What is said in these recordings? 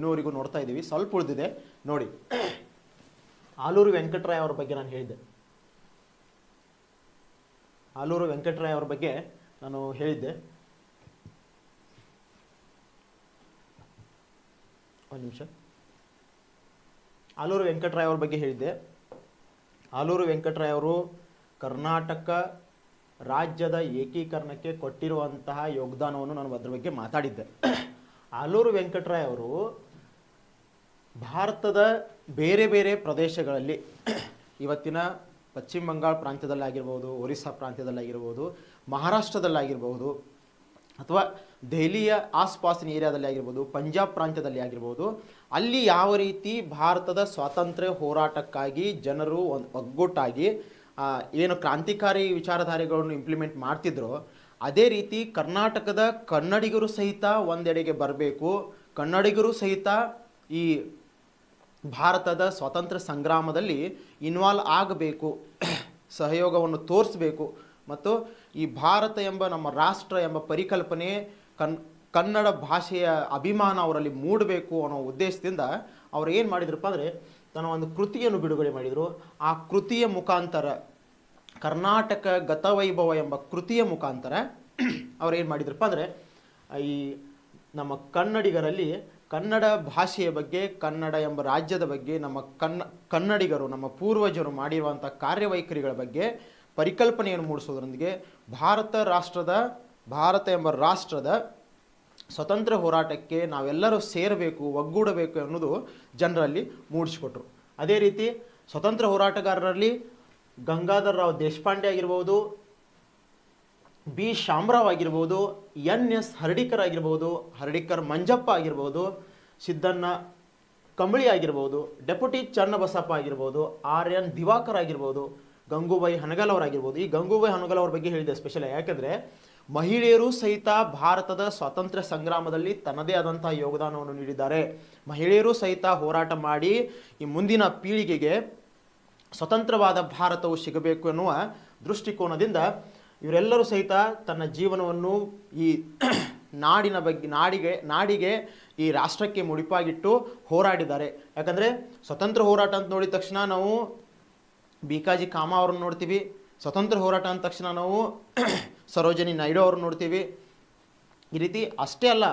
ಇನ್ನೂವರೆಗೂ ನೋಡ್ತಾ ಇದ್ದೀವಿ, ಸ್ವಲ್ಪ ಉಳಿದಿದೆ ನೋಡಿ. ಆಲೂರು ವೆಂಕಟರಾಯ ಅವರ ಬಗ್ಗೆ ನಾನು ಹೇಳಿದ್ದೆ. ಆಲೂರು ವೆಂಕಟರಾಯ ಅವರ ಬಗ್ಗೆ ನಾನು ಹೇಳಿದ್ದೆ. ಒಂದು ನಿಮಿಷ. ಆಲೂರು ವೆಂಕಟರಾಯ ಅವರ ಬಗ್ಗೆ ಹೇಳಿದ್ದೆ. ಆಲೂರು ವೆಂಕಟರಾಯ ಅವರು ಕರ್ನಾಟಕ ರಾಜ್ಯದ ಏಕೀಕರಣಕ್ಕೆ ಕೊಟ್ಟಿರುವಂತಹ ಯೋಗದಾನವನ್ನು ನಾನು ಅದರ ಬಗ್ಗೆ ಮಾತಾಡಿದ್ದೆ. ಆಲೂರು ವೆಂಕಟರಾಯ ಅವರು ಭಾರತದ ಬೇರೆ ಬೇರೆ ಪ್ರದೇಶಗಳಲ್ಲಿ, ಇವತ್ತಿನ ಪಶ್ಚಿಮ ಬಂಗಾಳ ಪ್ರಾಂತ್ಯದಲ್ಲಾಗಿರ್ಬೋದು, ಒರಿಸ್ಸಾ ಪ್ರಾಂತ್ಯದಲ್ಲಾಗಿರ್ಬೋದು, ಮಹಾರಾಷ್ಟ್ರದಲ್ಲಾಗಿರ್ಬೋದು, ಅಥವಾ ದೆಹಲಿಯ ಆಸ್ಪಾಸಿನ ಏರಿಯಾದಲ್ಲಿ ಆಗಿರ್ಬೋದು, ಪಂಜಾಬ್ ಪ್ರಾಂತ್ಯದಲ್ಲಿ ಆಗಿರ್ಬೋದು, ಅಲ್ಲಿ ಯಾವ ರೀತಿ ಭಾರತದ ಸ್ವಾತಂತ್ರ್ಯ ಹೋರಾಟಕ್ಕಾಗಿ ಜನರು ಒಗ್ಗೂಟಾಗಿ ಏನು ಕ್ರಾಂತಿಕಾರಿ ವಿಚಾರಧಾರೆಗಳನ್ನು ಇಂಪ್ಲಿಮೆಂಟ್ ಮಾಡ್ತಿದ್ರೋ, ಅದೇ ರೀತಿ ಕರ್ನಾಟಕದ ಕನ್ನಡಿಗರು ಸಹಿತ ಒಂದೆಡೆಗೆ ಬರಬೇಕು, ಕನ್ನಡಿಗರು ಸಹಿತ ಈ ಭಾರತದ ಸ್ವಾತಂತ್ರ್ಯ ಸಂಗ್ರಾಮದಲ್ಲಿ ಇನ್ವಾಲ್ವ್ ಆಗಬೇಕು, ಸಹಯೋಗವನ್ನು ತೋರಿಸಬೇಕು, ಮತ್ತು ಈ ಭಾರತ ಎಂಬ ನಮ್ಮ ರಾಷ್ಟ್ರ ಎಂಬ ಪರಿಕಲ್ಪನೆ ಕನ್ನಡ ಭಾಷೆಯ ಅಭಿಮಾನ ಅವರಲ್ಲಿ ಮೂಡಬೇಕು ಅನ್ನೋ ಉದ್ದೇಶದಿಂದ ಅವ್ರು ಏನು ಮಾಡಿದ್ರಪ್ಪ ಅಂದರೆ ತನ್ನ ಒಂದು ಕೃತಿಯನ್ನು ಬಿಡುಗಡೆ ಮಾಡಿದರು. ಆ ಕೃತಿಯ ಮುಖಾಂತರ, ಕರ್ನಾಟಕ ಗತವೈಭವ ಎಂಬ ಕೃತಿಯ ಮುಖಾಂತರ ಅವ್ರು ಏನು ಮಾಡಿದ್ರಪ್ಪ ಅಂದರೆ ಈ ನಮ್ಮ ಕನ್ನಡಿಗರಲ್ಲಿ ಕನ್ನಡ ಭಾಷೆಯ ಬಗ್ಗೆ, ಕನ್ನಡ ಎಂಬ ರಾಜ್ಯದ ಬಗ್ಗೆ, ನಮ್ಮ ಕನ್ನಡಿಗರು, ನಮ್ಮ ಪೂರ್ವಜರು ಮಾಡಿರುವಂಥ ಕಾರ್ಯವೈಖರಿಗಳ ಬಗ್ಗೆ ಪರಿಕಲ್ಪನೆಯನ್ನು ಮೂಡಿಸೋದ್ರೊಂದಿಗೆ ಭಾರತ ಎಂಬ ರಾಷ್ಟ್ರದ ಸ್ವತಂತ್ರ ಹೋರಾಟಕ್ಕೆ ನಾವೆಲ್ಲರೂ ಸೇರಬೇಕು, ಒಗ್ಗೂಡಬೇಕು ಅನ್ನೋದು ಜನರಲ್ಲಿ ಮೂಡಿಸಿಕೊಟ್ರು. ಅದೇ ರೀತಿ ಸ್ವತಂತ್ರ ಹೋರಾಟಗಾರರಲ್ಲಿ ಗಂಗಾಧರ ರಾವ್ ದೇಶಪಾಂಡೆ ಆಗಿರ್ಬೋದು, ಬಿ ಶಾಮರಾವ್ ಆಗಿರ್ಬೋದು, ಎನ್.ಎಸ್. ಹರ್ಡಿಕರ್ ಆಗಿರ್ಬೋದು, ಹರ್ಡಿಕರ್ ಮಂಜಪ್ಪ ಆಗಿರ್ಬೋದು, ಸಿದ್ದಣ್ಣ ಕಂಬಳಿ ಆಗಿರ್ಬೋದು, ಡೆಪ್ಯೂಟಿ ಚನ್ನಬಸಪ್ಪ ಆಗಿರ್ಬೋದು, ಆರ್.ಎನ್. ದಿವಾಕರ್ ಆಗಿರ್ಬೋದು, ಗಂಗೂಬಾಯಿ ಹನಗಲ್ ಅವರಾಗಿರ್ಬೋದು. ಈ ಗಂಗೂಬಾಯಿ ಹನಗಲ್ ಅವ್ರ ಬಗ್ಗೆ ಹೇಳಿದೆ ಸ್ಪೆಷಲ್, ಯಾಕೆಂದರೆ ಮಹಿಳೆಯರು ಸಹಿತ ಭಾರತದ ಸ್ವಾತಂತ್ರ್ಯ ಸಂಗ್ರಾಮದಲ್ಲಿ ತನ್ನದೇ ಆದಂಥ ಯೋಗದಾನವನ್ನು ನೀಡಿದ್ದಾರೆ. ಮಹಿಳೆಯರು ಸಹಿತ ಹೋರಾಟ ಮಾಡಿ ಈ ಮುಂದಿನ ಪೀಳಿಗೆಗೆ ಸ್ವತಂತ್ರವಾದ ಭಾರತವು ಸಿಗಬೇಕು ಎನ್ನುವ ದೃಷ್ಟಿಕೋನದಿಂದ ಇವರೆಲ್ಲರೂ ಸಹಿತ ತನ್ನ ಜೀವನವನ್ನು ಈ ನಾಡಿಗೆ ಈ ರಾಷ್ಟ್ರಕ್ಕೆ ಮುಡಿಪಾಗಿಟ್ಟು ಹೋರಾಡಿದ್ದಾರೆ. ಯಾಕಂದರೆ ಸ್ವತಂತ್ರ ಹೋರಾಟ ಅಂತ ನೋಡಿದ ತಕ್ಷಣ ನಾವು ಬಿ.ಕ.ಜಿ. ಕಾಮ ಅವ್ರನ್ನ ನೋಡ್ತೀವಿ, ಸ್ವತಂತ್ರ ಹೋರಾಟ ಅಂದ ತಕ್ಷಣ ನಾವು ಸರೋಜಿನಿ ನಾಯ್ಡು ಅವ್ರನ್ನ ನೋಡ್ತೀವಿ. ಈ ರೀತಿ ಅಷ್ಟೇ ಅಲ್ಲ,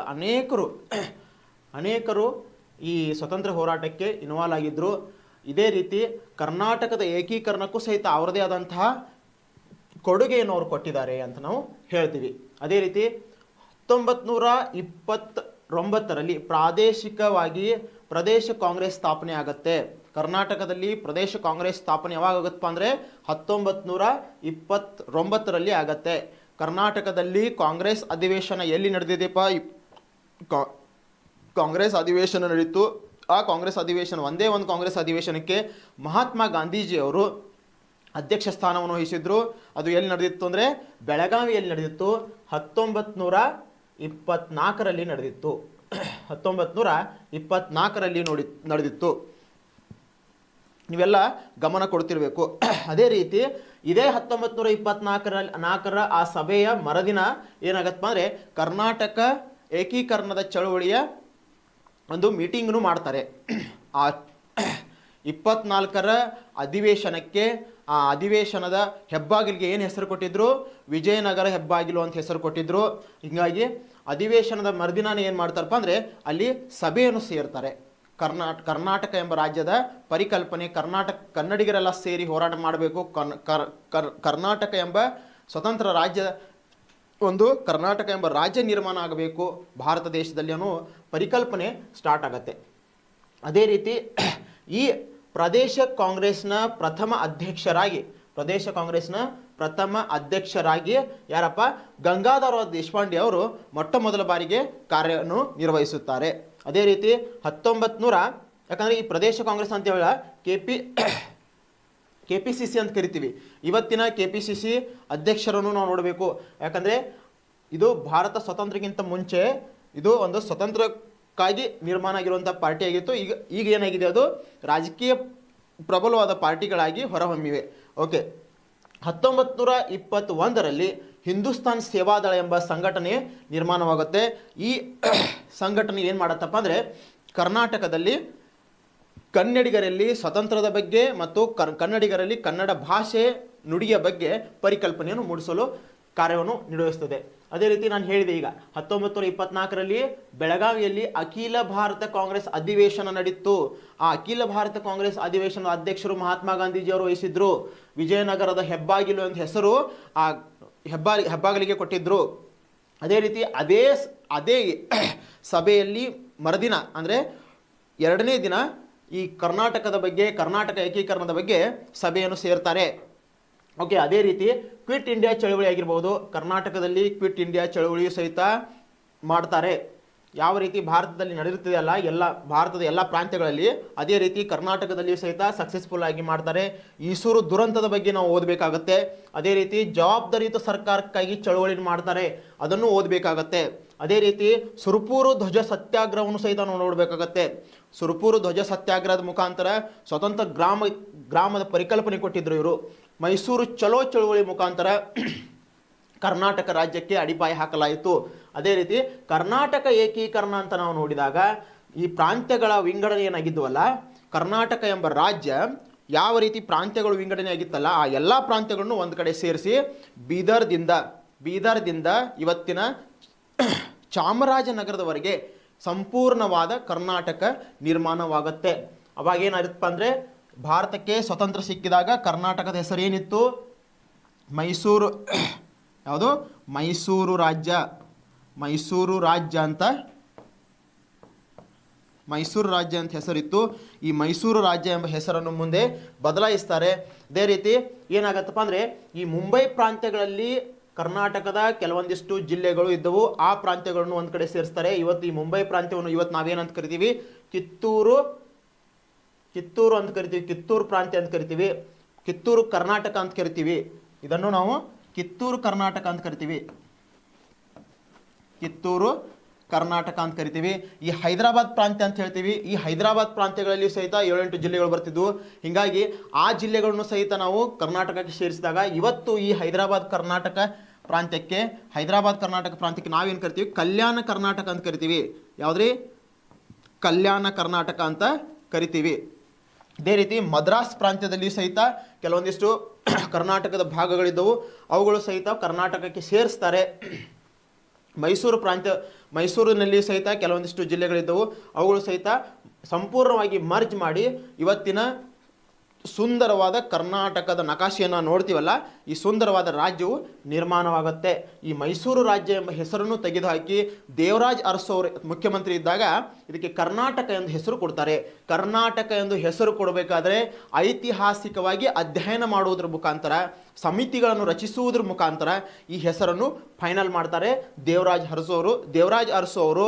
ಅನೇಕರು ಈ ಸ್ವತಂತ್ರ ಹೋರಾಟಕ್ಕೆ ಇನ್ವಾಲ್ವ್ ಆಗಿದ್ದರು. ಇದೇ ರೀತಿ ಕರ್ನಾಟಕದ ಏಕೀಕರಣಕ್ಕೂ ಸಹಿತ ಅವರದೇ ಆದಂತಹ ಕೊಡುಗೆಯನ್ನು ಅವರು ಕೊಟ್ಟಿದ್ದಾರೆ ಅಂತ ನಾವು ಹೇಳ್ತೀವಿ. ಅದೇ ರೀತಿ 1929ರಲ್ಲಿ ಪ್ರಾದೇಶಿಕವಾಗಿ ಪ್ರದೇಶ ಕಾಂಗ್ರೆಸ್ ಸ್ಥಾಪನೆ ಆಗುತ್ತೆ. ಕರ್ನಾಟಕದಲ್ಲಿ ಪ್ರದೇಶ ಕಾಂಗ್ರೆಸ್ ಸ್ಥಾಪನೆ ಯಾವಾಗ ಆಗುತ್ತಪ್ಪ ಅಂದರೆ 1929ರಲ್ಲಿ ಆಗತ್ತೆ. ಕರ್ನಾಟಕದಲ್ಲಿ ಕಾಂಗ್ರೆಸ್ ಅಧಿವೇಶನ ಎಲ್ಲಿ ನಡೆದಿದೆಪ್ಪ? ಕಾಂಗ್ರೆಸ್ ಅಧಿವೇಶನ ನಡೀತು. ಆ ಕಾಂಗ್ರೆಸ್ ಅಧಿವೇಶನ, ಒಂದೇ ಒಂದು ಕಾಂಗ್ರೆಸ್ ಅಧಿವೇಶನಕ್ಕೆ ಮಹಾತ್ಮ ಗಾಂಧೀಜಿಯವರು ಅಧ್ಯಕ್ಷ ಸ್ಥಾನವನ್ನು ವಹಿಸಿದ್ರು. ಅದು ಎಲ್ಲಿ ನಡೆದಿತ್ತು ಅಂದರೆ ಬೆಳಗಾವಿಯಲ್ಲಿ ನಡೆದಿತ್ತು. 1924ರಲ್ಲಿ ನಡೆದಿತ್ತು. 1924ರಲ್ಲಿ ನಡೆದಿತ್ತು. ನೀವೆಲ್ಲ ಗಮನ ಕೊಡ್ತಿರ್ಬೇಕು. ಅದೇ ರೀತಿ ಇದೇ 1924ರ ಆ ಸಭೆಯ ಮರುದಿನ ಏನಾಗತ್ತಪ್ಪ ಅಂದರೆ ಕರ್ನಾಟಕ ಏಕೀಕರಣದ ಚಳವಳಿಯ ಒಂದು ಮೀಟಿಂಗ್ನು ಮಾಡ್ತಾರೆ. ಆ 24ರ ಅಧಿವೇಶನಕ್ಕೆ, ಆ ಅಧಿವೇಶನದ ಹೆಬ್ಬಾಗಿಲಿಗೆ ಏನು ಹೆಸರು ಕೊಟ್ಟಿದ್ರು? ವಿಜಯನಗರ ಹೆಬ್ಬಾಗಿಲು ಅಂತ ಹೆಸರು ಕೊಟ್ಟಿದ್ರು. ಹೀಗಾಗಿ ಅಧಿವೇಶನದ ಮರುದಿನಾನೇ ಏನು ಮಾಡ್ತಾರಪ್ಪ ಅಂದರೆ ಅಲ್ಲಿ ಸಭೆಯನ್ನು ಸೇರ್ತಾರೆ. ಕರ್ನಾಟಕ ಎಂಬ ರಾಜ್ಯದ ಪರಿಕಲ್ಪನೆ, ಕನ್ನಡಿಗರೆಲ್ಲ ಸೇರಿ ಹೋರಾಟ ಮಾಡಬೇಕು, ಕರ್ನಾಟಕ ಎಂಬ ಸ್ವತಂತ್ರ ರಾಜ್ಯ, ಕರ್ನಾಟಕ ಎಂಬ ರಾಜ್ಯ ನಿರ್ಮಾಣ ಆಗಬೇಕು ಭಾರತ ದೇಶದಲ್ಲಿ ಅನ್ನೋ ಪರಿಕಲ್ಪನೆ ಸ್ಟಾರ್ಟ್ ಆಗತ್ತೆ. ಅದೇ ರೀತಿ ಈ ಪ್ರದೇಶ ಕಾಂಗ್ರೆಸ್ನ ಪ್ರಥಮ ಅಧ್ಯಕ್ಷರಾಗಿ ಯಾರಪ್ಪ? ಗಂಗಾಧರ ದೇಶಪಾಂಡೆ ಅವರು ಮೊಟ್ಟ ಮೊದಲ ಬಾರಿಗೆ ಕಾರ್ಯವನ್ನು ನಿರ್ವಹಿಸುತ್ತಾರೆ. ಅದೇ ರೀತಿ 1900, ಯಾಕಂದರೆ ಈ ಪ್ರದೇಶ ಕಾಂಗ್ರೆಸ್ ಅಂತ ಹೇಳ KPCC ಅಂತ ಕರಿತೀವಿ. ಇವತ್ತಿನ KPCC ಅಧ್ಯಕ್ಷರನ್ನು ನಾವು ನೋಡಬೇಕು. ಯಾಕಂದರೆ ಇದು ಭಾರತ ಸ್ವತಂತ್ರಕ್ಕಿಂತ ಮುಂಚೆ ಇದು ಒಂದು ಸ್ವತಂತ್ರಕ್ಕಾಗಿ ನಿರ್ಮಾಣ ಆಗಿರುವಂಥ ಪಾರ್ಟಿ ಆಗಿತ್ತು. ಈಗ ಏನಾಗಿದೆ, ಅದು ರಾಜಕೀಯ ಪ್ರಬಲವಾದ ಪಾರ್ಟಿಗಳಾಗಿ ಹೊರಹೊಮ್ಮಿವೆ. ಓಕೆ, 1921ರಲ್ಲಿ ಹಿಂದೂಸ್ತಾನ್ ಸೇವಾದಳ ಎಂಬ ಸಂಘಟನೆ ನಿರ್ಮಾಣವಾಗುತ್ತೆ. ಈ ಸಂಘಟನೆ ಏನು ಮಾಡತ್ತಪ್ಪ ಅಂದರೆ ಕರ್ನಾಟಕದಲ್ಲಿ ಕನ್ನಡಿಗರಲ್ಲಿ ಸ್ವತಂತ್ರದ ಬಗ್ಗೆ ಮತ್ತು ಕನ್ನಡಿಗರಲ್ಲಿ ಕನ್ನಡ ಭಾಷೆ ನುಡಿಯ ಬಗ್ಗೆ ಪರಿಕಲ್ಪನೆಯನ್ನು ಮೂಡಿಸಲು ಕಾರ್ಯವನ್ನು ನಿರ್ವಹಿಸುತ್ತದೆ. ಅದೇ ರೀತಿ ನಾನು ಹೇಳಿದೆ ಈಗ 1924ರಲ್ಲಿ ಬೆಳಗಾವಿಯಲ್ಲಿ ಅಖಿಲ ಭಾರತ ಕಾಂಗ್ರೆಸ್ ಅಧಿವೇಶನ ನಡೀತು. ಆ ಅಖಿಲ ಭಾರತ ಕಾಂಗ್ರೆಸ್ ಅಧಿವೇಶನದ ಅಧ್ಯಕ್ಷರು ಮಹಾತ್ಮ ಗಾಂಧೀಜಿಯವರು ವಹಿಸಿದ್ರು. ವಿಜಯನಗರದ ಹೆಬ್ಬಾಗಿಲು ಅಂತ ಹೆಸರು ಆ ಹೆಬ್ಬಾಗಿಲಿಗೆ ಕೊಟ್ಟಿದ್ರು. ಅದೇ ರೀತಿ ಅದೇ ಸಭೆಯಲ್ಲಿ ಮರುದಿನ ಅಂದರೆ 2ನೇ ದಿನ ಈ ಕರ್ನಾಟಕದ ಬಗ್ಗೆ, ಕರ್ನಾಟಕ ಏಕೀಕರಣದ ಬಗ್ಗೆ ಸಭೆಯನ್ನು ಸೇರ್ತಾರೆ. ಓಕೆ, ಅದೇ ರೀತಿ ಕ್ವಿಟ್ ಇಂಡಿಯಾ ಚಳವಳಿ ಆಗಿರ್ಬೋದು, ಕರ್ನಾಟಕದಲ್ಲಿ ಕ್ವಿಟ್ ಇಂಡಿಯಾ ಚಳವಳಿಯು ಸಹಿತ ಮಾಡ್ತಾರೆ. ಯಾವ ರೀತಿ ಭಾರತದಲ್ಲಿ ನಡೆಯುತ್ತಿದೆಯಲ್ಲ ಭಾರತದ ಎಲ್ಲ ಪ್ರಾಂತ್ಯಗಳಲ್ಲಿ, ಅದೇ ರೀತಿ ಕರ್ನಾಟಕದಲ್ಲಿಯೂ ಸಹಿತ ಸಕ್ಸಸ್ಫುಲ್ ಆಗಿ ಮಾಡ್ತಾರೆ. ಈಸೂರು ದುರಂತದ ಬಗ್ಗೆ ನಾವು ಓದಬೇಕಾಗತ್ತೆ. ಅದೇ ರೀತಿ ಜವಾಬ್ದಾರಿಯುತ ಸರ್ಕಾರಕ್ಕಾಗಿ ಚಳವಳಿ ಮಾಡ್ತಾರೆ, ಅದನ್ನು ಓದಬೇಕಾಗತ್ತೆ. ಅದೇ ರೀತಿ ಸುರಪೂರು ಧ್ವಜ ಸತ್ಯಾಗ್ರಹವನ್ನು ಸಹಿತ ನಾವು ನೋಡಬೇಕಾಗತ್ತೆ. ಸುರಪೂರು ಧ್ವಜ ಸತ್ಯಾಗ್ರಹದ ಮುಖಾಂತರ ಸ್ವತಂತ್ರ ಗ್ರಾಮದ ಪರಿಕಲ್ಪನೆ ಕೊಟ್ಟಿದ್ರು ಇವರು. ಮೈಸೂರು ಚಲೋ ಚಳವಳಿ ಮುಖಾಂತರ ಕರ್ನಾಟಕ ರಾಜ್ಯಕ್ಕೆ ಅಡಿಪಾಯ ಹಾಕಲಾಯಿತು. ಅದೇ ರೀತಿ ಕರ್ನಾಟಕ ಏಕೀಕರಣ ಅಂತ ನಾವು ನೋಡಿದಾಗ ಈ ಪ್ರಾಂತ್ಯಗಳ ವಿಂಗಡಣೆ ಏನಾಗಿದ್ವಲ್ಲ, ಕರ್ನಾಟಕ ಎಂಬ ರಾಜ್ಯ ಯಾವ ರೀತಿ ಪ್ರಾಂತ್ಯಗಳು ವಿಂಗಡಣೆ ಆಗಿತ್ತಲ್ಲ, ಆ ಎಲ್ಲ ಪ್ರಾಂತ್ಯಗಳನ್ನು ಒಂದು ಕಡೆ ಸೇರಿಸಿ ಬೀದರ್ದಿಂದ ಇವತ್ತಿನ ಚಾಮರಾಜನಗರದವರೆಗೆ ಸಂಪೂರ್ಣವಾದ ಕರ್ನಾಟಕ ನಿರ್ಮಾಣವಾಗುತ್ತೆ. ಅವಾಗ ಏನಾಗಿತ್ತಪ್ಪ ಅಂದರೆ, ಭಾರತಕ್ಕೆ ಸ್ವತಂತ್ರ ಸಿಕ್ಕಿದಾಗ ಕರ್ನಾಟಕದ ಹೆಸರೇನಿತ್ತು? ಮೈಸೂರು ರಾಜ್ಯ ಅಂತ ಹೆಸರಿತ್ತು. ಈ ಮೈಸೂರು ರಾಜ್ಯ ಎಂಬ ಹೆಸರನ್ನು ಮುಂದೆ ಬದಲಾಯಿಸ್ತಾರೆ. ಅದೇ ರೀತಿ ಏನಾಗತ್ತಪ್ಪ ಅಂದರೆ, ಈ ಮುಂಬೈ ಪ್ರಾಂತ್ಯಗಳಲ್ಲಿ ಕರ್ನಾಟಕದ ಕೆಲವೊಂದಿಷ್ಟು ಜಿಲ್ಲೆಗಳು ಇದ್ದವು, ಆ ಪ್ರಾಂತ್ಯಗಳನ್ನು ಒಂದು ಕಡೆ ಸೇರಿಸ್ತಾರೆ. ಇವತ್ತು ಈ ಮುಂಬೈ ಪ್ರಾಂತ್ಯವನ್ನು ಇವತ್ತು ನಾವೇನಂತ ಕರಿತೀವಿ? ಕಿತ್ತೂರು ಅಂತ ಕರಿತೀವಿ, ಕಿತ್ತೂರು ಪ್ರಾಂತ್ಯ ಅಂತ ಕರಿತೀವಿ, ಕಿತ್ತೂರು ಕರ್ನಾಟಕ ಅಂತ ಕರಿತೀವಿ. ಇದನ್ನು ನಾವು ಕಿತ್ತೂರು ಕರ್ನಾಟಕ ಅಂತ ಕರಿತೀವಿ. ಈ ಹೈದರಾಬಾದ್ ಪ್ರಾಂತ್ಯ ಅಂತ ಹೇಳ್ತೀವಿ. ಈ ಹೈದರಾಬಾದ್ ಪ್ರಾಂತ್ಯಗಳಲ್ಲಿ ಸಹಿತ 7-8 ಜಿಲ್ಲೆಗಳು ಬರ್ತಿದ್ವು. ಹೀಗಾಗಿ ಆ ಜಿಲ್ಲೆಗಳನ್ನು ಸಹಿತ ನಾವು ಕರ್ನಾಟಕಕ್ಕೆ ಸೇರಿಸಿದಾಗ ಇವತ್ತು ಈ ಹೈದರಾಬಾದ್ ಕರ್ನಾಟಕ ಪ್ರಾಂತ್ಯಕ್ಕೆ ನಾವೇನು ಕರಿತೀವಿ? ಕಲ್ಯಾಣ ಕರ್ನಾಟಕ ಅಂತ ಕರಿತೀವಿ. ಯಾವುದ್ರಿ? ಕಲ್ಯಾಣ ಕರ್ನಾಟಕ ಅಂತ ಕರಿತೀವಿ. ಇದೇ ರೀತಿ ಮದ್ರಾಸ್ ಪ್ರಾಂತ್ಯದಲ್ಲಿ ಸಹಿತ ಕೆಲವೊಂದಿಷ್ಟು ಕರ್ನಾಟಕದ ಭಾಗಗಳಿದ್ದವು, ಅವುಗಳು ಸಹಿತ ಕರ್ನಾಟಕಕ್ಕೆ ಸೇರಿಸ್ತಾರೆ. ಮೈಸೂರಿನಲ್ಲಿ ಸಹಿತ ಕೆಲವೊಂದಿಷ್ಟು ಜಿಲ್ಲೆಗಳಿದ್ದವು, ಅವುಗಳು ಸಹಿತ ಸಂಪೂರ್ಣವಾಗಿ ಮರ್ಜ್ ಮಾಡಿ ಇವತ್ತಿನ ಸುಂದರವಾದ ಕರ್ನಾಟಕದ ನಕಾಶೆಯನ್ನು ನೋಡ್ತೀವಲ್ಲ, ಈ ಸುಂದರವಾದ ರಾಜ್ಯವು ನಿರ್ಮಾಣವಾಗುತ್ತೆ. ಈ ಮೈಸೂರು ರಾಜ್ಯ ಎಂಬ ಹೆಸರನ್ನು ತೆಗೆದುಹಾಕಿ ದೇವರಾಜ್ ಅರಸು ಅವರು ಮುಖ್ಯಮಂತ್ರಿ ಇದ್ದಾಗ ಇದಕ್ಕೆ ಕರ್ನಾಟಕ ಎಂದು ಹೆಸರು ಕೊಡ್ತಾರೆ. ಕರ್ನಾಟಕ ಎಂದು ಹೆಸರು ಕೊಡಬೇಕಾದ್ರೆ ಐತಿಹಾಸಿಕವಾಗಿ ಅಧ್ಯಯನ ಮಾಡುವುದರ ಮುಖಾಂತರ, ಸಮಿತಿಗಳನ್ನು ರಚಿಸುವುದರ ಮುಖಾಂತರ ಈ ಹೆಸರನ್ನು ಫೈನಲ್ ಮಾಡ್ತಾರೆ ದೇವರಾಜ್ ಅರಸು ಅವರು.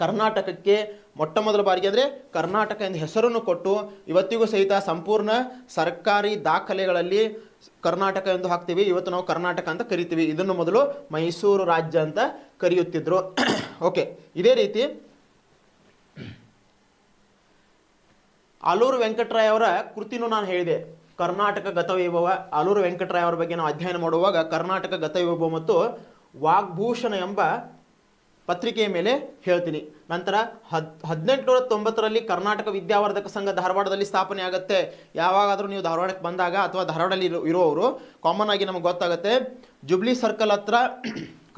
ಕರ್ನಾಟಕಕ್ಕೆ ಮೊಟ್ಟ ಮೊದಲ ಬಾರಿಗೆ ಅಂದರೆ ಕರ್ನಾಟಕ ಎಂದು ಹೆಸರನ್ನು ಕೊಟ್ಟು ಇವತ್ತಿಗೂ ಸಹಿತ ಸಂಪೂರ್ಣ ಸರ್ಕಾರಿ ದಾಖಲೆಗಳಲ್ಲಿ ಕರ್ನಾಟಕ ಎಂದು ಹಾಕ್ತೀವಿ. ಇವತ್ತು ನಾವು ಕರ್ನಾಟಕ ಅಂತ ಕರಿತೀವಿ. ಇದನ್ನು ಮೊದಲು ಮೈಸೂರು ರಾಜ್ಯ ಅಂತ ಕರೆಯುತ್ತಿದ್ರು. ಓಕೆ, ಇದೇ ರೀತಿ ಆಲೂರು ವೆಂಕಟರಾಯ ಅವರ ಕೃತಿನೂ ನಾನು ಹೇಳಿದೆ, ಕರ್ನಾಟಕ ಗತವೈಭವ. ಆಲೂರು ವೆಂಕಟರಾಯ ಅವರ ಬಗ್ಗೆ ನಾವು ಅಧ್ಯಯನ ಮಾಡುವಾಗ ಕರ್ನಾಟಕ ಗತವೈಭವ ಮತ್ತು ವಾಗ್ಭೂಷಣ ಎಂಬ ಪತ್ರಿಕೆಯ ಮೇಲೆ ಹೇಳ್ತೀನಿ. ನಂತರ 1890ರಲ್ಲಿ ಕರ್ನಾಟಕ ವಿದ್ಯಾವರ್ಧಕ ಸಂಘ ಧಾರವಾಡದಲ್ಲಿ ಸ್ಥಾಪನೆ ಆಗುತ್ತೆ. ಯಾವಾಗಾದರೂ ನೀವು ಧಾರವಾಡಕ್ಕೆ ಬಂದಾಗ ಅಥವಾ ಧಾರವಾಡದಲ್ಲಿ ಇರುವವರು ಕಾಮನ್ ಆಗಿ ನಮಗೆ ಗೊತ್ತಾಗುತ್ತೆ, ಜುಬ್ಲಿ ಸರ್ಕಲ್ ಹತ್ರ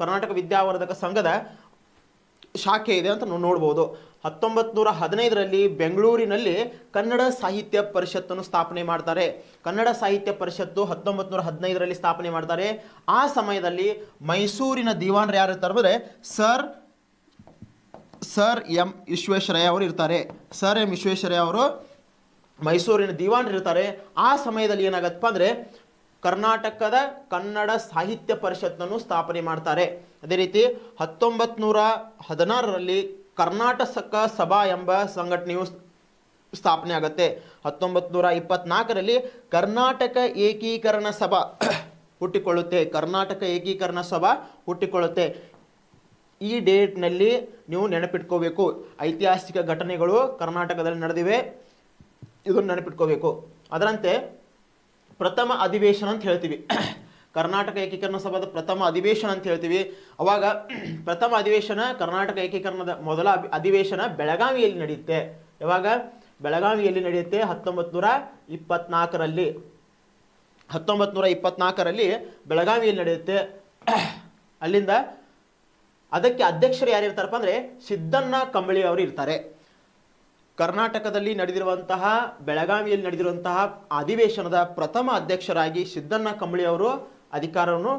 ಕರ್ನಾಟಕ ವಿದ್ಯಾವರ್ಧಕ ಸಂಘದ ಶಾಖೆ ಇದೆ ಅಂತ ನೋಡ್ಬೋದು. 1915ರಲ್ಲಿ ಬೆಂಗಳೂರಿನಲ್ಲಿ ಕನ್ನಡ ಸಾಹಿತ್ಯ ಪರಿಷತ್ತನ್ನು ಸ್ಥಾಪನೆ ಮಾಡ್ತಾರೆ. ಕನ್ನಡ ಸಾಹಿತ್ಯ ಪರಿಷತ್ತು 1915ರಲ್ಲಿ ಸ್ಥಾಪನೆ ಮಾಡ್ತಾರೆ. ಆ ಸಮಯದಲ್ಲಿ ಮೈಸೂರಿನ ದಿವಾನರು ಯಾರು ಇರ್ತಾರೆ ಅಂದರೆ ಸರ್ ಎಂ ವಿಶ್ವೇಶ್ವರಯ್ಯ ಅವರು ಇರ್ತಾರೆ. ಸರ್ ಎಂ ವಿಶ್ವೇಶ್ವರಯ್ಯ ಅವರು ಮೈಸೂರಿನ ದಿವಾನರು ಇರ್ತಾರೆ. ಆ ಸಮಯದಲ್ಲಿ ಏನಾಗತ್ತಪ್ಪ ಅಂದರೆ ಕರ್ನಾಟಕದ ಕನ್ನಡ ಸಾಹಿತ್ಯ ಪರಿಷತ್ತನ್ನು ಸ್ಥಾಪನೆ ಮಾಡ್ತಾರೆ. ಅದೇ ರೀತಿ 1916ರಲ್ಲಿ ಕರ್ನಾಟಕ ಸಭಾ ಎಂಬ ಸಂಘಟನೆಯು ಸ್ಥಾಪನೆ ಆಗುತ್ತೆ. 1924ರಲ್ಲಿ ಕರ್ನಾಟಕ ಏಕೀಕರಣ ಸಭಾ ಹುಟ್ಟಿಕೊಳ್ಳುತ್ತೆ. ಈ ಡೇಟ್ನಲ್ಲಿ ನೀವು ನೆನಪಿಟ್ಕೋಬೇಕು, ಐತಿಹಾಸಿಕ ಘಟನೆಗಳು ಕರ್ನಾಟಕದಲ್ಲಿ ನಡೆದಿವೆ, ಇದನ್ನು ನೆನಪಿಟ್ಕೋಬೇಕು. ಅದರಂತೆ ಪ್ರಥಮ ಅಧಿವೇಶನ ಅಂತ ಹೇಳ್ತೀವಿ. ಕರ್ನಾಟಕ ಏಕೀಕರಣ ಸಭಾದ ಪ್ರಥಮ ಅಧಿವೇಶನ ಅಂತ ಹೇಳ್ತೀವಿ. ಅವಾಗ ಪ್ರಥಮ ಅಧಿವೇಶನ ಕರ್ನಾಟಕ ಏಕೀಕರಣದ ಮೊದಲ ಅಧಿವೇಶನ ಬೆಳಗಾವಿಯಲ್ಲಿ ನಡೆಯುತ್ತೆ. ಯಾವಾಗ? ಬೆಳಗಾವಿಯಲ್ಲಿ ನಡೆಯುತ್ತೆ 1924ರಲ್ಲಿ. 1924ರಲ್ಲಿ ಬೆಳಗಾವಿಯಲ್ಲಿ ನಡೆಯುತ್ತೆ. ಅಲ್ಲಿಂದ ಅದಕ್ಕೆ ಅಧ್ಯಕ್ಷರು ಯಾರಿರ್ತಾರಪ್ಪ ಅಂದರೆ ಸಿದ್ದಣ್ಣ ಕಂಬಳಿ ಅವರು ಇರ್ತಾರೆ. ಕರ್ನಾಟಕದಲ್ಲಿ ನಡೆದಿರುವಂತಹ ಬೆಳಗಾವಿಯಲ್ಲಿ ನಡೆದಿರುವಂತಹ ಅಧಿವೇಶನದ ಪ್ರಥಮ ಅಧ್ಯಕ್ಷರಾಗಿ ಸಿದ್ದಣ್ಣ ಕಂಬಳಿ ಅವರು ಅಧಿಕಾರವನ್ನು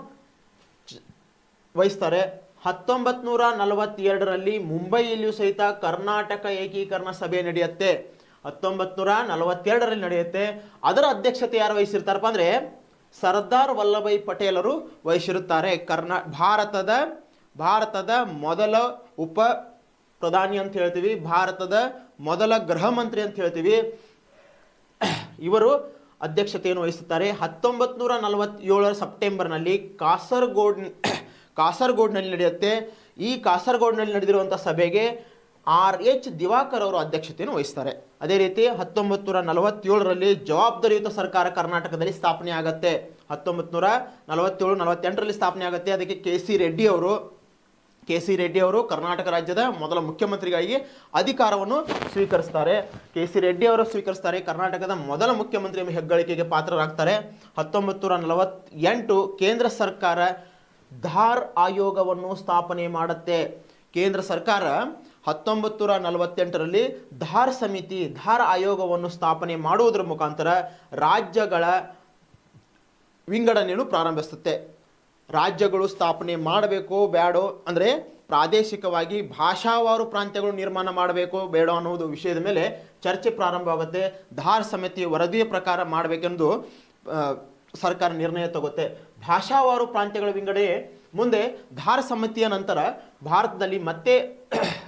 ವಹಿಸ್ತಾರೆ. 1942ರಲ್ಲಿ ಮುಂಬೈಯಲ್ಲಿಯೂ ಸಹಿತ ಕರ್ನಾಟಕ ಏಕೀಕರಣ ಸಭೆ ನಡೆಯುತ್ತೆ. 1942ರಲ್ಲಿ ನಡೆಯುತ್ತೆ. ಅದರ ಅಧ್ಯಕ್ಷತೆ ಯಾರು ವಹಿಸಿರ್ತಾರಪ್ಪ ಅಂದರೆ ಸರ್ದಾರ್ ವಲ್ಲಭಾಯ್ ಪಟೇಲರು ವಹಿಸಿರುತ್ತಾರೆ. ಭಾರತದ ಮೊದಲ ಉಪ ಪ್ರಧಾನಿ ಅಂತ ಹೇಳ್ತೀವಿ, ಭಾರತದ ಮೊದಲ ಗೃಹ ಮಂತ್ರಿ ಅಂತ ಹೇಳ್ತೀವಿ. ಇವರು ಅಧ್ಯಕ್ಷತೆಯನ್ನು ವಹಿಸುತ್ತಾರೆ. 1947 ಸೆಪ್ಟೆಂಬರ್ನಲ್ಲಿ ಕಾಸರಗೋಡ್ನಲ್ಲಿ ನಡೆಯುತ್ತೆ. ಈ ಕಾಸರಗೋಡ್ನಲ್ಲಿ ನಡೆದಿರುವಂಥ ಸಭೆಗೆ RH ದಿವಾಕರ್ ಅವರು ಅಧ್ಯಕ್ಷತೆಯನ್ನು ವಹಿಸ್ತಾರೆ. ಅದೇ ರೀತಿ 1947ರಲ್ಲಿ ಜವಾಬ್ದಾರಿಯುತ ಸರ್ಕಾರ ಕರ್ನಾಟಕದಲ್ಲಿ ಸ್ಥಾಪನೆ ಆಗುತ್ತೆ. 1947-48ರಲ್ಲಿ ಸ್ಥಾಪನೆ ಆಗುತ್ತೆ. ಅದಕ್ಕೆ ಕೆ ಸಿ ರೆಡ್ಡಿ ಅವರು ಕರ್ನಾಟಕ ರಾಜ್ಯದ ಮೊದಲ ಮುಖ್ಯಮಂತ್ರಿಗಾಗಿ ಅಧಿಕಾರವನ್ನು ಸ್ವೀಕರಿಸ್ತಾರೆ. ಕರ್ನಾಟಕದ ಮೊದಲ ಮುಖ್ಯಮಂತ್ರಿ ಎಂಬ ಹೆಗ್ಗಳಿಕೆಗೆ ಪಾತ್ರರಾಗ್ತಾರೆ. 1948 ಕೇಂದ್ರ ಸರ್ಕಾರ ಧಾರ್ ಆಯೋಗವನ್ನು ಸ್ಥಾಪನೆ ಮಾಡುತ್ತೆ. ಕೇಂದ್ರ ಸರ್ಕಾರ 1948ರಲ್ಲಿ ಧಾರ್ ಆಯೋಗವನ್ನು ಸ್ಥಾಪನೆ ಮಾಡುವುದರ ಮುಖಾಂತರ ರಾಜ್ಯಗಳ ವಿಂಗಡಣೆಯನ್ನು ಪ್ರಾರಂಭಿಸುತ್ತೆ. ರಾಜ್ಯಗಳು ಸ್ಥಾಪನೆ ಮಾಡಬೇಕು ಬೇಡೋ ಅಂದರೆ ಪ್ರಾದೇಶಿಕವಾಗಿ ಭಾಷಾವಾರು ಪ್ರಾಂತ್ಯಗಳು ನಿರ್ಮಾಣ ಮಾಡಬೇಕು ಬೇಡ ಅನ್ನೋದು ವಿಷಯದ ಮೇಲೆ ಚರ್ಚೆ ಪ್ರಾರಂಭವಾಗುತ್ತೆ. ಧಾರ್ ಸಮಿತಿ ವರದಿಯ ಪ್ರಕಾರ ಮಾಡಬೇಕೆಂದು ಸರ್ಕಾರ ನಿರ್ಣಯ ತಗುತ್ತೆ. ಭಾಷಾವಾರು ಪ್ರಾಂತ್ಯಗಳ ವಿಂಗಡಣೆ ಮುಂದೆ ಧಾರ್ ಸಮಿತಿಯ ನಂತರ ಭಾರತದಲ್ಲಿ ಮತ್ತೆ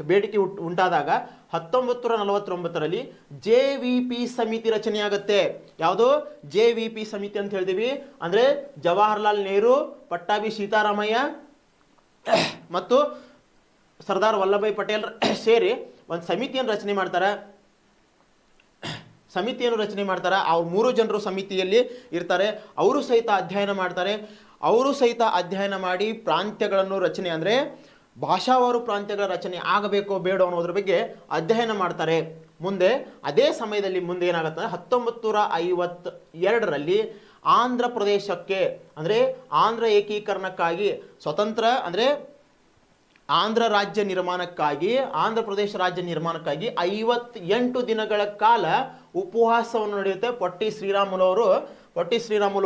ಬೇಡಿಕೆ ಉಂಟಾದಾಗ 1949ರಲ್ಲಿ JVP ಸಮಿತಿ ರಚನೆಯಾಗುತ್ತೆ. ಯಾವುದು? JVP ಸಮಿತಿ ಅಂತ ಹೇಳ್ತೀವಿ. ಅಂದರೆ ಜವಾಹರ್ಲಾಲ್ ನೆಹರು, ಪಟ್ಟಾಭಿ ಸೀತಾರಾಮಯ್ಯ ಮತ್ತು ಸರ್ದಾರ್ ವಲ್ಲಭಾಯ್ ಪಟೇಲ್ ಸೇರಿ ಒಂದು ಸಮಿತಿಯನ್ನು ರಚನೆ ಮಾಡ್ತಾರೆ. ಅವ್ರು 3 ಜನರು ಸಮಿತಿಯಲ್ಲಿ ಇರ್ತಾರೆ. ಅವರು ಸಹಿತ ಅಧ್ಯಯನ ಮಾಡಿ ಪ್ರಾಂತ್ಯಗಳನ್ನು ರಚನೆ ಅಂದರೆ ಭಾಷಾವಾರು ಪ್ರಾಂತ್ಯಗಳ ರಚನೆ ಆಗಬೇಕೋ ಬೇಡ ಅನ್ನೋದ್ರ ಬಗ್ಗೆ ಅಧ್ಯಯನ ಮಾಡ್ತಾರೆ. ಮುಂದೆ ಅದೇ ಸಮಯದಲ್ಲಿ ಏನಾಗುತ್ತೆ 1952ರಲ್ಲಿ ಆಂಧ್ರ ಪ್ರದೇಶಕ್ಕೆ ಅಂದರೆ ಆಂಧ್ರ ಏಕೀಕರಣಕ್ಕಾಗಿ ಸ್ವತಂತ್ರ ಅಂದರೆ ಆಂಧ್ರ ಪ್ರದೇಶ ರಾಜ್ಯ ನಿರ್ಮಾಣಕ್ಕಾಗಿ 58 ದಿನಗಳ ಕಾಲ ಉಪವಾಸವನ್ನು ನಡೆಯುತ್ತೆ. ಪೊಟ್ಟಿ ಶ್ರೀರಾಮುಲು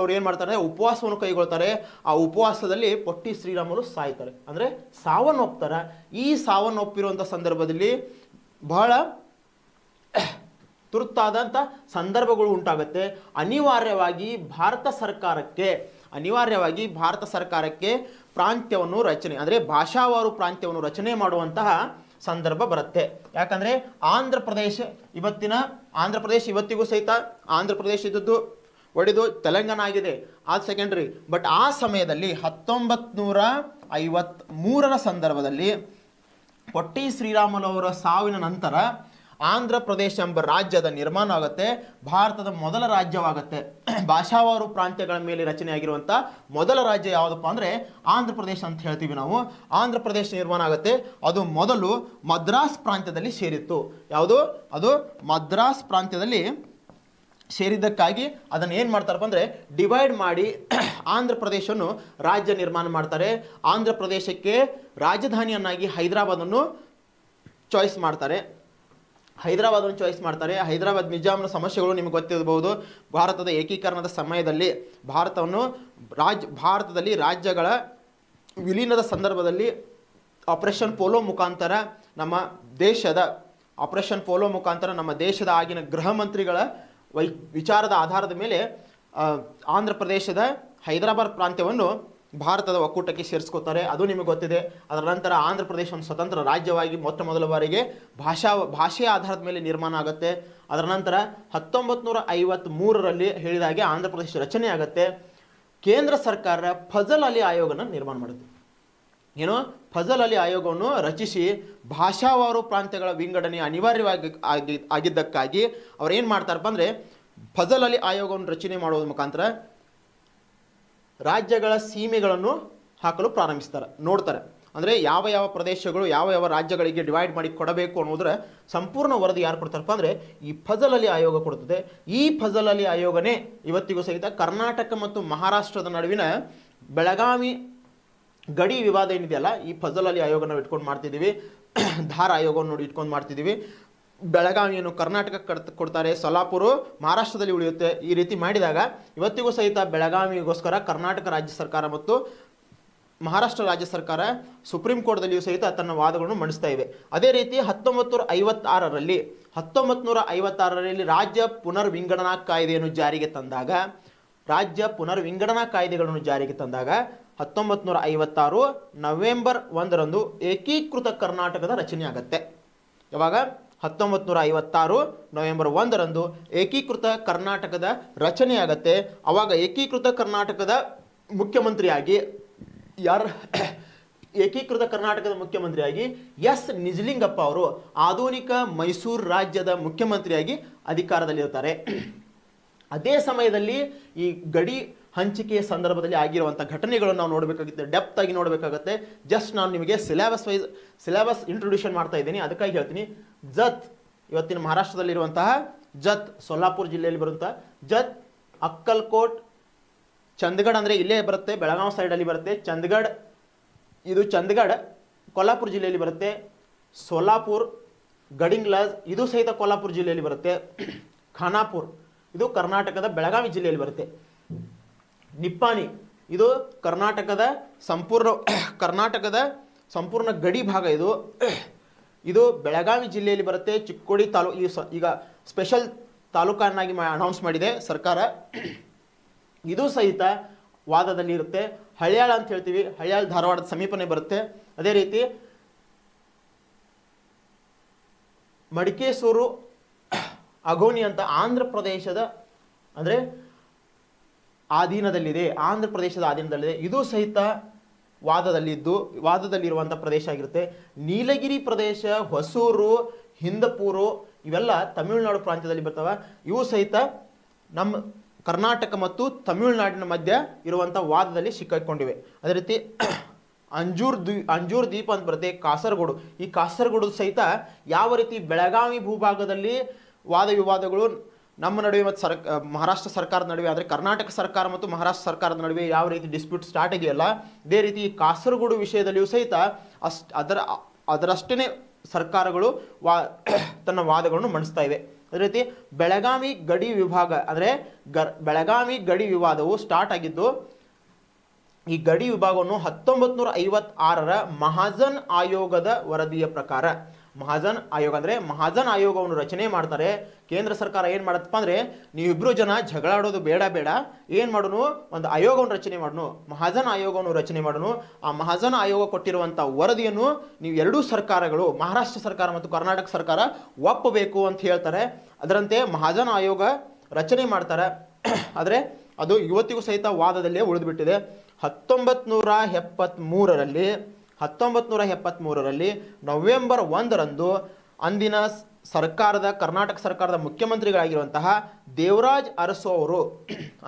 ಅವರು ಏನು ಮಾಡ್ತಾರೆ? ಉಪವಾಸವನ್ನು ಕೈಗೊಳ್ತಾರೆ. ಆ ಉಪವಾಸದಲ್ಲಿ ಪೊಟ್ಟಿ ಶ್ರೀರಾಮುಲು ಸಾಯ್ತಾರೆ, ಅಂದರೆ ಸಾವನ್ನೊಪ್ತಾರೆ. ಈ ಸಾವನ್ನೊಪ್ಪಿರುವಂಥ ಸಂದರ್ಭದಲ್ಲಿ ಬಹಳ ತುರ್ತಾದಂಥ ಸಂದರ್ಭಗಳು ಉಂಟಾಗುತ್ತೆ. ಅನಿವಾರ್ಯವಾಗಿ ಭಾರತ ಸರ್ಕಾರಕ್ಕೆ ಪ್ರಾಂತ್ಯವನ್ನು ರಚನೆ ಅಂದರೆ ಭಾಷಾವಾರು ಪ್ರಾಂತ್ಯವನ್ನು ರಚನೆ ಮಾಡುವಂತಹ ಸಂದರ್ಭ ಬರುತ್ತೆ. ಯಾಕಂದರೆ ಆಂಧ್ರ ಪ್ರದೇಶ ಇವತ್ತಿಗೂ ಸಹಿತ ಆಂಧ್ರ ಪ್ರದೇಶ ಇದ್ದದ್ದು ಒಡೆದು ತೆಲಂಗಾಣ ಆಗಿದೆ, ಅದು ಸೆಕೆಂಡ್ರಿ. ಬಟ್ ಆ ಸಮಯದಲ್ಲಿ 1953ರ ಸಂದರ್ಭದಲ್ಲಿ ಪೊಟ್ಟಿ ಶ್ರೀರಾಮುಲು ಅವರ ಸಾವಿನ ನಂತರ ಆಂಧ್ರ ಪ್ರದೇಶ ಎಂಬ ರಾಜ್ಯದ ನಿರ್ಮಾಣ ಆಗುತ್ತೆ. ಭಾರತದ ಮೊದಲ ರಾಜ್ಯವಾಗುತ್ತೆ. ಭಾಷಾವಾರು ಪ್ರಾಂತ್ಯಗಳ ಮೇಲೆ ರಚನೆಯಾಗಿರುವಂಥ ಮೊದಲ ರಾಜ್ಯ ಯಾವುದಪ್ಪ ಅಂದರೆ ಆಂಧ್ರ ಪ್ರದೇಶ ಅಂತ ಹೇಳ್ತೀವಿ ನಾವು. ಆಂಧ್ರ ಪ್ರದೇಶ ನಿರ್ಮಾಣ ಆಗುತ್ತೆ. ಅದು ಮೊದಲು ಮದ್ರಾಸ್ ಪ್ರಾಂತ್ಯದಲ್ಲಿ ಸೇರಿತ್ತು. ಯಾವುದು? ಅದು ಮದ್ರಾಸ್ ಪ್ರಾಂತ್ಯದಲ್ಲಿ ಸೇರಿದ್ದಕ್ಕಾಗಿ ಅದನ್ನು ಏನು ಮಾಡ್ತಾರಪ್ಪ ಅಂದರೆ ಡಿವೈಡ್ ಮಾಡಿ ಆಂಧ್ರ ಪ್ರದೇಶವನ್ನು ರಾಜ್ಯ ನಿರ್ಮಾಣ ಮಾಡ್ತಾರೆ. ಆಂಧ್ರ ಪ್ರದೇಶಕ್ಕೆ ರಾಜಧಾನಿಯನ್ನಾಗಿ ಹೈದರಾಬಾದನ್ನು ಚಾಯ್ಸ್ ಮಾಡ್ತಾರೆ. ಹೈದರಾಬಾದ್ ನಿಜಾಮನ ಸಮಸ್ಯೆಗಳು ನಿಮಗೆ ಗೊತ್ತಿರಬಹುದು. ಭಾರತದ ಏಕೀಕರಣದ ಸಮಯದಲ್ಲಿ ಭಾರತದಲ್ಲಿ ರಾಜ್ಯಗಳ ವಿಲೀನದ ಸಂದರ್ಭದಲ್ಲಿ ಆಪರೇಷನ್ ಪೋಲೋ ಮುಖಾಂತರ ನಮ್ಮ ದೇಶದ ಆಗಿನ ಗೃಹ ಮಂತ್ರಿಗಳ ವಿಚಾರದ ಆಧಾರದ ಮೇಲೆ ಆಂಧ್ರ ಪ್ರದೇಶದ ಹೈದರಾಬಾದ್ ಪ್ರಾಂತ್ಯವನ್ನು ಭಾರತದ ಒಕ್ಕೂಟಕ್ಕೆ ಸೇರಿಸ್ಕೋತಾರೆ. ಅದು ನಿಮಗೆ ಗೊತ್ತಿದೆ. ಅದರ ನಂತರ ಆಂಧ್ರ ಪ್ರದೇಶವನ್ನು ಸ್ವತಂತ್ರ ರಾಜ್ಯವಾಗಿ ಮೊದಲ ಬಾರಿಗೆ ಭಾಷೆಯ ಆಧಾರದ ಮೇಲೆ ನಿರ್ಮಾಣ ಆಗುತ್ತೆ. ಅದರ ನಂತರ 1953ರಲ್ಲಿ ಹೇಳಿದಾಗೆ ಆಂಧ್ರ ಪ್ರದೇಶ ರಚನೆ ಆಗುತ್ತೆ. ಕೇಂದ್ರ ಸರ್ಕಾರ ಫಜಲ್ ಅಲಿ ಆಯೋಗನ ನಿರ್ಮಾಣ ಮಾಡುತ್ತೆ. ಫಜಲ್ ಅಲಿ ಆಯೋಗವನ್ನು ರಚಿಸಿ ಭಾಷಾವಾರು ಪ್ರಾಂತ್ಯಗಳ ವಿಂಗಡಣೆ ಅನಿವಾರ್ಯವಾಗಿ ಆಗಿದ್ದಕ್ಕಾಗಿ ಅವ್ರು ಏನು ಮಾಡ್ತಾರಪ್ಪ ಅಂದರೆ ಫಜಲ್ ಅಲಿ ಆಯೋಗವನ್ನು ರಚನೆ ಮಾಡೋದ್ರ ಮುಖಾಂತರ ರಾಜ್ಯಗಳ ಸೀಮೆಗಳನ್ನು ಹಾಕಲು ಪ್ರಾರಂಭಿಸ್ತಾರೆ, ನೋಡ್ತಾರೆ. ಅಂದರೆ ಯಾವ ಯಾವ ಪ್ರದೇಶಗಳು ಯಾವ ಯಾವ ರಾಜ್ಯಗಳಿಗೆ ಡಿವೈಡ್ ಮಾಡಿ ಕೊಡಬೇಕು ಅನ್ನೋದರ ಸಂಪೂರ್ಣ ವರದಿ ಯಾರು ಕೊಡ್ತಾರಪ್ಪ ಅಂದರೆ ಈ ಫಜಲ್ ಅಲಿ ಆಯೋಗ ಕೊಡ್ತದೆ. ಈ ಫಜಲ್ ಅಲಿ ಆಯೋಗನೇ ಇವತ್ತಿಗೂ ಸಹಿತ ಕರ್ನಾಟಕ ಮತ್ತು ಮಹಾರಾಷ್ಟ್ರದ ನಡುವಿನ ಬೆಳಗಾವಿ ಗಡಿ ವಿವಾದ ಏನಿದೆಯಲ್ಲ, ಈ ಫಜಲ್ ಅಲಿ ಆಯೋಗ ನಾವು ಇಟ್ಕೊಂಡು ಮಾಡ್ತಿದ್ದೀವಿ. ಧಾರ್ ಆಯೋಗವನ್ನು ನೋಡಿ ಇಟ್ಕೊಂಡು ಮಾಡ್ತಿದ್ದೀವಿ. ಬೆಳಗಾವಿಯನ್ನು ಕರ್ನಾಟಕಕ್ಕೆ ಕೊಡ್ತಾರೆ, ಸೊಲ್ಲಾಪುರ ಮಹಾರಾಷ್ಟ್ರದಲ್ಲಿ ಉಳಿಯುತ್ತೆ. ಈ ರೀತಿ ಮಾಡಿದಾಗ ಇವತ್ತಿಗೂ ಸಹಿತ ಬೆಳಗಾವಿಗೋಸ್ಕರ ಕರ್ನಾಟಕ ರಾಜ್ಯ ಸರ್ಕಾರ ಮತ್ತು ಮಹಾರಾಷ್ಟ್ರ ರಾಜ್ಯ ಸರ್ಕಾರ ಸುಪ್ರೀಂ ಕೋರ್ಟ್ದಲ್ಲಿಯೂ ಸಹಿತ ತನ್ನ ವಾದಗಳನ್ನು ಮಂಡಿಸ್ತಾ ಇವೆ. ಅದೇ ರೀತಿ 1956ರಲ್ಲಿ ರಾಜ್ಯ ಪುನರ್ವಿಂಗಡಣಾ ಕಾಯ್ದೆಯನ್ನು ಜಾರಿಗೆ ತಂದಾಗ 1956 ನವೆಂಬರ್ 1ರಂದು ಏಕೀಕೃತ ಕರ್ನಾಟಕದ ರಚನೆ ಆಗುತ್ತೆ. ಯಾವಾಗ 1956 ನವೆಂಬರ್ 1ರಂದು ಏಕೀಕೃತ ಕರ್ನಾಟಕದ ರಚನೆ ಆಗುತ್ತೆ. ಅವಾಗ ಏಕೀಕೃತ ಕರ್ನಾಟಕದ ಮುಖ್ಯಮಂತ್ರಿಯಾಗಿ ಏಕೀಕೃತ ಕರ್ನಾಟಕದ ಮುಖ್ಯಮಂತ್ರಿಯಾಗಿ ಎಸ್ ನಿಜಲಿಂಗಪ್ಪ ಅವರು ಆಧುನಿಕ ಮೈಸೂರು ರಾಜ್ಯದ ಮುಖ್ಯಮಂತ್ರಿಯಾಗಿ ಅಧಿಕಾರದಲ್ಲಿರ್ತಾರೆ. ಅದೇ ಸಮಯದಲ್ಲಿ ಈ ಗಡಿ ಹಂಚಿಕೆಯ ಸಂದರ್ಭದಲ್ಲಿ ಆಗಿರುವಂಥ ಘಟನೆಗಳನ್ನು ನಾವು ನೋಡಬೇಕಾಗುತ್ತೆ, ಡೆಪ್ತ್ ಆಗಿ ನೋಡಬೇಕಾಗುತ್ತೆ. ಜಸ್ಟ್ ನಾನು ನಿಮಗೆ ಸಿಲೆಬಸ್ ಇಂಟ್ರೊಡ್ಯೂಷನ್ ಮಾಡ್ತಾ ಇದ್ದೀನಿ, ಅದಕ್ಕಾಗಿ ಹೇಳ್ತೀನಿ. ಜತ್ ಇವತ್ತಿನ ಮಹಾರಾಷ್ಟ್ರದಲ್ಲಿರುವಂತಹ ಜತ್, ಸೊಲ್ಲಾಪುರ ಜಿಲ್ಲೆಯಲ್ಲಿ ಬರುವಂತಹ ಜತ್, ಅಕ್ಕಲ್ಕೋಟ್, ಚಂದಗಢ ಅಂದರೆ ಇಲ್ಲೇ ಬರುತ್ತೆ, ಬೆಳಗಾವಿ ಸೈಡಲ್ಲಿ ಬರುತ್ತೆ. ಇದು ಚಂದಗಢ ಕೊಲ್ಲಾಪುರ ಜಿಲ್ಲೆಯಲ್ಲಿ ಬರುತ್ತೆ. ಸೋಲಾಪುರ್, ಗಡಿಂಗ್ಲಾಜ್ ಇದು ಸಹಿತ ಕೊಲ್ಲಾಪುರ ಜಿಲ್ಲೆಯಲ್ಲಿ ಬರುತ್ತೆ. ಖಾನಾಪುರ್ ಇದು ಕರ್ನಾಟಕದ ಬೆಳಗಾವಿ ಜಿಲ್ಲೆಯಲ್ಲಿ ಬರುತ್ತೆ. ನಿಪ್ಪಾಣಿ ಇದು ಕರ್ನಾಟಕದ ಸಂಪೂರ್ಣ ಗಡಿ ಭಾಗ. ಇದು ಬೆಳಗಾವಿ ಜಿಲ್ಲೆಯಲ್ಲಿ ಬರುತ್ತೆ. ಚಿಕ್ಕೋಡಿ ಈಗ ಸ್ಪೆಷಲ್ ತಾಲೂಕನ್ನಾಗಿ ಅನೌನ್ಸ್ ಮಾಡಿದೆ ಸರ್ಕಾರ. ಇದು ಸಹಿತ ವಾದದಲ್ಲಿ ಇರುತ್ತೆ. ಹಳ್ಯಾಳ ಅಂತ ಹೇಳ್ತೀವಿ, ಹಳ್ಯಾಳ ಧಾರವಾಡದ ಸಮೀಪನೇ ಬರುತ್ತೆ. ಅದೇ ರೀತಿ ಮಡಿಕೇಸೂರು, ಅಗೋನಿ ಅಂತ ಆಂಧ್ರ ಪ್ರದೇಶದ ಅಂದರೆ ಆಧೀನದಲ್ಲಿದೆ, ಇದು ಸಹಿತ ವಾದದಲ್ಲಿರುವಂಥ ಪ್ರದೇಶ ಆಗಿರುತ್ತೆ. ನೀಲಗಿರಿ ಪ್ರದೇಶ, ಹೊಸೂರು, ಹಿಂದಪೂರು ಇವೆಲ್ಲ ತಮಿಳುನಾಡು ಪ್ರಾಂತ್ಯದಲ್ಲಿ ಬರ್ತವೆ. ಇವು ಸಹಿತ ನಮ್ಮ ಕರ್ನಾಟಕ ಮತ್ತು ತಮಿಳುನಾಡಿನ ಮಧ್ಯ ಇರುವಂಥ ವಾದದಲ್ಲಿ ಸಿಕ್ಕಾಕೊಂಡಿವೆ. ಅದೇ ರೀತಿ ಅಂಜೂರ್ ದ್ವೀಪ ಅಂತ ಬರುತ್ತೆ, ಕಾಸರಗೋಡು. ಈ ಕಾಸರಗೋಡು ಸಹಿತ ಯಾವ ರೀತಿ ಬೆಳಗಾವಿ ಭೂಭಾಗದಲ್ಲಿ ವಾದ ವಿವಾದಗಳು ನಮ್ಮ ನಡುವೆ ಮತ್ತು ಮಹಾರಾಷ್ಟ್ರ ಸರ್ಕಾರದ ನಡುವೆ, ಆದರೆ ಕರ್ನಾಟಕ ಸರ್ಕಾರ ಮತ್ತು ಮಹಾರಾಷ್ಟ್ರ ಸರ್ಕಾರದ ನಡುವೆ ಯಾವ ರೀತಿ ಡಿಸ್ಪ್ಯೂಟ್ ಸ್ಟಾರ್ಟ್ ಆಗಿದೆಯಲ್ಲ, ಇದೇ ರೀತಿ ಕಾಸರಗೋಡು ವಿಷಯದಲ್ಲಿಯೂ ಸಹಿತ ಅದರಷ್ಟೇ ಸರ್ಕಾರಗಳು ತನ್ನ ವಾದಗಳನ್ನು ಮಂಡಿಸ್ತಾ ಇವೆ. ಅದೇ ರೀತಿ ಬೆಳಗಾವಿ ಗಡಿ ವಿಭಾಗ ಅಂದರೆ ಬೆಳಗಾವಿ ಗಡಿ ವಿವಾದವು ಸ್ಟಾರ್ಟ್ ಆಗಿದ್ದು, ಈ ಗಡಿ ವಿಭಾಗವನ್ನು 1956ರ ಮಹಾಜನ್ ಆಯೋಗದ ವರದಿಯ ಪ್ರಕಾರ, ಮಹಾಜನ್ ಆಯೋಗವನ್ನು ರಚನೆ ಮಾಡ್ತಾರೆ. ಕೇಂದ್ರ ಸರ್ಕಾರ ಏನು ಮಾಡತ್ತಪ್ಪ ಅಂದರೆ, ನೀವಿಬ್ಬರು ಜನ ಜಗಳಾಡೋದು ಬೇಡ, ಏನು ಮಾಡೋನು, ಒಂದು ಆಯೋಗವನ್ನು ರಚನೆ ಮಾಡೋನು, ಮಹಾಜನ್ ಆಯೋಗವನ್ನು ರಚನೆ ಮಾಡೋನು. ಆ ಮಹಾಜನ್ ಆಯೋಗ ಕೊಟ್ಟಿರುವಂಥ ವರದಿಯನ್ನು ನೀವು ಎರಡೂ ಸರ್ಕಾರಗಳು, ಮಹಾರಾಷ್ಟ್ರ ಸರ್ಕಾರ ಮತ್ತು ಕರ್ನಾಟಕ ಸರ್ಕಾರ ಒಪ್ಪಬೇಕು ಅಂತ ಹೇಳ್ತಾರೆ. ಅದರಂತೆ ಮಹಾಜನ್ ಆಯೋಗ ರಚನೆ ಮಾಡ್ತಾರೆ. ಆದರೆ ಅದು ಇವತ್ತಿಗೂ ಸಹಿತ ವಾದದಲ್ಲೇ ಉಳಿದುಬಿಟ್ಟಿದೆ. 1973ರಲ್ಲಿ ನವೆಂಬರ್ 1ರಂದು ಅಂದಿನ ಕರ್ನಾಟಕ ಸರ್ಕಾರದ ಮುಖ್ಯಮಂತ್ರಿಗಳಾಗಿರುವಂತಹ ದೇವರಾಜ್ ಅರಸು ಅವರು,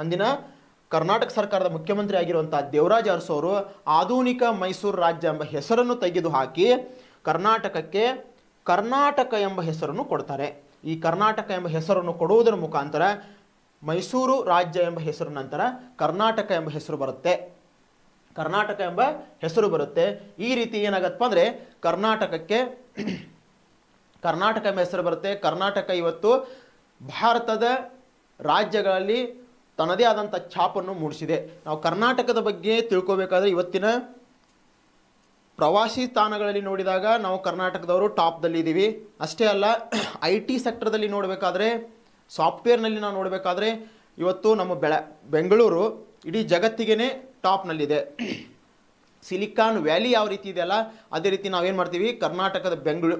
ಅಂದಿನ ಕರ್ನಾಟಕ ಸರ್ಕಾರದ ಮುಖ್ಯಮಂತ್ರಿ ಆಗಿರುವಂತಹ ದೇವರಾಜ್ ಅರಸು ಅವರು ಆಧುನಿಕ ಮೈಸೂರು ರಾಜ್ಯ ಎಂಬ ಹೆಸರನ್ನು ತೆಗೆದುಹಾಕಿ ಕರ್ನಾಟಕಕ್ಕೆ ಕರ್ನಾಟಕ ಎಂಬ ಹೆಸರನ್ನು ಕೊಡ್ತಾರೆ. ಈ ಕರ್ನಾಟಕ ಎಂಬ ಹೆಸರನ್ನು ಕೊಡುವುದರ ಮುಖಾಂತರ ಮೈಸೂರು ರಾಜ್ಯ ಎಂಬ ಹೆಸರು ನಂತರ ಕರ್ನಾಟಕ ಎಂಬ ಹೆಸರು ಬರುತ್ತೆ. ಈ ರೀತಿ ಏನಾಗತ್ತಪ್ಪ ಅಂದರೆ ಕರ್ನಾಟಕ ಎಂಬ ಹೆಸರು ಬರುತ್ತೆ. ಕರ್ನಾಟಕ ಇವತ್ತು ಭಾರತದ ರಾಜ್ಯಗಳಲ್ಲಿ ತನ್ನದೇ ಆದಂಥ ಛಾಪನ್ನು ಮೂಡಿಸಿದೆ. ನಾವು ಕರ್ನಾಟಕದ ಬಗ್ಗೆ ತಿಳ್ಕೋಬೇಕಾದ್ರೆ ಇವತ್ತಿನ ಪ್ರವಾಸಿ ತಾಣಗಳಲ್ಲಿ ನೋಡಿದಾಗ ನಾವು ಕರ್ನಾಟಕದವರು ಟಾಪ್ದಲ್ಲಿ ಇದ್ದೀವಿ. ಅಷ್ಟೇ ಅಲ್ಲ, IT ಸೆಕ್ಟರ್ದಲ್ಲಿ ನೋಡಬೇಕಾದ್ರೆ, ಸಾಫ್ಟ್ವೇರ್ನಲ್ಲಿ ನಾವು ನೋಡಬೇಕಾದ್ರೆ ಇವತ್ತು ನಮ್ಮ ಬೆಂಗಳೂರು ಇಡೀ ಜಗತ್ತಿಗೆ ಟಾಪ್ನಲ್ಲಿದೆ. ಸಿಲಿಕಾನ್ ವ್ಯಾಲಿ ಯಾವ ರೀತಿ ಇದೆಯಲ್ಲ, ಅದೇ ರೀತಿ ನಾವೇನು ಮಾಡ್ತೀವಿ, ಕರ್ನಾಟಕದ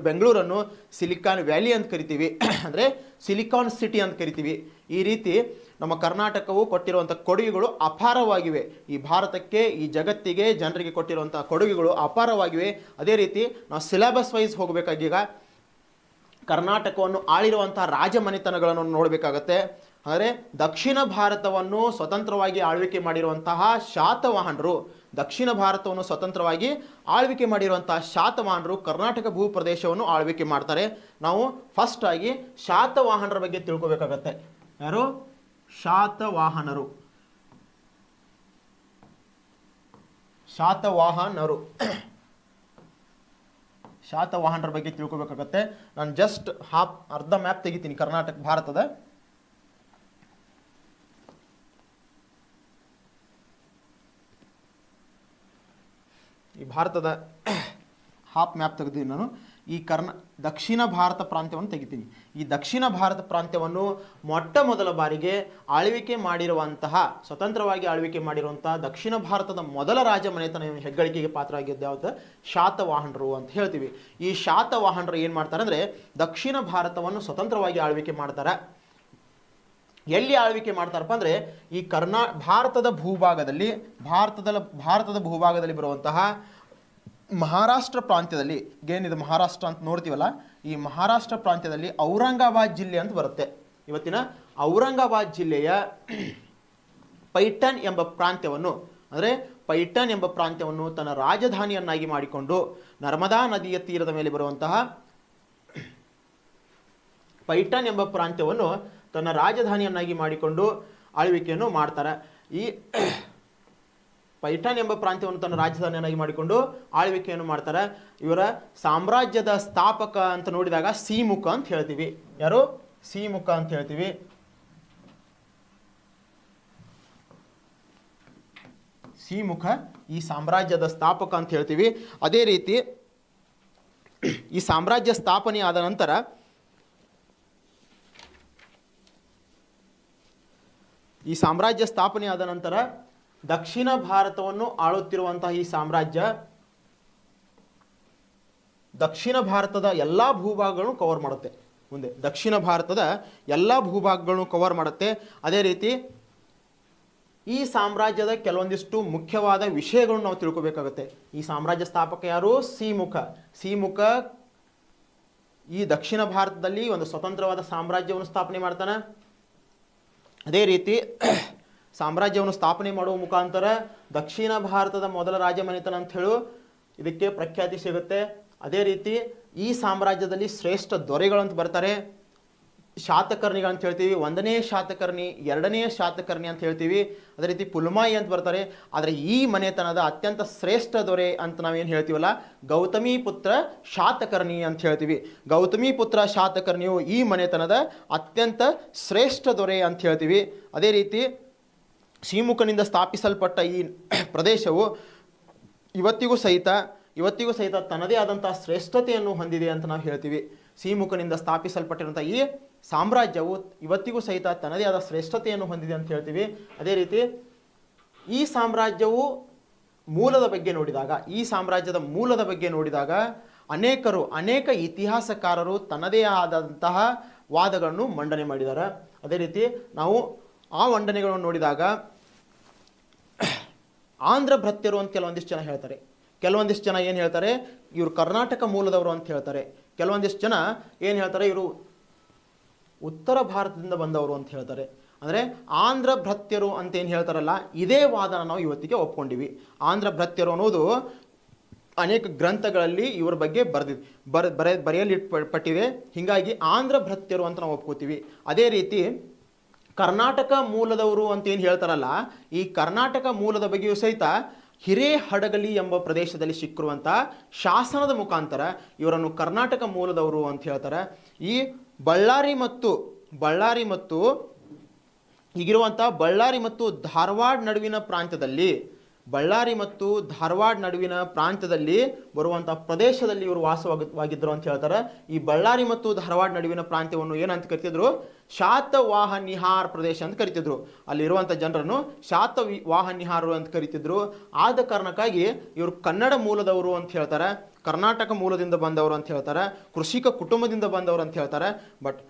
ಬೆಂಗಳೂರನ್ನು ಸಿಲಿಕಾನ್ ವ್ಯಾಲಿ ಅಂತ ಕರಿತೀವಿ, ಅಂದರೆ ಸಿಲಿಕಾನ್ ಸಿಟಿ ಅಂತ ಕರಿತೀವಿ. ಈ ರೀತಿ ನಮ್ಮ ಕರ್ನಾಟಕವು ಕೊಟ್ಟಿರುವಂಥ ಕೊಡುಗೆಗಳು ಅಪಾರವಾಗಿವೆ. ಈ ಭಾರತಕ್ಕೆ, ಈ ಜಗತ್ತಿಗೆ, ಜನರಿಗೆ ಕೊಟ್ಟಿರುವಂಥ ಕೊಡುಗೆಗಳು ಅಪಾರವಾಗಿವೆ. ಅದೇ ರೀತಿ ನಾವು ಸಿಲೆಬಸ್ ವೈಸ್ ಹೋಗಬೇಕಾಗೀಗ ಕರ್ನಾಟಕವನ್ನು ಆಳಿರುವಂತಹ ರಾಜಮನೆತನಗಳನ್ನು ನೋಡಬೇಕಾಗತ್ತೆ. ಅಂದರೆ ದಕ್ಷಿಣ ಭಾರತವನ್ನು ಸ್ವತಂತ್ರವಾಗಿ ಆಳ್ವಿಕೆ ಮಾಡಿರುವಂತಹ ಶಾತವಾಹನರು, ದಕ್ಷಿಣ ಭಾರತವನ್ನು ಸ್ವತಂತ್ರವಾಗಿ ಆಳ್ವಿಕೆ ಮಾಡಿರುವಂತಹ ಶಾತವಾಹನರು ಕರ್ನಾಟಕ ಭೂ ಪ್ರದೇಶವನ್ನು ಆಳ್ವಿಕೆ ಮಾಡ್ತಾರೆ. ನಾವು ಫಸ್ಟ್ ಆಗಿ ಶಾತವಾಹನರ ಬಗ್ಗೆ ತಿಳ್ಕೊಬೇಕಾಗತ್ತೆ. ಯಾರು? ಶಾತವಾಹನರು. ಶಾತವಾಹನರು ಶಾತವಾಹನರ ಬಗ್ಗೆ ತಿಳ್ಕೊಬೇಕಾಗತ್ತೆ. ನಾನು ಜಸ್ಟ್ ಅರ್ಧ ಮ್ಯಾಪ್ ತೆಗಿತೀನಿ ಕರ್ನಾಟಕ ಭಾರತದ. ಈ ಭಾರತದ ಹಾಫ್ ಮ್ಯಾಪ್ ತೆಗೆದಿದ್ದೀನಿ ನಾನು. ಈ ದಕ್ಷಿಣ ಭಾರತ ಪ್ರಾಂತ್ಯವನ್ನು ತೆಗಿತೀನಿ. ಈ ದಕ್ಷಿಣ ಭಾರತ ಪ್ರಾಂತ್ಯವನ್ನು ಮೊಟ್ಟ ಮೊದಲ ಬಾರಿಗೆ ಆಳ್ವಿಕೆ ಮಾಡಿರುವಂತಹ, ಸ್ವತಂತ್ರವಾಗಿ ಆಳ್ವಿಕೆ ಮಾಡಿರುವಂತಹ ದಕ್ಷಿಣ ಭಾರತದ ಮೊದಲ ರಾಜಮನೆತನ ಹೆಗ್ಗಳಿಕೆಗೆ ಪಾತ್ರ ಆಗಿದ್ದು ಯಾವುದು? ಶಾತವಾಹನರು ಅಂತ ಹೇಳ್ತೀವಿ. ಈ ಶಾತವಾಹನರು ಏನು ಮಾಡ್ತಾರೆ ಅಂದರೆ ದಕ್ಷಿಣ ಭಾರತವನ್ನು ಸ್ವತಂತ್ರವಾಗಿ ಆಳ್ವಿಕೆ ಮಾಡ್ತಾರೆ. ಎಲ್ಲಿ ಆಳ್ವಿಕೆ ಮಾಡ್ತಾರಪ್ಪ ಅಂದರೆ ಈ ಭಾರತದ ಭೂಭಾಗದಲ್ಲಿ ಬರುವಂತಹ ಮಹಾರಾಷ್ಟ್ರ ಪ್ರಾಂತ್ಯದಲ್ಲಿ, ಏನಿದೆ ಮಹಾರಾಷ್ಟ್ರ ಅಂತ ನೋಡ್ತೀವಲ್ಲ, ಈ ಮಹಾರಾಷ್ಟ್ರ ಪ್ರಾಂತ್ಯದಲ್ಲಿ ಔರಂಗಾಬಾದ್ ಜಿಲ್ಲೆ ಅಂತ ಬರುತ್ತೆ. ಇವತ್ತಿನ ಔರಂಗಾಬಾದ್ ಜಿಲ್ಲೆಯ ಪೈಠನ್ ಎಂಬ ಪ್ರಾಂತ್ಯವನ್ನು ತನ್ನ ರಾಜಧಾನಿಯನ್ನಾಗಿ ಮಾಡಿಕೊಂಡು ನರ್ಮದಾ ನದಿಯ ತೀರದ ಮೇಲೆ ಬರುವಂತಹ ಪೈಠನ್ ಎಂಬ ಪ್ರಾಂತ್ಯವನ್ನು ತನ್ನ ರಾಜಧಾನಿಯನ್ನಾಗಿ ಮಾಡಿಕೊಂಡು ಆಳ್ವಿಕೆಯನ್ನು ಮಾಡ್ತಾರೆ. ಈ ಪೈಠನ್ ಎಂಬ ಪ್ರಾಂತ್ಯವನ್ನು ತನ್ನ ರಾಜಧಾನಿಯನ್ನಾಗಿ ಮಾಡಿಕೊಂಡು ಆಳ್ವಿಕೆಯನ್ನು ಮಾಡ್ತಾರೆ. ಇವರ ಸಾಮ್ರಾಜ್ಯದ ಸ್ಥಾಪಕ ಅಂತ ನೋಡಿದಾಗ ಸಿಮುಖ ಅಂತ ಹೇಳ್ತೀವಿ. ಯಾರು? ಸಿಮುಖ ಅಂತ ಹೇಳ್ತೀವಿ. ಸಿಮುಖ ಈ ಸಾಮ್ರಾಜ್ಯದ ಸ್ಥಾಪಕ ಅಂತ ಹೇಳ್ತೀವಿ. ಅದೇ ರೀತಿ ಈ ಸಾಮ್ರಾಜ್ಯ ಸ್ಥಾಪನೆ ಆದ ನಂತರ ದಕ್ಷಿಣ ಭಾರತವನ್ನು ಆಳುತ್ತಿರುವಂತಹ ಈ ಸಾಮ್ರಾಜ್ಯ ದಕ್ಷಿಣ ಭಾರತದ ಎಲ್ಲ ಭೂಭಾಗಗಳನ್ನು ಕವರ್ ಮಾಡುತ್ತೆ. ಮುಂದೆ ದಕ್ಷಿಣ ಭಾರತದ ಎಲ್ಲ ಭೂಭಾಗಗಳನ್ನು ಕವರ್ ಮಾಡುತ್ತೆ. ಅದೇ ರೀತಿ ಈ ಸಾಮ್ರಾಜ್ಯದ ಕೆಲವೊಂದಿಷ್ಟು ಮುಖ್ಯವಾದ ವಿಷಯಗಳನ್ನು ನಾವು ತಿಳ್ಕೊಬೇಕಾಗುತ್ತೆ. ಈ ಸಾಮ್ರಾಜ್ಯ ಸ್ಥಾಪಕ ಯಾರು? ಸಿಮುಖ ಈ ದಕ್ಷಿಣ ಭಾರತದಲ್ಲಿ ಒಂದು ಸ್ವತಂತ್ರವಾದ ಸಾಮ್ರಾಜ್ಯವನ್ನು ಸ್ಥಾಪನೆ ಮಾಡ್ತಾನೆ. ಅದೇ ರೀತಿ ಸಾಮ್ರಾಜ್ಯವನ್ನು ಸ್ಥಾಪನೆ ಮಾಡುವ ಮುಖಾಂತರ ದಕ್ಷಿಣ ಭಾರತದ ಮೊದಲ ರಾಜಮನೆತನ ಅಂತ ಹೇಳು ಇದಕ್ಕೆ ಪ್ರಖ್ಯಾತಿ ಸಿಗುತ್ತೆ. ಅದೇ ರೀತಿ ಈ ಸಾಮ್ರಾಜ್ಯದಲ್ಲಿ ಶ್ರೇಷ್ಠ ದೊರೆಗಳಂತ ಬರ್ತಾರೆ. ಶಾತಕರ್ಣಿಗಳಂತ ಹೇಳ್ತೀವಿ. 1ನೇ ಶಾತಕರ್ಣಿ, 2ನೇ ಶಾತಕರ್ಣಿ ಅಂತ ಹೇಳ್ತೀವಿ. ಅದೇ ರೀತಿ ಪುಲ್ಮಾಯಿ ಅಂತ ಬರ್ತಾರೆ. ಆದರೆ ಈ ಮನೆತನದ ಅತ್ಯಂತ ಶ್ರೇಷ್ಠ ದೊರೆ ಅಂತ ನಾವೇನು ಹೇಳ್ತೀವಲ್ಲ, ಗೌತಮಿ ಪುತ್ರ ಶಾತಕರ್ಣಿ ಅಂತ ಹೇಳ್ತೀವಿ. ಗೌತಮಿ ಪುತ್ರ ಶಾತಕರ್ಣಿಯು ಈ ಮನೆತನದ ಅತ್ಯಂತ ಶ್ರೇಷ್ಠ ದೊರೆ ಅಂತ ಹೇಳ್ತೀವಿ. ಅದೇ ರೀತಿ ಸಿಮುಖನಿಂದ ಸ್ಥಾಪಿಸಲ್ಪಟ್ಟ ಈ ಪ್ರದೇಶವು ಇವತ್ತಿಗೂ ಸಹಿತ ತನ್ನದೇ ಆದಂತಹ ಶ್ರೇಷ್ಠತೆಯನ್ನು ಹೊಂದಿದೆ ಅಂತ ನಾವು ಹೇಳ್ತೀವಿ. ಸಿಮುಖನಿಂದ ಸ್ಥಾಪಿಸಲ್ಪಟ್ಟಿರುವಂಥ ಈ ಸಾಮ್ರಾಜ್ಯವು ಇವತ್ತಿಗೂ ಸಹಿತ ತನ್ನದೇ ಆದ ಶ್ರೇಷ್ಠತೆಯನ್ನು ಹೊಂದಿದೆ ಅಂತ ಹೇಳ್ತೀವಿ. ಅದೇ ರೀತಿ ಈ ಸಾಮ್ರಾಜ್ಯವು ಮೂಲದ ಬಗ್ಗೆ ನೋಡಿದಾಗ ಅನೇಕ ಇತಿಹಾಸಕಾರರು ತನ್ನದೇ ಆದಂತಹ ವಾದಗಳನ್ನು ಮಂಡನೆ ಮಾಡಿದ್ದಾರೆ. ಅದೇ ರೀತಿ ನಾವು ಆ ಮಂಡನೆಗಳನ್ನು ನೋಡಿದಾಗ ಆಂಧ್ರ ಭೃತ್ಯರು ಅಂತ ಕೆಲವೊಂದಿಷ್ಟು ಜನ ಹೇಳ್ತಾರೆ. ಕೆಲವೊಂದಿಷ್ಟು ಜನ ಏನು ಹೇಳ್ತಾರೆ, ಇವರು ಕರ್ನಾಟಕ ಮೂಲದವರು ಅಂತ ಹೇಳ್ತಾರೆ. ಕೆಲವೊಂದಿಷ್ಟು ಜನ ಏನು ಹೇಳ್ತಾರೆ, ಇವರು ಉತ್ತರ ಭಾರತದಿಂದ ಬಂದವರು ಅಂತ ಹೇಳ್ತಾರೆ. ಅಂದರೆ ಆಂಧ್ರ ಭೃತ್ಯರು ಅಂತ ಏನು ಹೇಳ್ತಾರಲ್ಲ, ಇದೇ ವಾದನ ನಾವು ಇವತ್ತಿಗೆ ಒಪ್ಕೊಂಡಿವಿ. ಆಂಧ್ರ ಭೃತ್ಯರು ಅನ್ನೋದು ಅನೇಕ ಗ್ರಂಥಗಳಲ್ಲಿ ಇವರ ಬಗ್ಗೆ ಬರೆಯಲಿಟ್ಟಪಟ್ಟಿದೆ. ಹೀಗಾಗಿ ಆಂಧ್ರ ಭೃತ್ಯರು ಅಂತ ನಾವು ಒಪ್ಕೋತೀವಿ. ಅದೇ ರೀತಿ ಕರ್ನಾಟಕ ಮೂಲದವರು ಅಂತ ಏನು ಹೇಳ್ತಾರಲ್ಲ, ಈ ಕರ್ನಾಟಕ ಮೂಲದ ಬಗ್ಗೆಯೂ ಸಹಿತ ಹಿರೇಹಡಗಲಿ ಎಂಬ ಪ್ರದೇಶದಲ್ಲಿ ಸಿಕ್ಕಿರುವಂಥ ಶಾಸನದ ಮುಖಾಂತರ ಇವರನ್ನು ಕರ್ನಾಟಕ ಮೂಲದವರು ಅಂತ ಹೇಳ್ತಾರೆ. ಈ ಬಳ್ಳಾರಿ ಮತ್ತು ಈಗಿರುವಂಥ ಬಳ್ಳಾರಿ ಮತ್ತು ಧಾರವಾಡ ನಡುವಿನ ಪ್ರಾಂತ್ಯದಲ್ಲಿ ಬರುವಂಥ ಪ್ರದೇಶದಲ್ಲಿ ಇವರು ವಾಸವಾಗಿದ್ದರು ಅಂತ ಹೇಳ್ತಾರೆ. ಈ ಬಳ್ಳಾರಿ ಮತ್ತು ಧಾರವಾಡ ನಡುವಿನ ಪ್ರಾಂತ್ಯವನ್ನು ಏನಂತ ಕರಿತಿದ್ರು? ಶಾತವಾಹನಿಹಾರ್ ಪ್ರದೇಶ ಅಂತ ಕರಿತಿದ್ರು. ಅಲ್ಲಿರುವಂಥ ಜನರನ್ನು ಶಾತವಾಹನಿಹಾರರು ಅಂತ ಕರಿತಿದ್ರು. ಆದ ಕಾರಣಕ್ಕಾಗಿ ಇವರು ಕನ್ನಡ ಮೂಲದವರು ಅಂತ ಹೇಳ್ತಾರೆ, ಕರ್ನಾಟಕ ಮೂಲದಿಂದ ಬಂದವರು ಅಂತ ಹೇಳ್ತಾರೆ, ಕೃಷಿಕ ಕುಟುಂಬದಿಂದ ಬಂದವರು ಅಂತ ಹೇಳ್ತಾರೆ. ಬಟ್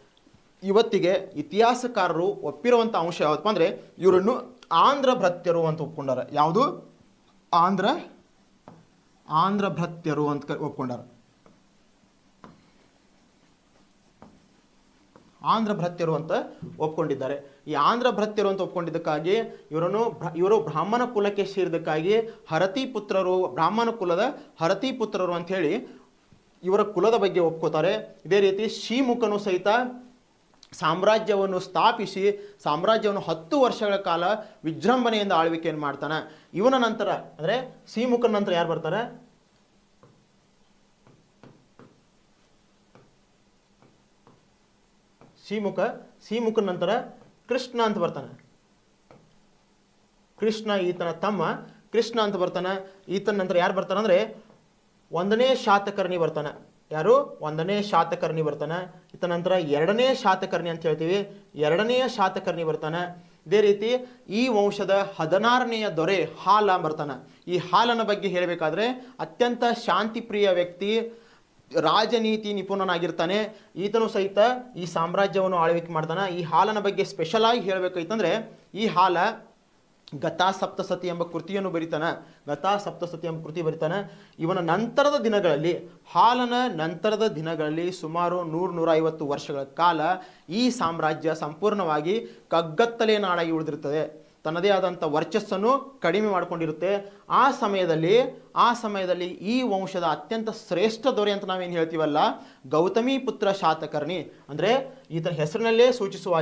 ಇವತ್ತಿಗೆ ಇತಿಹಾಸಕಾರರು ಒಪ್ಪಿರುವಂಥ ಅಂಶ ಯಾವುದಪ್ಪ ಅಂದರೆ ಇವರನ್ನು ಆಂಧ್ರ ಭೃತ್ಯರು ಅಂತ ಒಪ್ಕೊಂಡಾರ. ಯಾವುದು? ಆಂಧ್ರ ಭೃತ್ಯರು ಅಂತ ಒಪ್ಕೊಂಡಾರ. ಆಂಧ್ರ ಭೃತ್ಯರು ಅಂತ ಒಪ್ಕೊಂಡಿದ್ದಾರೆ. ಈ ಆಂಧ್ರ ಭೃತ್ಯರು ಅಂತ ಒಪ್ಕೊಂಡಿದ್ದಕ್ಕಾಗಿ ಇವರು ಬ್ರಾಹ್ಮಣ ಕುಲಕ್ಕೆ ಸೇರಿದಕ್ಕಾಗಿ ಹರತಿ ಪುತ್ರರು, ಬ್ರಾಹ್ಮಣ ಕುಲದ ಹರತಿ ಪುತ್ರರು ಅಂತ ಹೇಳಿ ಇವರ ಕುಲದ ಬಗ್ಗೆ ಒಪ್ಕೋತಾರೆ. ಇದೇ ರೀತಿ ಶ್ರೀಮುಖನು ಸಹಿತ ಸಾಮ್ರಾಜ್ಯವನ್ನು ಸ್ಥಾಪಿಸಿ ಸಾಮ್ರಾಜ್ಯವನ್ನು 10 ವರ್ಷಗಳ ಕಾಲ ವಿಜೃಂಭಣೆಯಿಂದ ಆಳ್ವಿಕೆಯನ್ನು ಮಾಡ್ತಾನೆ. ಇವನ ನಂತರ ಅಂದರೆ ಶ್ರೀಮುಖನ ನಂತರ ಯಾರು ಬರ್ತಾರೆ? ಶ್ರೀಮುಖನ ನಂತರ ಕೃಷ್ಣ ಅಂತ ಬರ್ತಾನೆ. ಕೃಷ್ಣ ಈತನ ತಮ್ಮ ಕೃಷ್ಣ ಅಂತ ಬರ್ತಾನೆ. ಈತನ ನಂತರ ಯಾರು ಬರ್ತಾನೆ ಅಂದರೆ 1ನೇ ಶಾತಕರ್ಣಿ ಬರ್ತಾನೆ. ಯಾರು? 1ನೇ ಶಾತಕರ್ಣಿ ಬರ್ತಾನೆ. ಈತ ನಂತರ 2ನೇ ಶಾತಕರ್ಣಿ ಅಂತ ಹೇಳ್ತೀವಿ. 2ನೇ ಶಾತಕರ್ಣಿ ಬರ್ತಾನೆ. ಇದೇ ರೀತಿ ಈ ವಂಶದ 16ನೆಯ ದೊರೆ ಹಾಲ ಬರ್ತಾನೆ. ಈ ಹಾಲನ ಬಗ್ಗೆ ಹೇಳಬೇಕಾದ್ರೆ ಅತ್ಯಂತ ಶಾಂತಿಪ್ರಿಯ ವ್ಯಕ್ತಿ, ರಾಜನೀತಿ ನಿಪುಣನಾಗಿರ್ತಾನೆ. ಈತನು ಸಹಿತ ಈ ಸಾಮ್ರಾಜ್ಯವನ್ನು ಆಳ್ವಿಕೆ ಮಾಡ್ತಾನೆ. ಈ ಹಾಲನ ಬಗ್ಗೆ ಸ್ಪೆಷಲ್ ಆಗಿ ಹೇಳಬೇಕಾಯ್ತಂದ್ರೆ ಈ ಹಾಲ ಗತಾ ಸಪ್ತಸತಿ ಎಂಬ ಕೃತಿಯನ್ನು ಬರಿತಾನೆ. ಗತಾ ಸಪ್ತಸತಿ ಎಂಬ ಕೃತಿ ಬರಿತಾನೆ. ಇವನ ನಂತರದ ದಿನಗಳಲ್ಲಿ, ಹಾಲನ ನಂತರದ ದಿನಗಳಲ್ಲಿ ಸುಮಾರು 100-150 ವರ್ಷಗಳ ಕಾಲ ಈ ಸಾಮ್ರಾಜ್ಯ ಸಂಪೂರ್ಣವಾಗಿ ಕಗ್ಗತ್ತಲೆ ನಾಡಾಗಿ ಉಳಿದಿರುತ್ತದೆ. ತನ್ನದೇ ಆದಂಥ ವರ್ಚಸ್ಸನ್ನು ಕಡಿಮೆ ಮಾಡಿಕೊಂಡಿರುತ್ತೆ. ಆ ಸಮಯದಲ್ಲಿ ಈ ವಂಶದ ಅತ್ಯಂತ ಶ್ರೇಷ್ಠ ದೊರೆ ಅಂತ ನಾವೇನು ಹೇಳ್ತೀವಲ್ಲ, ಗೌತಮಿ ಪುತ್ರ ಶಾತಕರ್ಣಿ, ಅಂದರೆ ಈತನ ಹೆಸರಿನಲ್ಲೇ ಸೂಚಿಸುವ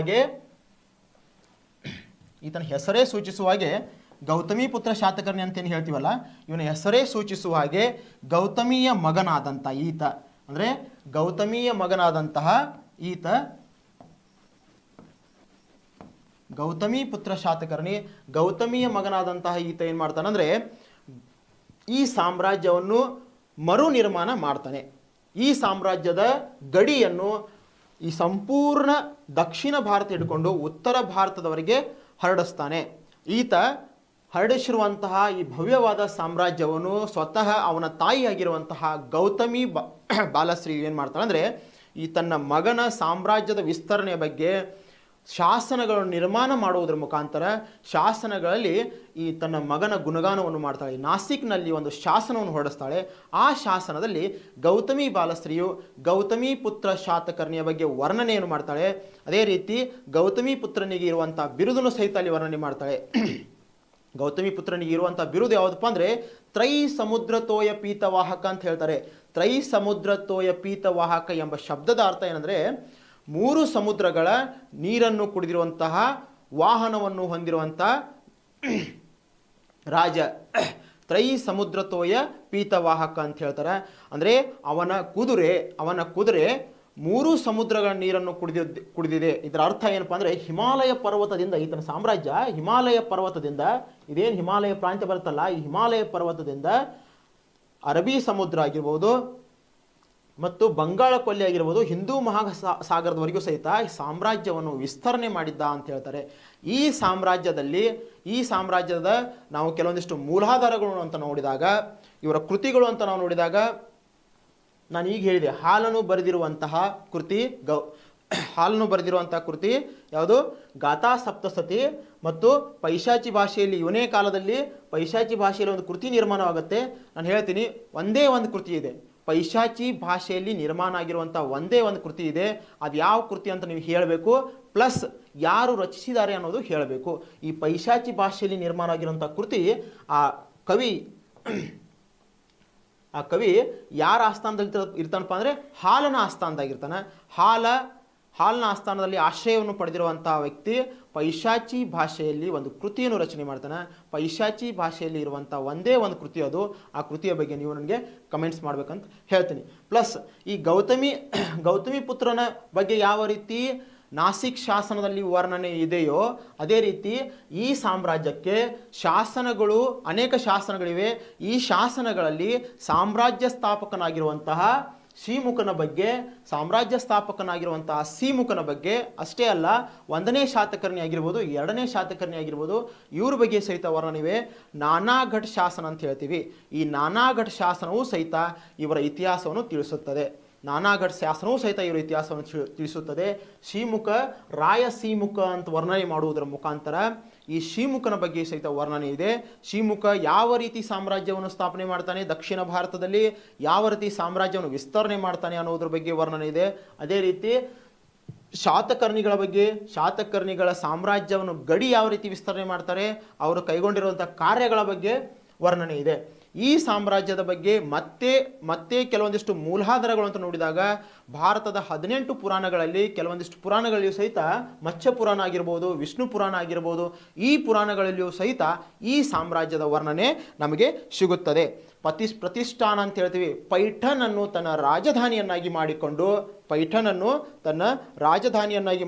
ಹಾಗೆ ಗೌತಮಿ ಪುತ್ರ ಶಾತಕರ್ಣಿ ಅಂತೇನು ಹೇಳ್ತೀವಲ್ಲ, ಇವನ ಹೆಸರೇ ಸೂಚಿಸುವ ಹಾಗೆ ಗೌತಮಿಯ ಮಗನಾದಂತಹ ಈತ ಗೌತಮಿ ಪುತ್ರ ಶಾತಕರ್ಣಿ, ಗೌತಮಿಯ ಮಗನಾದಂತಹ ಈತ ಏನು ಮಾಡ್ತಾನಂದ್ರೆ ಈ ಸಾಮ್ರಾಜ್ಯವನ್ನು ಮರು ನಿರ್ಮಾಣ ಮಾಡ್ತಾನೆ. ಈ ಸಾಮ್ರಾಜ್ಯದ ಗಡಿಯನ್ನು ಈ ಸಂಪೂರ್ಣ ದಕ್ಷಿಣ ಭಾರತ ಹಿಡ್ಕೊಂಡು ಉತ್ತರ ಭಾರತದವರೆಗೆ ಹರಡಿಸ್ತಾನೆ. ಈತ ಹರಡಿಸಿರುವಂತಹ ಈ ಭವ್ಯವಾದ ಸಾಮ್ರಾಜ್ಯವನ್ನು ಸ್ವತಃ ಅವನ ತಾಯಿಯಾಗಿರುವಂತಹ ಗೌತಮಿ ಬಾಲಶ್ರೀ ಏನು ಮಾಡ್ತಾಳೆ ಅಂದರೆ ಈ ತನ್ನ ಮಗನ ಸಾಮ್ರಾಜ್ಯದ ವಿಸ್ತರಣೆಯ ಬಗ್ಗೆ ಶಾಸನಗಳನ್ನು ನಿರ್ಮಾಣ ಮಾಡುವುದರ ಮುಖಾಂತರ ಶಾಸನಗಳಲ್ಲಿ ಈ ತನ್ನ ಮಗನ ಗುಣಗಾನವನ್ನು ಮಾಡ್ತಾಳೆ. ನಾಸಿಕ್ನಲ್ಲಿ ಒಂದು ಶಾಸನವನ್ನು ಹೊರಡಿಸ್ತಾಳೆ. ಆ ಶಾಸನದಲ್ಲಿ ಗೌತಮಿ ಬಾಲಶ್ರೀಯು ಗೌತಮಿ ಪುತ್ರ ಶಾತಕರ್ಣಿಯ ಬಗ್ಗೆ ವರ್ಣನೆಯನ್ನು ಮಾಡ್ತಾಳೆ. ಅದೇ ರೀತಿ ಗೌತಮಿ ಪುತ್ರನಿಗೆ ಇರುವಂಥ ಬಿರುದನ್ನು ಸಹಿತ ಅಲ್ಲಿ ವರ್ಣನೆ ಮಾಡ್ತಾಳೆ. ಗೌತಮಿ ಪುತ್ರನಿಗೆ ಇರುವಂಥ ಬಿರುದು ಯಾವುದಪ್ಪ ಅಂದರೆ ತ್ರೈ ಸಮುದ್ರತೋಯ ಪೀತವಾಹಕ ಅಂತ ಹೇಳ್ತಾರೆ. ತ್ರೈ ಸಮುದ್ರತೋಯ ಪೀತವಾಹಕ ಎಂಬ ಶಬ್ದದ ಅರ್ಥ ಏನಂದರೆ 3 ಸಮುದ್ರಗಳ ನೀರನ್ನು ಕುಡಿದಿರುವಂತಹ ವಾಹನವನ್ನು ಹೊಂದಿರುವಂಥ ರಾಜ. ತ್ರೈ ಸಮುದ್ರತೋಯ ಪೀತವಾಹಕ ಅಂತ ಹೇಳ್ತಾರೆ. ಅಂದರೆ ಅವನ ಕುದುರೆ 3 ಸಮುದ್ರಗಳ ನೀರನ್ನು ಕುಡಿದಿದೆ. ಇದರ ಅರ್ಥ ಏನಪ್ಪ ಅಂದರೆ ಹಿಮಾಲಯ ಪರ್ವತದಿಂದ ಈತನ ಸಾಮ್ರಾಜ್ಯ ಇದೇನು ಹಿಮಾಲಯ ಪ್ರಾಂತ್ಯ ಬರುತ್ತಲ್ಲ, ಈ ಹಿಮಾಲಯ ಪರ್ವತದಿಂದ ಅರಬ್ಬಿ ಸಮುದ್ರ ಆಗಿರ್ಬೋದು ಮತ್ತು ಬಂಗಾಳ ಕೊಲ್ಲಿ ಆಗಿರ್ಬೋದು, ಹಿಂದೂ ಮಹಾಸಾಗರದವರೆಗೂ ಸಹಿತ ಈ ಸಾಮ್ರಾಜ್ಯವನ್ನು ವಿಸ್ತರಣೆ ಮಾಡಿದ್ದ ಅಂತ ಹೇಳ್ತಾರೆ. ಈ ಸಾಮ್ರಾಜ್ಯದ ನಾವು ಕೆಲವೊಂದಿಷ್ಟು ಮೂಲಾಧಾರಗಳು ಅಂತ ನೋಡಿದಾಗ, ಇವರ ಕೃತಿಗಳು ಅಂತ ನಾವು ನೋಡಿದಾಗ, ನಾನು ಈಗ ಹೇಳಿದೆ ಹಾಲನ್ನು ಬರೆದಿರುವಂತಹ ಕೃತಿ ಯಾವುದು? ಗಾಥಾ ಸಪ್ತಸತಿ. ಮತ್ತು ಪೈಶಾಚಿ ಭಾಷೆಯಲ್ಲಿ ಇವನೇ ಕಾಲದಲ್ಲಿ ಪೈಶಾಚಿ ಭಾಷೆಯಲ್ಲಿ ಒಂದು ಕೃತಿ ನಿರ್ಮಾಣವಾಗುತ್ತೆ. ನಾನು ಹೇಳ್ತೀನಿ, ಒಂದೇ ಒಂದು ಕೃತಿ ಇದೆ ಪೈಶಾಚಿ ಭಾಷೆಯಲ್ಲಿ ನಿರ್ಮಾಣ ಆಗಿರುವಂಥ ಒಂದೇ ಒಂದು ಕೃತಿ ಇದೆ. ಅದು ಯಾವ ಕೃತಿ ಅಂತ ನೀವು ಹೇಳಬೇಕು, ಪ್ಲಸ್ ಯಾರು ರಚಿಸಿದ್ದಾರೆ ಅನ್ನೋದು ಹೇಳಬೇಕು. ಈ ಪೈಶಾಚಿ ಭಾಷೆಯಲ್ಲಿ ನಿರ್ಮಾಣ ಆಗಿರುವಂಥ ಕೃತಿ ಆ ಕವಿ ಯಾರ ಆಸ್ಥಾನದಲ್ಲಿ ಇರ್ತಾನಪ್ಪ ಅಂದರೆ ಹಾಲನ ಆಸ್ಥಾನದಾಗಿರ್ತಾನೆ. ಹಾಲನ ಆಸ್ಥಾನದಲ್ಲಿ ಆಶ್ರಯವನ್ನು ಪಡೆದಿರುವಂತಹ ವ್ಯಕ್ತಿ ಪೈಶಾಚಿ ಭಾಷೆಯಲ್ಲಿ ಒಂದು ಕೃತಿಯನ್ನು ರಚನೆ ಮಾಡ್ತಾನೆ. ಪೈಶಾಚಿ ಭಾಷೆಯಲ್ಲಿ ಇರುವಂಥ ಒಂದೇ ಒಂದು ಕೃತಿ ಅದು. ಆ ಕೃತಿಯ ಬಗ್ಗೆ ನೀವು ನನಗೆ ಕಮೆಂಟ್ಸ್ ಮಾಡ್ಬೇಕಂತ ಹೇಳ್ತೀನಿ. ಪ್ಲಸ್ ಈ ಗೌತಮಿ ಪುತ್ರನ ಬಗ್ಗೆ ಯಾವ ರೀತಿ ನಾಸಿಕ್ ಶಾಸನದಲ್ಲಿ ವರ್ಣನೆ ಇದೆಯೋ ಅದೇ ರೀತಿ ಈ ಸಾಮ್ರಾಜ್ಯಕ್ಕೆ ಅನೇಕ ಶಾಸನಗಳಿವೆ. ಈ ಶಾಸನಗಳಲ್ಲಿ ಸಾಮ್ರಾಜ್ಯ ಸ್ಥಾಪಕನಾಗಿರುವಂತಹ ಶ್ರೀಮುಖನ ಬಗ್ಗೆ ಅಷ್ಟೇ ಅಲ್ಲ, 1ನೇ ಶಾತಕರ್ಣಿ ಆಗಿರ್ಬೋದು, 2ನೇ ಶಾತಕರ್ಣಿ ಆಗಿರ್ಬೋದು, ಇವ್ರ ಬಗ್ಗೆ ಸಹಿತ ವರ್ಣನಿವೆ. ನಾನಾಘಟ್ ಶಾಸನ ಅಂತ ಹೇಳ್ತೀವಿ. ಈ ನಾನಾಘಟ್ ಶಾಸನವೂ ಸಹಿತ ಇವರ ಇತಿಹಾಸವನ್ನು ತಿಳಿಸುತ್ತದೆ. ಇವರ ಇತಿಹಾಸವನ್ನು ತಿಳಿಸುತ್ತದೆ. ರಾಯಶ್ರೀಮುಖ ಅಂತ ವರ್ಣನೆ ಮಾಡುವುದರ ಮುಖಾಂತರ ಈ ಶ್ರೀಮುಖನ ಬಗ್ಗೆ ಸಹಿತ ವರ್ಣನೆ ಇದೆ. ಶ್ರೀಮುಖ ಯಾವ ರೀತಿ ಸಾಮ್ರಾಜ್ಯವನ್ನು ಸ್ಥಾಪನೆ ಮಾಡ್ತಾನೆ, ದಕ್ಷಿಣ ಭಾರತದಲ್ಲಿ ಯಾವ ರೀತಿ ಸಾಮ್ರಾಜ್ಯವನ್ನು ವಿಸ್ತರಣೆ ಮಾಡ್ತಾನೆ ಅನ್ನೋದ್ರ ಬಗ್ಗೆ ವರ್ಣನೆ ಇದೆ. ಅದೇ ರೀತಿ ಶಾತಕರ್ಣಿಗಳ ಬಗ್ಗೆ, ಶಾತಕರ್ಣಿಗಳ ಸಾಮ್ರಾಜ್ಯವನ್ನು ಗಡಿ ಯಾವ ರೀತಿ ವಿಸ್ತರಣೆ ಮಾಡ್ತಾರೆ, ಅವರು ಕೈಗೊಂಡಿರುವಂಥ ಕಾರ್ಯಗಳ ಬಗ್ಗೆ ವರ್ಣನೆ ಇದೆ. ಈ ಸಾಮ್ರಾಜ್ಯದ ಬಗ್ಗೆ ಮತ್ತೆ ಕೆಲವೊಂದಿಷ್ಟು ಮೂಲಾಧಾರಗಳು ಅಂತ ನೋಡಿದಾಗ ಭಾರತದ 18 ಪುರಾಣಗಳಲ್ಲಿ ಕೆಲವೊಂದಿಷ್ಟು ಪುರಾಣಗಳಲ್ಲಿಯೂ ಸಹಿತ ಮತ್ಸ್ಯ ಪುರಾಣ ಆಗಿರ್ಬೋದು, ವಿಷ್ಣು ಪುರಾಣ ಆಗಿರ್ಬೋದು, ಈ ಪುರಾಣಗಳಲ್ಲಿಯೂ ಸಹಿತ ಈ ಸಾಮ್ರಾಜ್ಯದ ವರ್ಣನೆ ನಮಗೆ ಸಿಗುತ್ತದೆ. ಪ್ರತಿಷ್ಠಾನ ಅಂತ ಹೇಳ್ತೀವಿ. ಪೈಠನನ್ನು ತನ್ನ ರಾಜಧಾನಿಯನ್ನಾಗಿ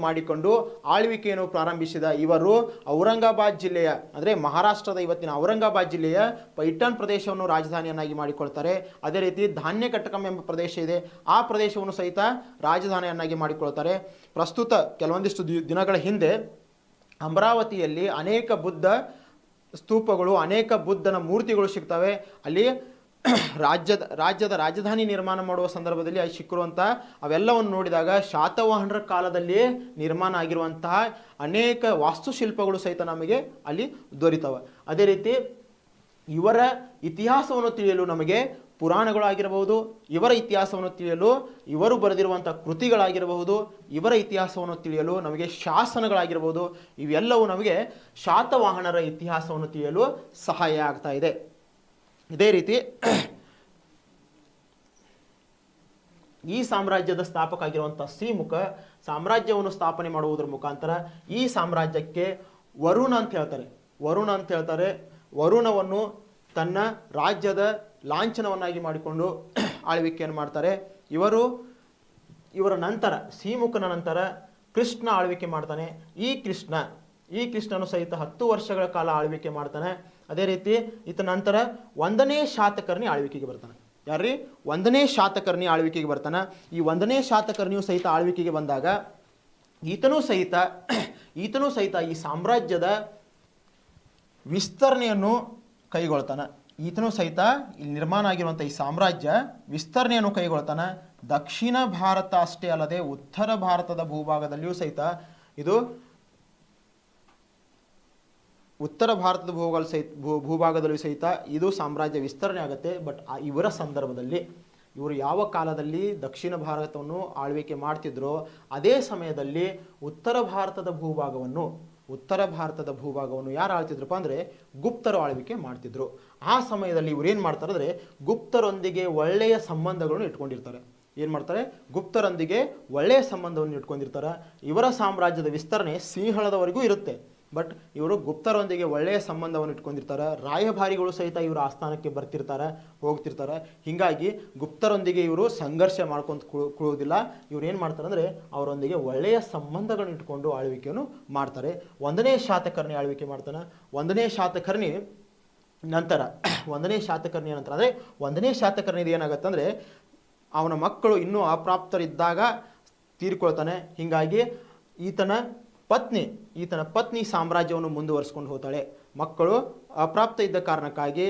ಮಾಡಿಕೊಂಡು ಆಳ್ವಿಕೆಯನ್ನು ಪ್ರಾರಂಭಿಸಿದ ಇವರು ಔರಂಗಾಬಾದ್ ಜಿಲ್ಲೆಯ, ಅಂದರೆ ಮಹಾರಾಷ್ಟ್ರದ ಇವತ್ತಿನ ಔರಂಗಾಬಾದ್ ಜಿಲ್ಲೆಯ ಪೈಠನ್ ಪ್ರದೇಶವನ್ನು ರಾಜಧಾನಿಯನ್ನಾಗಿ ಮಾಡಿಕೊಳ್ತಾರೆ. ಅದೇ ರೀತಿ ಧಾನ್ಯಕಟ್ಟಕಂ ಎಂಬ ಪ್ರದೇಶ ಇದೆ, ಆ ಪ್ರದೇಶವನ್ನು ಸಹಿತ ರಾಜಧಾನಿಯನ್ನಾಗಿ ಮಾಡಿಕೊಳ್ತಾರೆ. ಪ್ರಸ್ತುತ ಕೆಲವೊಂದಿಷ್ಟು ದಿನಗಳ ಹಿಂದೆ ಅಮರಾವತಿಯಲ್ಲಿ ಅನೇಕ ಬುದ್ಧ ಸ್ತೂಪಗಳು, ಅನೇಕ ಬುದ್ಧನ ಮೂರ್ತಿಗಳು ಸಿಗ್ತವೆ. ಅಲ್ಲಿ ರಾಜ್ಯದ ರಾಜಧಾನಿ ನಿರ್ಮಾಣ ಮಾಡುವ ಸಂದರ್ಭದಲ್ಲಿ ಅಲ್ಲಿ ಸಿಕ್ಕಿರುವಂಥ ಅವೆಲ್ಲವನ್ನು ನೋಡಿದಾಗ ಶಾತವಾಹನರ ಕಾಲದಲ್ಲಿ ನಿರ್ಮಾಣ ಆಗಿರುವಂತಹ ಅನೇಕ ವಾಸ್ತುಶಿಲ್ಪಗಳು ಸಹಿತ ನಮಗೆ ಅಲ್ಲಿ ದೊರೀತವೆ. ಅದೇ ರೀತಿ ಇವರ ಇತಿಹಾಸವನ್ನು ತಿಳಿಯಲು ನಮಗೆ ಪುರಾಣಗಳಾಗಿರಬಹುದು, ಇವರ ಇತಿಹಾಸವನ್ನು ತಿಳಿಯಲು ಇವರು ಬರೆದಿರುವಂಥ ಕೃತಿಗಳಾಗಿರಬಹುದು, ಇವರ ಇತಿಹಾಸವನ್ನು ತಿಳಿಯಲು ನಮಗೆ ಶಾಸನಗಳಾಗಿರಬಹುದು, ಇವೆಲ್ಲವೂ ನಮಗೆ ಶಾತವಾಹನರ ಇತಿಹಾಸವನ್ನು ತಿಳಿಯಲು ಸಹಾಯ ಆಗ್ತಾ ಇದೆ. ಇದೇ ರೀತಿ ಈ ಸಾಮ್ರಾಜ್ಯದ ಸ್ಥಾಪಕ ಆಗಿರುವಂಥ ಸಿಮುಖ ಸಾಮ್ರಾಜ್ಯವನ್ನು ಸ್ಥಾಪನೆ ಮಾಡುವುದರ ಮುಖಾಂತರ ಈ ಸಾಮ್ರಾಜ್ಯಕ್ಕೆ ವರುಣ ಅಂತ ಹೇಳ್ತಾರೆ. ವರುಣವನ್ನು ತನ್ನ ರಾಜ್ಯದ ಲಾಂಛನವನ್ನಾಗಿ ಮಾಡಿಕೊಂಡು ಆಳ್ವಿಕೆಯನ್ನು ಮಾಡ್ತಾರೆ. ಇವರ ನಂತರ, ಸಿಮುಖನ ನಂತರ ಕೃಷ್ಣ ಆಳ್ವಿಕೆ ಮಾಡ್ತಾನೆ. ಈ ಕೃಷ್ಣನು ಸಹಿತ 10 ವರ್ಷಗಳ ಕಾಲ ಆಳ್ವಿಕೆ ಮಾಡ್ತಾನೆ. ಅದೇ ರೀತಿ ಈತ ನಂತರ 1ನೇ ಶಾತಕರ್ಣಿ ಆಳ್ವಿಕೆಗೆ ಬರ್ತಾನೆ. ಯಾರ್ರೀ? 1ನೇ ಶಾತಕರ್ಣಿ ಆಳ್ವಿಕೆಗೆ ಬರ್ತಾನೆ. ಈ 1ನೇ ಶಾತಕರ್ಣಿಯು ಸಹಿತ ಆಳ್ವಿಕೆಗೆ ಬಂದಾಗ ಈತನೂ ಸಹಿತ ಈ ಸಾಮ್ರಾಜ್ಯದ ವಿಸ್ತರಣೆಯನ್ನು ಕೈಗೊಳ್ತಾನೆ. ಈತನೂ ಸಹಿತ ಇಲ್ಲಿ ನಿರ್ಮಾಣ ಆಗಿರುವಂಥ ಈ ಸಾಮ್ರಾಜ್ಯ ವಿಸ್ತರಣೆಯನ್ನು ಕೈಗೊಳ್ತಾನೆ. ದಕ್ಷಿಣ ಭಾರತ ಅಷ್ಟೇ ಅಲ್ಲದೆ ಉತ್ತರ ಭಾರತದ ಭೂಭಾಗದಲ್ಲಿಯೂ ಸಹಿತ ಉತ್ತರ ಭಾರತದ ಭೂಭಾಗದಲ್ಲೂ ಸಹಿತ ಇದು ಸಾಮ್ರಾಜ್ಯ ವಿಸ್ತರಣೆ ಆಗುತ್ತೆ. ಬಟ್ ಇವರ ಸಂದರ್ಭದಲ್ಲಿ ಇವರು ಯಾವ ಕಾಲದಲ್ಲಿ ದಕ್ಷಿಣ ಭಾರತವನ್ನು ಆಳ್ವಿಕೆ ಮಾಡ್ತಿದ್ರೋ ಅದೇ ಸಮಯದಲ್ಲಿ ಉತ್ತರ ಭಾರತದ ಭೂಭಾಗವನ್ನು ಯಾರು ಆಳ್ತಿದ್ರಪ್ಪ ಅಂದರೆ ಗುಪ್ತರು ಆಳ್ವಿಕೆ ಮಾಡ್ತಿದ್ರು. ಆ ಸಮಯದಲ್ಲಿ ಇವ್ರು ಏನು ಮಾಡ್ತಾರೆ ಅಂದರೆ ಗುಪ್ತರೊಂದಿಗೆ ಒಳ್ಳೆಯ ಸಂಬಂಧಗಳನ್ನು ಇಟ್ಕೊಂಡಿರ್ತಾರೆ. ಗುಪ್ತರೊಂದಿಗೆ ಒಳ್ಳೆಯ ಸಂಬಂಧವನ್ನು ಇಟ್ಕೊಂಡಿರ್ತಾರೆ. ಇವರ ಸಾಮ್ರಾಜ್ಯದ ವಿಸ್ತರಣೆ ಸಿಂಹಳದವರೆಗೂ ಇರುತ್ತೆ. ಬಟ್ ಇವರು ಗುಪ್ತರೊಂದಿಗೆ ಒಳ್ಳೆಯ ಸಂಬಂಧವನ್ನು ಇಟ್ಕೊಂಡಿರ್ತಾರೆ. ರಾಯಭಾರಿಗಳು ಸಹಿತ ಇವರ ಆಸ್ಥಾನಕ್ಕೆ ಹೋಗ್ತಿರ್ತಾರೆ. ಹೀಗಾಗಿ ಗುಪ್ತರೊಂದಿಗೆ ಇವರು ಸಂಘರ್ಷ ಮಾಡ್ಕೊಂತ ಕುಳಿಯೋದಿಲ್ಲ. ಇವ್ರು ಏನು ಮಾಡ್ತಾರೆ ಅಂದರೆ ಅವರೊಂದಿಗೆ ಒಳ್ಳೆಯ ಸಂಬಂಧಗಳನ್ನು ಇಟ್ಕೊಂಡು ಆಳ್ವಿಕೆಯನ್ನು ಮಾಡ್ತಾರೆ. 1ನೇ ಶಾತಕರ್ಣಿ ಆಳ್ವಿಕೆ ಮಾಡ್ತಾನೆ. 1ನೇ ಶಾತಕರ್ಣಿಯ ನಂತರ ಅಂದರೆ 1ನೇ ಶಾತಕರ್ಣಿದು ಏನಾಗುತ್ತೆ ಅಂದರೆ ಅವನ ಮಕ್ಕಳು ಇನ್ನೂ ಅಪ್ರಾಪ್ತರಿದ್ದಾಗ ತೀರ್ಕೊಳ್ತಾನೆ. ಹೀಗಾಗಿ ಈತನ ಪತ್ನಿ ಸಾಮ್ರಾಜ್ಯವನ್ನು ಮುಂದುವರಿಸ್ಕೊಂಡು ಹೋಗ್ತಾಳೆ. ಮಕ್ಕಳು ಅಪ್ರಾಪ್ತ ಇದ್ದ ಕಾರಣಕ್ಕಾಗಿ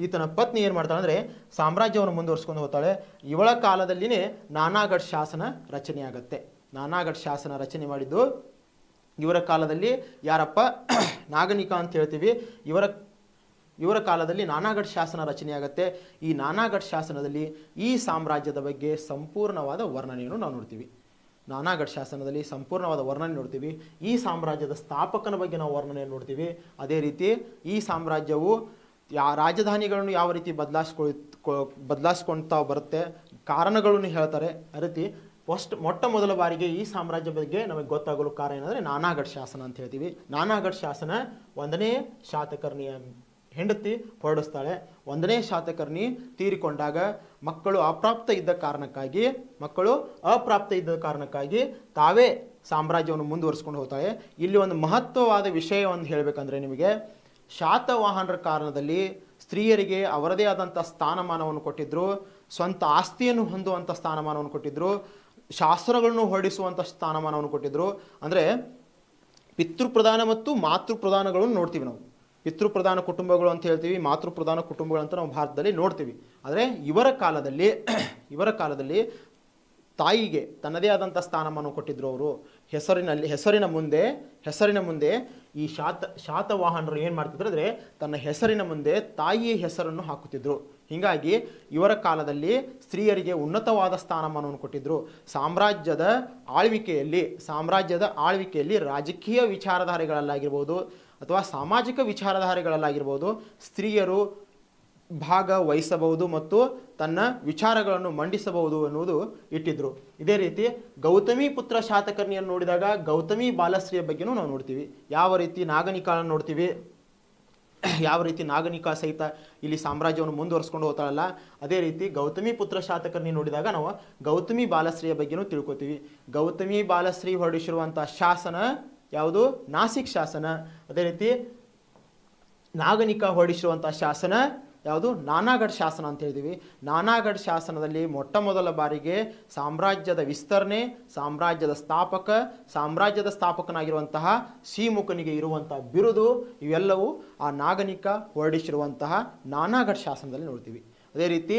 ಈತನ ಪತ್ನಿ ಏನು ಮಾಡ್ತಾಳೆ ಅಂದರೆ ಸಾಮ್ರಾಜ್ಯವನ್ನು ಮುಂದುವರಿಸ್ಕೊಂಡು ಹೋಗ್ತಾಳೆ. ಇವಳ ಕಾಲದಲ್ಲಿನೇ ನಾನಾಗಢ ಶಾಸನ ರಚನೆ ಆಗುತ್ತೆ. ನಾನಾಗಢ ಶಾಸನ ರಚನೆ ಮಾಡಿದ್ದು ಇವರ ಕಾಲದಲ್ಲಿ ಯಾರಪ್ಪ? ನಾಗನಿಕ ಅಂತ ಹೇಳ್ತೀವಿ. ಇವರ ಕಾಲದಲ್ಲಿ ನಾನಾಗಢ ಶಾಸನ ರಚನೆ ಆಗುತ್ತೆ. ಈ ನಾನಾಗಢ ಶಾಸನದಲ್ಲಿ ಈ ಸಾಮ್ರಾಜ್ಯದ ಬಗ್ಗೆ ಸಂಪೂರ್ಣವಾದ ವರ್ಣನೆಯನ್ನು ನಾವು ನೋಡ್ತೀವಿ. ನಾನಾಗಢ ಶಾಸನದಲ್ಲಿ ಸಂಪೂರ್ಣವಾದ ವರ್ಣನೆ ನೋಡ್ತೀವಿ. ಈ ಸಾಮ್ರಾಜ್ಯದ ಸ್ಥಾಪಕನ ಬಗ್ಗೆ ನಾವು ನೋಡ್ತೀವಿ. ಅದೇ ರೀತಿ ಈ ಸಾಮ್ರಾಜ್ಯವು ರಾಜಧಾನಿಗಳನ್ನು ಯಾವ ರೀತಿ ಬದಲಾಯಿಸ್ಕೊಳ್ತಾ ಬರುತ್ತೆ, ಕಾರಣಗಳನ್ನು ಹೇಳ್ತಾರೆ. ಅದೇ ರೀತಿ ಮೊಟ್ಟ ಮೊದಲ ಬಾರಿಗೆ ಈ ಸಾಮ್ರಾಜ್ಯ ಬಗ್ಗೆ ನಮಗೆ ಗೊತ್ತಾಗಲು ಕಾರಣ ಏನಂದರೆ ನಾನಾಗಢ ಶಾಸನ ಅಂತ ಹೇಳ್ತೀವಿ. ನಾನಾಗಢ ಶಾಸನ 1ನೇ ಶಾತಕರ್ಣಿಯ ಹೆಂಡತಿ ಹೊರಡಿಸ್ತಾಳೆ. 1ನೇ ಶಾತಕರ್ಣಿ ತೀರಿಕೊಂಡಾಗ ಮಕ್ಕಳು ಅಪ್ರಾಪ್ತ ಇದ್ದ ಕಾರಣಕ್ಕಾಗಿ ತಾವೇ ಸಾಮ್ರಾಜ್ಯವನ್ನು ಮುಂದುವರಿಸ್ಕೊಂಡು ಹೋಗ್ತಾಳೆ. ಇಲ್ಲಿ ಒಂದು ಮಹತ್ವವಾದ ವಿಷಯವನ್ನು ಹೇಳಬೇಕಂದ್ರೆ ನಿಮಗೆ, ಶಾತವಾಹನರ ಕಾರಣದಲ್ಲಿ ಸ್ತ್ರೀಯರಿಗೆ ಅವರದೇ ಆದಂಥ ಸ್ಥಾನಮಾನವನ್ನು ಕೊಟ್ಟಿದ್ದರು, ಸ್ವಂತ ಆಸ್ತಿಯನ್ನು ಹೊಂದುವಂಥ ಸ್ಥಾನಮಾನವನ್ನು ಕೊಟ್ಟಿದ್ದರು, ಶಾಸ್ತ್ರಗಳನ್ನು ಹೊರಡಿಸುವಂಥ ಸ್ಥಾನಮಾನವನ್ನು ಕೊಟ್ಟಿದ್ದರು. ಅಂದರೆ ಪಿತೃಪ್ರಧಾನ ಮತ್ತು ಮಾತೃಪ್ರಧಾನಗಳನ್ನು ನೋಡ್ತೀವಿ ನಾವು. ಪಿತೃಪ್ರಧಾನ ಕುಟುಂಬಗಳು ಅಂತ ಹೇಳ್ತೀವಿ, ಮಾತೃಪ್ರಧಾನ ಕುಟುಂಬಗಳು ಅಂತ ನಾವು ಭಾರತದಲ್ಲಿ ನೋಡ್ತೀವಿ. ಆದರೆ ಇವರ ಕಾಲದಲ್ಲಿ ತಾಯಿಗೆ ತನ್ನದೇ ಆದಂಥ ಸ್ಥಾನಮಾನ ಕೊಟ್ಟಿದ್ರು ಅವರು. ಹೆಸರಿನ ಮುಂದೆ ಈ ಶಾತವಾಹನರು ಏನು ಮಾಡ್ತಿದ್ರು ಅಂದರೆ ತನ್ನ ಹೆಸರಿನ ಮುಂದೆ ತಾಯಿಯ ಹೆಸರನ್ನು ಹಾಕುತ್ತಿದ್ರು. ಹೀಗಾಗಿ ಇವರ ಕಾಲದಲ್ಲಿ ಸ್ತ್ರೀಯರಿಗೆ ಉನ್ನತವಾದ ಸ್ಥಾನಮಾನವನ್ನು ಕೊಟ್ಟಿದ್ದರು. ಸಾಮ್ರಾಜ್ಯದ ಆಳ್ವಿಕೆಯಲ್ಲಿ ರಾಜಕೀಯ ವಿಚಾರಧಾರೆಗಳಲ್ಲಾಗಿರ್ಬೋದು ಅಥವಾ ಸಾಮಾಜಿಕ ವಿಚಾರಧಾರೆಗಳಲ್ಲಾಗಿರ್ಬೋದು ಸ್ತ್ರೀಯರು ಭಾಗವಹಿಸಬಹುದು ಮತ್ತು ತನ್ನ ವಿಚಾರಗಳನ್ನು ಮಂಡಿಸಬಹುದು ಎನ್ನುವುದು ಇಟ್ಟಿದ್ರು. ಇದೇ ರೀತಿ ಗೌತಮಿ ಪುತ್ರ ಶಾತಕರ್ಣಿಯನ್ನು ನೋಡಿದಾಗ ಗೌತಮಿ ಬಾಲಶ್ರೀಯ ಬಗ್ಗೆನೂ ನಾವು ನೋಡ್ತೀವಿ. ಯಾವ ರೀತಿ ನಾಗನಿಕಾಳನ್ನು ನೋಡ್ತೀವಿ, ಯಾವ ರೀತಿ ನಾಗನಿಕಾ ಸಹಿತ ಇಲ್ಲಿ ಸಾಮ್ರಾಜ್ಯವನ್ನು ಮುಂದುವರಿಸ್ಕೊಂಡು ಹೋಗ್ತಾಳಲ್ಲ, ಅದೇ ರೀತಿ ಗೌತಮಿ ಪುತ್ರ ಶಾತಕರ್ಣಿ ನೋಡಿದಾಗ ನಾವು ಗೌತಮಿ ಬಾಲಶ್ರೀಯ ಬಗ್ಗೆನೂ ತಿಳ್ಕೊತೀವಿ. ಗೌತಮಿ ಬಾಲಶ್ರೀ ಹೊರಡಿಸಿರುವಂಥ ಶಾಸನ ಯಾವುದು? ನಾಸಿಕ್ ಶಾಸನ. ಅದೇ ರೀತಿ ನಾಗನಿಕಾ ಹೊರಡಿಸಿರುವಂಥ ಶಾಸನ ಯಾವುದು? ನಾನಾಗಢ ಶಾಸನ ಅಂತ ಹೇಳಿದ್ದೀವಿ. ನಾನಾಗಢ ಶಾಸನದಲ್ಲಿ ಮೊಟ್ಟ ಮೊದಲ ಬಾರಿಗೆ ಸಾಮ್ರಾಜ್ಯದ ವಿಸ್ತರಣೆ, ಸಾಮ್ರಾಜ್ಯದ ಸ್ಥಾಪಕನಾಗಿರುವಂತಹ ಶ್ರೀಮುಖನಿಗೆ ಇರುವಂತಹ ಬಿರುದು ಇವೆಲ್ಲವೂ ಆ ನಾಗನಿಕಾ ಹೊರಡಿಸಿರುವಂತಹ ನಾನಾಗಢ ಶಾಸನದಲ್ಲಿ ನೋಡ್ತೀವಿ. ಅದೇ ರೀತಿ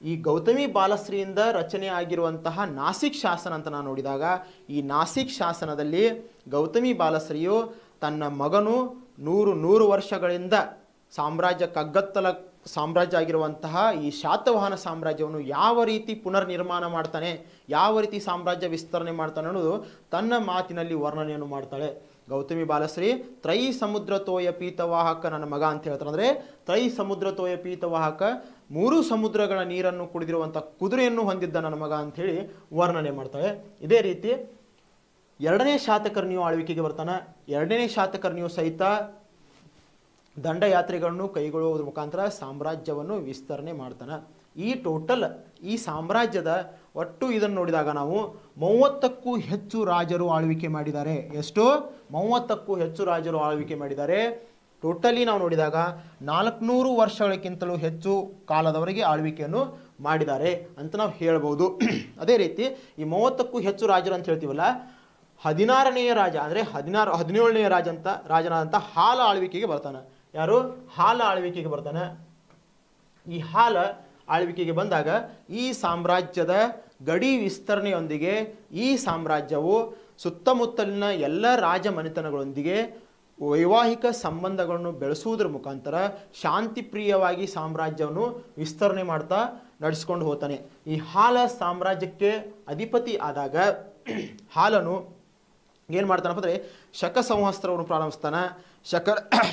ಈ ಗೌತಮಿ ಬಾಲಶ್ರೀಯಿಂದ ರಚನೆ ಆಗಿರುವಂತಹ ನಾಸಿಕ್ ಶಾಸನ ಅಂತ ನಾವು ನೋಡಿದಾಗ ಈ ನಾಸಿಕ್ ಶಾಸನದಲ್ಲಿ ಗೌತಮಿ ಬಾಲಶ್ರೀಯು ತನ್ನ ಮಗನು 100 ವರ್ಷಗಳಿಂದ ಕಗ್ಗತ್ತಲ ಸಾಮ್ರಾಜ್ಯ ಆಗಿರುವಂತಹ ಈ ಶಾತವಾಹನ ಸಾಮ್ರಾಜ್ಯವನ್ನು ಯಾವ ರೀತಿ ಪುನರ್ ನಿರ್ಮಾಣ ಮಾಡ್ತಾನೆ, ಯಾವ ರೀತಿ ಸಾಮ್ರಾಜ್ಯ ವಿಸ್ತರಣೆ ಮಾಡ್ತಾನೆ ಅನ್ನೋದು ತನ್ನ ಮಾತಿನಲ್ಲಿ ವರ್ಣನೆಯನ್ನು ಮಾಡ್ತಾಳೆ. ಗೌತಮಿ ಬಾಲಶ್ರೀ ತ್ರೈ ಸಮುದ್ರ ತೋಯ ಪೀತವಾಹಕ ನನ್ನ ಮಗ ಅಂತ ಹೇಳ್ತಾರೆ. ಅಂದರೆ ತ್ರೈ ಸಮುದ್ರ ತೋಯ ಪೀತವಾಹಕ 3 ಸಮುದ್ರಗಳ ನೀರನ್ನು ಕುಡಿದಿರುವಂಥ ಕುದುರೆಯನ್ನು ಹೊಂದಿದ್ದ ನನ್ನ ಮಗ ಅಂಥೇಳಿ ವರ್ಣನೆ ಮಾಡ್ತಾಳೆ. ಇದೇ ರೀತಿ 2ನೇ ಶಾತಕರ್ಣಿಯು ಆಳ್ವಿಕೆಗೆ ಬರ್ತಾನೆ. 2ನೇ ಶಾತಕರ್ಣಿಯು ಸಹಿತ ದಂಡಯಾತ್ರೆಗಳನ್ನು ಕೈಗೊಳ್ಳುವುದರ ಮುಖಾಂತರ ಸಾಮ್ರಾಜ್ಯವನ್ನು ವಿಸ್ತರಣೆ ಮಾಡ್ತಾನೆ. ಈ ಸಾಮ್ರಾಜ್ಯದ ಒಟ್ಟು ಇದನ್ನು ನೋಡಿದಾಗ ನಾವು 30ಕ್ಕೂ ಹೆಚ್ಚು ರಾಜರು ಆಳ್ವಿಕೆ ಮಾಡಿದ್ದಾರೆ. ಎಷ್ಟು? 30ಕ್ಕೂ ಹೆಚ್ಚು ರಾಜರು ಆಳ್ವಿಕೆ ಮಾಡಿದ್ದಾರೆ. ಟೋಟಲಿ ನಾವು ನೋಡಿದಾಗ 400 ವರ್ಷಗಳಕ್ಕಿಂತಲೂ ಹೆಚ್ಚು ಕಾಲದವರೆಗೆ ಆಳ್ವಿಕೆಯನ್ನು ಮಾಡಿದ್ದಾರೆ ಅಂತ ನಾವು ಹೇಳ್ಬೋದು. ಅದೇ ರೀತಿ ಈ 30ಕ್ಕೂ ಹೆಚ್ಚು ರಾಜರು ಅಂತ ಹೇಳ್ತೀವಲ್ಲ, 16ನೇಯ ರಾಜ ಅಂದರೆ 17ನೇಯ ರಾಜನಾದಂಥ ಹಾಲ ಆಳ್ವಿಕೆಗೆ ಬರ್ತಾನೆ. ಯಾರು? ಹಾಲ ಆಳ್ವಿಕೆಗೆ ಬರ್ತಾನೆ. ಈ ಹಾಲ ಆಳ್ವಿಕೆಗೆ ಬಂದಾಗ ಈ ಸಾಮ್ರಾಜ್ಯದ ಗಡಿ ವಿಸ್ತರಣೆಯೊಂದಿಗೆ ಈ ಸಾಮ್ರಾಜ್ಯವು ಸುತ್ತಮುತ್ತಲಿನ ಎಲ್ಲ ರಾಜಮನೆತನಗಳೊಂದಿಗೆ ವೈವಾಹಿಕ ಸಂಬಂಧಗಳನ್ನು ಬೆಳೆಸುವುದರ ಮುಖಾಂತರ ಶಾಂತಿಪ್ರಿಯವಾಗಿ ಸಾಮ್ರಾಜ್ಯವನ್ನು ವಿಸ್ತರಣೆ ಮಾಡ್ತಾ ನಡೆಸ್ಕೊಂಡು ಹೋಗ್ತಾನೆ. ಈ ಹಾಲ ಸಾಮ್ರಾಜ್ಯಕ್ಕೆ ಅಧಿಪತಿ ಆದಾಗ ಹಾಲನು ಏನು ಮಾಡ್ತಾನಪ್ಪ ಅಂದರೆ ಶಕ ಸಂವತ್ಸರವನ್ನು ಪ್ರಾರಂಭಿಸ್ತಾನೆ.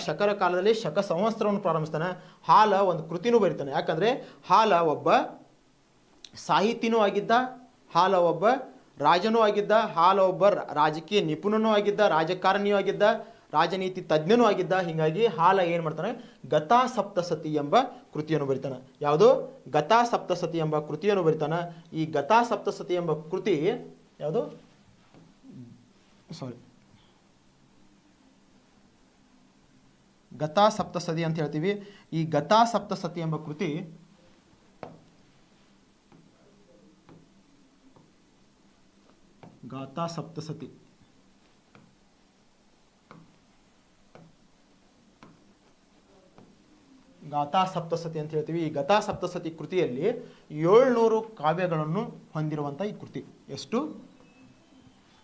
ಶಕರ ಕಾಲದಲ್ಲಿ ಶಕ ಸಂವತ್ಸರವನ್ನು ಪ್ರಾರಂಭಿಸ್ತಾನೆ. ಹಾಲ ಒಂದು ಕೃತಿನೂ ಬರೀತಾನೆ. ಯಾಕಂದರೆ ಹಾಲ ಒಬ್ಬ ಸಾಹಿತಿನೂ ಆಗಿದ್ದ, ಹಾಲ ಒಬ್ಬ ರಾಜನೂ ಆಗಿದ್ದ, ಹಾಲ ಒಬ್ಬ ರಾಜಕೀಯ ನಿಪುಣನೂ ಆಗಿದ್ದ, ರಾಜಕಾರಣಿಯೂ ಆಗಿದ್ದ, ರಾಜನೀತಿ ತಜ್ಞನೂ ಆಗಿದ್ದ. ಹೀಗಾಗಿ ಹಾಲ ಏನು ಮಾಡ್ತಾನೆ? ಗತಾ ಸಪ್ತಸತಿ ಎಂಬ ಕೃತಿಯನ್ನು ಬರಿತಾನೆ. ಯಾವುದು? ಗತಾ ಸಪ್ತಸತಿ ಎಂಬ ಕೃತಿಯನ್ನು ಬರಿತಾನೆ. ಈ ಗತಾ ಸಪ್ತಸತಿ ಎಂಬ ಕೃತಿ ಯಾವುದು? ಗತಾ ಸಪ್ತಸತಿ ಅಂತ ಹೇಳ್ತೀವಿ. ಈ ಗತಾ ಸಪ್ತಸತಿ ಎಂಬ ಕೃತಿ ಗಾಥಾ ಸಪ್ತಸತಿ ಅಂತ ಹೇಳ್ತೀವಿ. ಈ ಗತಾ ಸಪ್ತಸತಿ ಕೃತಿಯಲ್ಲಿ 700 ಕಾವ್ಯಗಳನ್ನು ಹೊಂದಿರುವಂಥ ಈ ಕೃತಿ. ಎಷ್ಟು?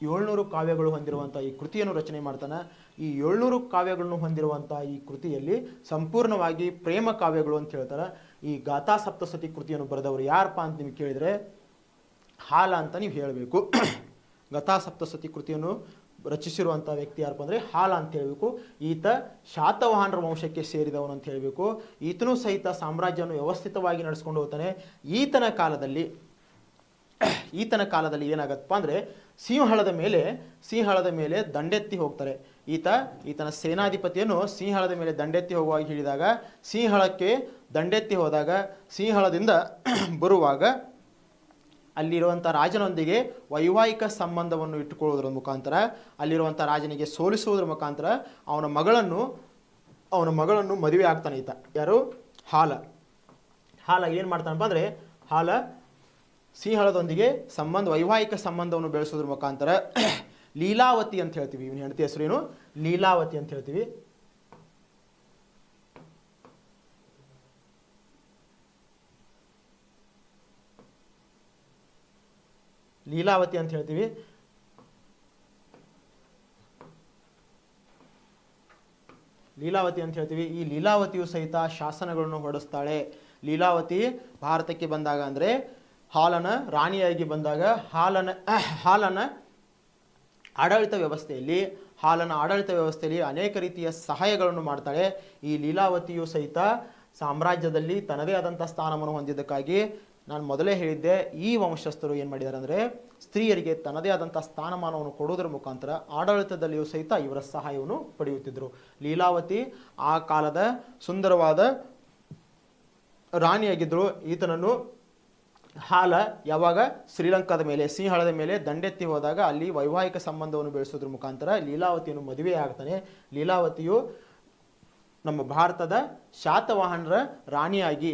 700 ಕಾವ್ಯಗಳು ಹೊಂದಿರುವಂಥ ಈ ಕೃತಿಯನ್ನು ರಚನೆ ಮಾಡ್ತಾನೆ. ಈ 700 ಕಾವ್ಯಗಳನ್ನು ಹೊಂದಿರುವಂಥ ಈ ಕೃತಿಯಲ್ಲಿ ಸಂಪೂರ್ಣವಾಗಿ ಪ್ರೇಮ ಕಾವ್ಯಗಳು ಅಂತ ಹೇಳ್ತಾರೆ. ಈ ಗಾಥಾ ಸಪ್ತಸತಿ ಕೃತಿಯನ್ನು ಬರೆದವರು ಯಾರಪ್ಪ ಅಂತ ನಿಮಗೆ ಕೇಳಿದರೆ ಹಾಲ ಅಂತ ನೀವು ಹೇಳಬೇಕು. ಗತಾ ಸಪ್ತಸತಿ ಕೃತಿಯನ್ನು ರಚಿಸಿರುವಂಥ ವ್ಯಕ್ತಿ ಯಾರಪ್ಪ ಅಂದರೆ ಹಾಲ ಅಂತ ಹೇಳಬೇಕು. ಈತ ಶಾತವಾಹನರ ವಂಶಕ್ಕೆ ಸೇರಿದವನು ಅಂತ ಹೇಳಬೇಕು. ಈತನೂ ಸಹಿತ ಸಾಮ್ರಾಜ್ಯವನ್ನು ವ್ಯವಸ್ಥಿತವಾಗಿ ನಡೆಸ್ಕೊಂಡು ಹೋಗ್ತಾನೆ. ಈತನ ಕಾಲದಲ್ಲಿ ಏನಾಗತ್ತಪ್ಪ ಅಂದರೆ ಸಿಂಹಳದ ಮೇಲೆ ದಂಡೆತ್ತಿ ಹೋಗ್ತಾರೆ. ಈತನ ಸೇನಾಧಿಪತಿಯನ್ನು ಸಿಂಹಳದ ಮೇಲೆ ದಂಡೆತ್ತಿ ಹೋಗುವಾಗ ಹೇಳಿದಾಗ ಸಿಂಹಳಕ್ಕೆ ದಂಡೆತ್ತಿ ಹೋದಾಗ ಸಿಂಹಳದಿಂದ ಬರುವಾಗ ಅಲ್ಲಿರುವಂಥ ರಾಜನೊಂದಿಗೆ ವೈವಾಹಿಕ ಸಂಬಂಧವನ್ನು ಇಟ್ಟುಕೊಳ್ಳುವುದರ ಮುಖಾಂತರ ಅಲ್ಲಿರುವಂಥ ರಾಜನಿಗೆ ಸೋಲಿಸುವುದರ ಮುಖಾಂತರ ಅವನ ಮಗಳನ್ನು ಮದುವೆ ಆಗ್ತಾನೆ ಈತ. ಯಾರು? ಹಾಲ ಏನು ಮಾಡ್ತಾನಪ್ಪ ಅಂದರೆ ಹಾಲ ಸಿಂಹಳದೊಂದಿಗೆ ವೈವಾಹಿಕ ಸಂಬಂಧವನ್ನು ಬೆಳೆಸೋದ್ರ ಮುಖಾಂತರ ಲೀಲಾವತಿ ಅಂತ ಹೇಳ್ತೀವಿ. ಇವನ ಹೆಂಡತಿ ಹೆಸರೇನು? ಲೀಲಾವತಿ ಅಂತ ಹೇಳ್ತೀವಿ. ಲೀಲಾವತಿ ಅಂತ ಹೇಳ್ತೀವಿ. ಲೀಲಾವತಿ ಅಂತ ಹೇಳ್ತೀವಿ. ಈ ಲೀಲಾವತಿಯು ಸಹಿತ ಶಾಸನಗಳನ್ನು ಹೊರಡಿಸ್ತಾಳೆ. ಲೀಲಾವತಿ ಭಾರತಕ್ಕೆ ಬಂದಾಗ ಅಂದರೆ ಹಾಲನ ರಾಣಿಯಾಗಿ ಬಂದಾಗ ಹಾಲನ ಆಡಳಿತ ವ್ಯವಸ್ಥೆಯಲ್ಲಿ ಅನೇಕ ರೀತಿಯ ಸಹಾಯಗಳನ್ನು ಮಾಡ್ತಾಳೆ. ಈ ಲೀಲಾವತಿಯು ಸಹಿತ ಸಾಮ್ರಾಜ್ಯದಲ್ಲಿ ತನ್ನದೇ ಆದಂಥ ಸ್ಥಾನವನ್ನು ಹೊಂದಿದ್ದಕ್ಕಾಗಿ ನಾನು ಮೊದಲೇ ಹೇಳಿದ್ದೆ, ಈ ವಂಶಸ್ಥರು ಏನು ಮಾಡಿದ್ದಾರೆ ಅಂದರೆ ಸ್ತ್ರೀಯರಿಗೆ ತನ್ನದೇ ಆದಂಥ ಸ್ಥಾನಮಾನವನ್ನು ಕೊಡುವುದರ ಮುಖಾಂತರ ಆಡಳಿತದಲ್ಲಿಯೂ ಸಹಿತ ಇವರ ಸಹಾಯವನ್ನು ಪಡೆಯುತ್ತಿದ್ದರು. ಲೀಲಾವತಿ ಆ ಕಾಲದ ಸುಂದರವಾದ ರಾಣಿಯಾಗಿದ್ದರು. ಈತನನ್ನು ಹಾಲ ಯಾವಾಗ ಶ್ರೀಲಂಕಾದ ಮೇಲೆ ಸಿಂಹಳದ ಮೇಲೆ ದಂಡೆತ್ತಿ ಹೋದಾಗ ಅಲ್ಲಿ ವೈವಾಹಿಕ ಸಂಬಂಧವನ್ನು ಬೆಳೆಸೋದ್ರ ಮುಖಾಂತರ ಲೀಲಾವತಿಯನ್ನು ಮದುವೆ ಆಗ್ತಾನೆ. ಲೀಲಾವತಿಯು ನಮ್ಮ ಭಾರತದ ಶಾತವಾಹನರ ರಾಣಿಯಾಗಿ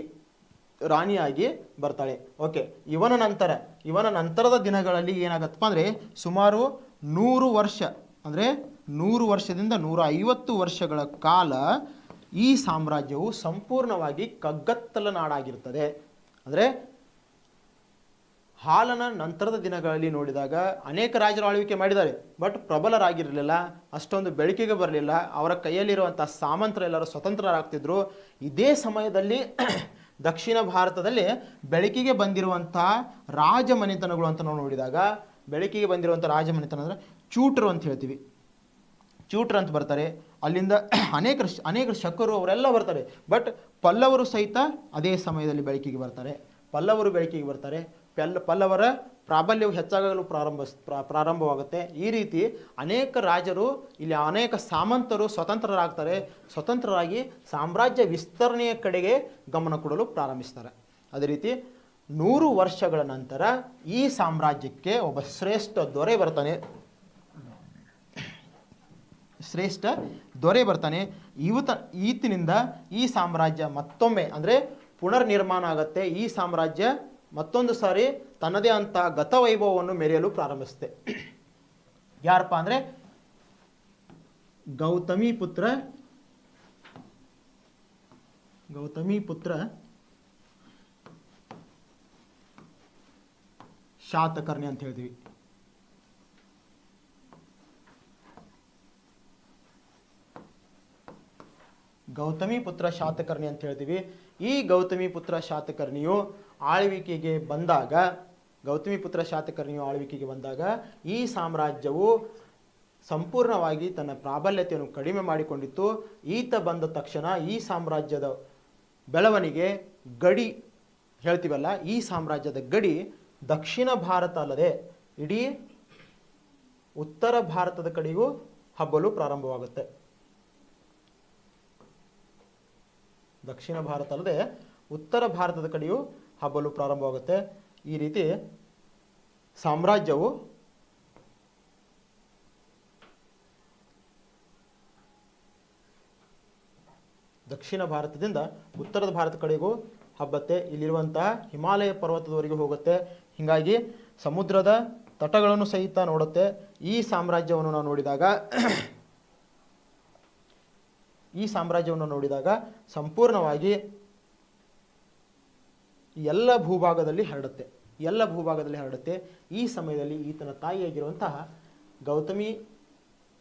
ಬರ್ತಾಳೆ. ಓಕೆ, ಇವನ ನಂತರದ ದಿನಗಳಲ್ಲಿ ಏನಾಗತ್ತಪ್ಪ ಅಂದರೆ ಸುಮಾರು 100 ವರ್ಷ ಅಂದರೆ 100 ವರ್ಷದಿಂದ 150 ವರ್ಷಗಳ ಕಾಲ ಈ ಸಾಮ್ರಾಜ್ಯವು ಸಂಪೂರ್ಣವಾಗಿ ಕಗ್ಗತ್ತಲ ನಾಡಾಗಿರ್ತದೆ. ಅಂದರೆ ಹಾಲನ ನಂತರದ ದಿನಗಳಲ್ಲಿ ನೋಡಿದಾಗ ಅನೇಕ ರಾಜರು ಆಳ್ವಿಕೆ ಮಾಡಿದ್ದಾರೆ, ಬಟ್ ಪ್ರಬಲರಾಗಿರಲಿಲ್ಲ, ಅಷ್ಟೊಂದು ಬೆಳಕಿಗೆ ಬರಲಿಲ್ಲ. ಅವರ ಕೈಯಲ್ಲಿರುವಂಥ ಸಾಮಂತರೆಲ್ಲರೂ ಸ್ವತಂತ್ರರಾಗ್ತಿದ್ರು. ಇದೇ ಸಮಯದಲ್ಲಿ ದಕ್ಷಿಣ ಭಾರತದಲ್ಲಿ ಬೆಳಕಿಗೆ ಬಂದಿರುವಂಥ ರಾಜಮನೆತನಗಳು ಅಂತ ನಾವು ನೋಡಿದಾಗ, ಬೆಳಕಿಗೆ ಬಂದಿರುವಂಥ ರಾಜಮನೆತನ ಅಂದರೆ ಚೂಟರು ಅಂತ ಹೇಳ್ತೀವಿ. ಚೂಟರು ಅಂತ ಬರ್ತಾರೆ. ಅಲ್ಲಿಂದ ಅನೇಕ ಶಕರು ಅವರೆಲ್ಲ ಬರ್ತಾರೆ. ಬಟ್ ಪಲ್ಲವರು ಸಹಿತ ಅದೇ ಸಮಯದಲ್ಲಿ ಬೆಳಕಿಗೆ ಬರ್ತಾರೆ. ಪಲ್ಲವರ ಪ್ರಾಬಲ್ಯವು ಹೆಚ್ಚಾಗಲು ಪ್ರಾರಂಭವಾಗುತ್ತೆ. ಈ ರೀತಿ ಅನೇಕ ರಾಜರು ಇಲ್ಲಿ ಅನೇಕ ಸಾಮಂತರು ಸ್ವತಂತ್ರರಾಗಿ ಸಾಮ್ರಾಜ್ಯ ವಿಸ್ತರಣೆಯ ಕಡೆಗೆ ಗಮನ ಕೊಡಲು ಪ್ರಾರಂಭಿಸ್ತಾರೆ. ಅದೇ ರೀತಿ 100 ವರ್ಷಗಳ ನಂತರ ಈ ಸಾಮ್ರಾಜ್ಯಕ್ಕೆ ಒಬ್ಬ ಶ್ರೇಷ್ಠ ದೊರೆ ಬರ್ತಾನೆ. ಈತನಿಂದ ಈ ಸಾಮ್ರಾಜ್ಯ ಮತ್ತೊಮ್ಮೆ ಅಂದರೆ ಪುನರ್ನಿರ್ಮಾಣ ಆಗುತ್ತೆ. ಈ ಸಾಮ್ರಾಜ್ಯ ಮತ್ತೊಂದು ಸಾರಿ ತನ್ನದೇ ಅಂತ ಗತವೈಭವವನ್ನು ಮೆರೆಯಲು ಪ್ರಾರಂಭಿಸುತ್ತೆ. ಯಾರಪ್ಪ ಅಂದರೆ ಗೌತಮಿ ಪುತ್ರ ಶಾತಕರ್ಣಿ ಅಂತ ಹೇಳ್ತೀವಿ. ಗೌತಮಿ ಪುತ್ರ ಶಾತಕರ್ಣಿ ಅಂತ ಹೇಳ್ತೀವಿ. ಈ ಗೌತಮಿ ಪುತ್ರ ಶಾತಕರ್ಣಿಯು ಆಳ್ವಿಕೆಗೆ ಬಂದಾಗ ಈ ಸಾಮ್ರಾಜ್ಯವು ಸಂಪೂರ್ಣವಾಗಿ ತನ್ನ ಪ್ರಾಬಲ್ಯತೆಯನ್ನು ಕಡಿಮೆ ಮಾಡಿಕೊಂಡಿತ್ತು. ಈತ ಬಂದ ತಕ್ಷಣ ಈ ಸಾಮ್ರಾಜ್ಯದ ಬೆಳವಣಿಗೆ ಗಡಿ ಹೇಳ್ತೀವಲ್ಲ, ಈ ಸಾಮ್ರಾಜ್ಯದ ಗಡಿ ದಕ್ಷಿಣ ಭಾರತ ಅಲ್ಲದೆ ಇಡೀ ಉತ್ತರ ಭಾರತದ ಕಡೆಗೂ ಹಬ್ಬಲು ಪ್ರಾರಂಭವಾಗುತ್ತೆ. ದಕ್ಷಿಣ ಭಾರತ ಅಲ್ಲದೆ ಉತ್ತರ ಭಾರತದ ಕಡೆಯೂ ಹಬ್ಬಲು ಪ್ರಾರಂಭವಾಗುತ್ತೆ. ಈ ರೀತಿ ಸಾಮ್ರಾಜ್ಯವು ದಕ್ಷಿಣ ಭಾರತದಿಂದ ಉತ್ತರದ ಭಾರತ ಕಡೆಗೂ ಹಬ್ಬತ್ತೆ. ಇಲ್ಲಿರುವಂತಹ ಹಿಮಾಲಯ ಪರ್ವತದವರೆಗೂ ಹೋಗುತ್ತೆ. ಹೀಗಾಗಿ ಸಮುದ್ರದ ತಟಗಳನ್ನು ಸಹಿತ ನೋಡುತ್ತೆ. ಈ ಸಾಮ್ರಾಜ್ಯವನ್ನು ನಾವು ನೋಡಿದಾಗ ಸಂಪೂರ್ಣವಾಗಿ ಎಲ್ಲ ಭೂಭಾಗದಲ್ಲಿ ಹರಡುತ್ತೆ. ಈ ಸಮಯದಲ್ಲಿ ಈತನ ತಾಯಿಯಾಗಿರುವಂತಹ ಗೌತಮಿ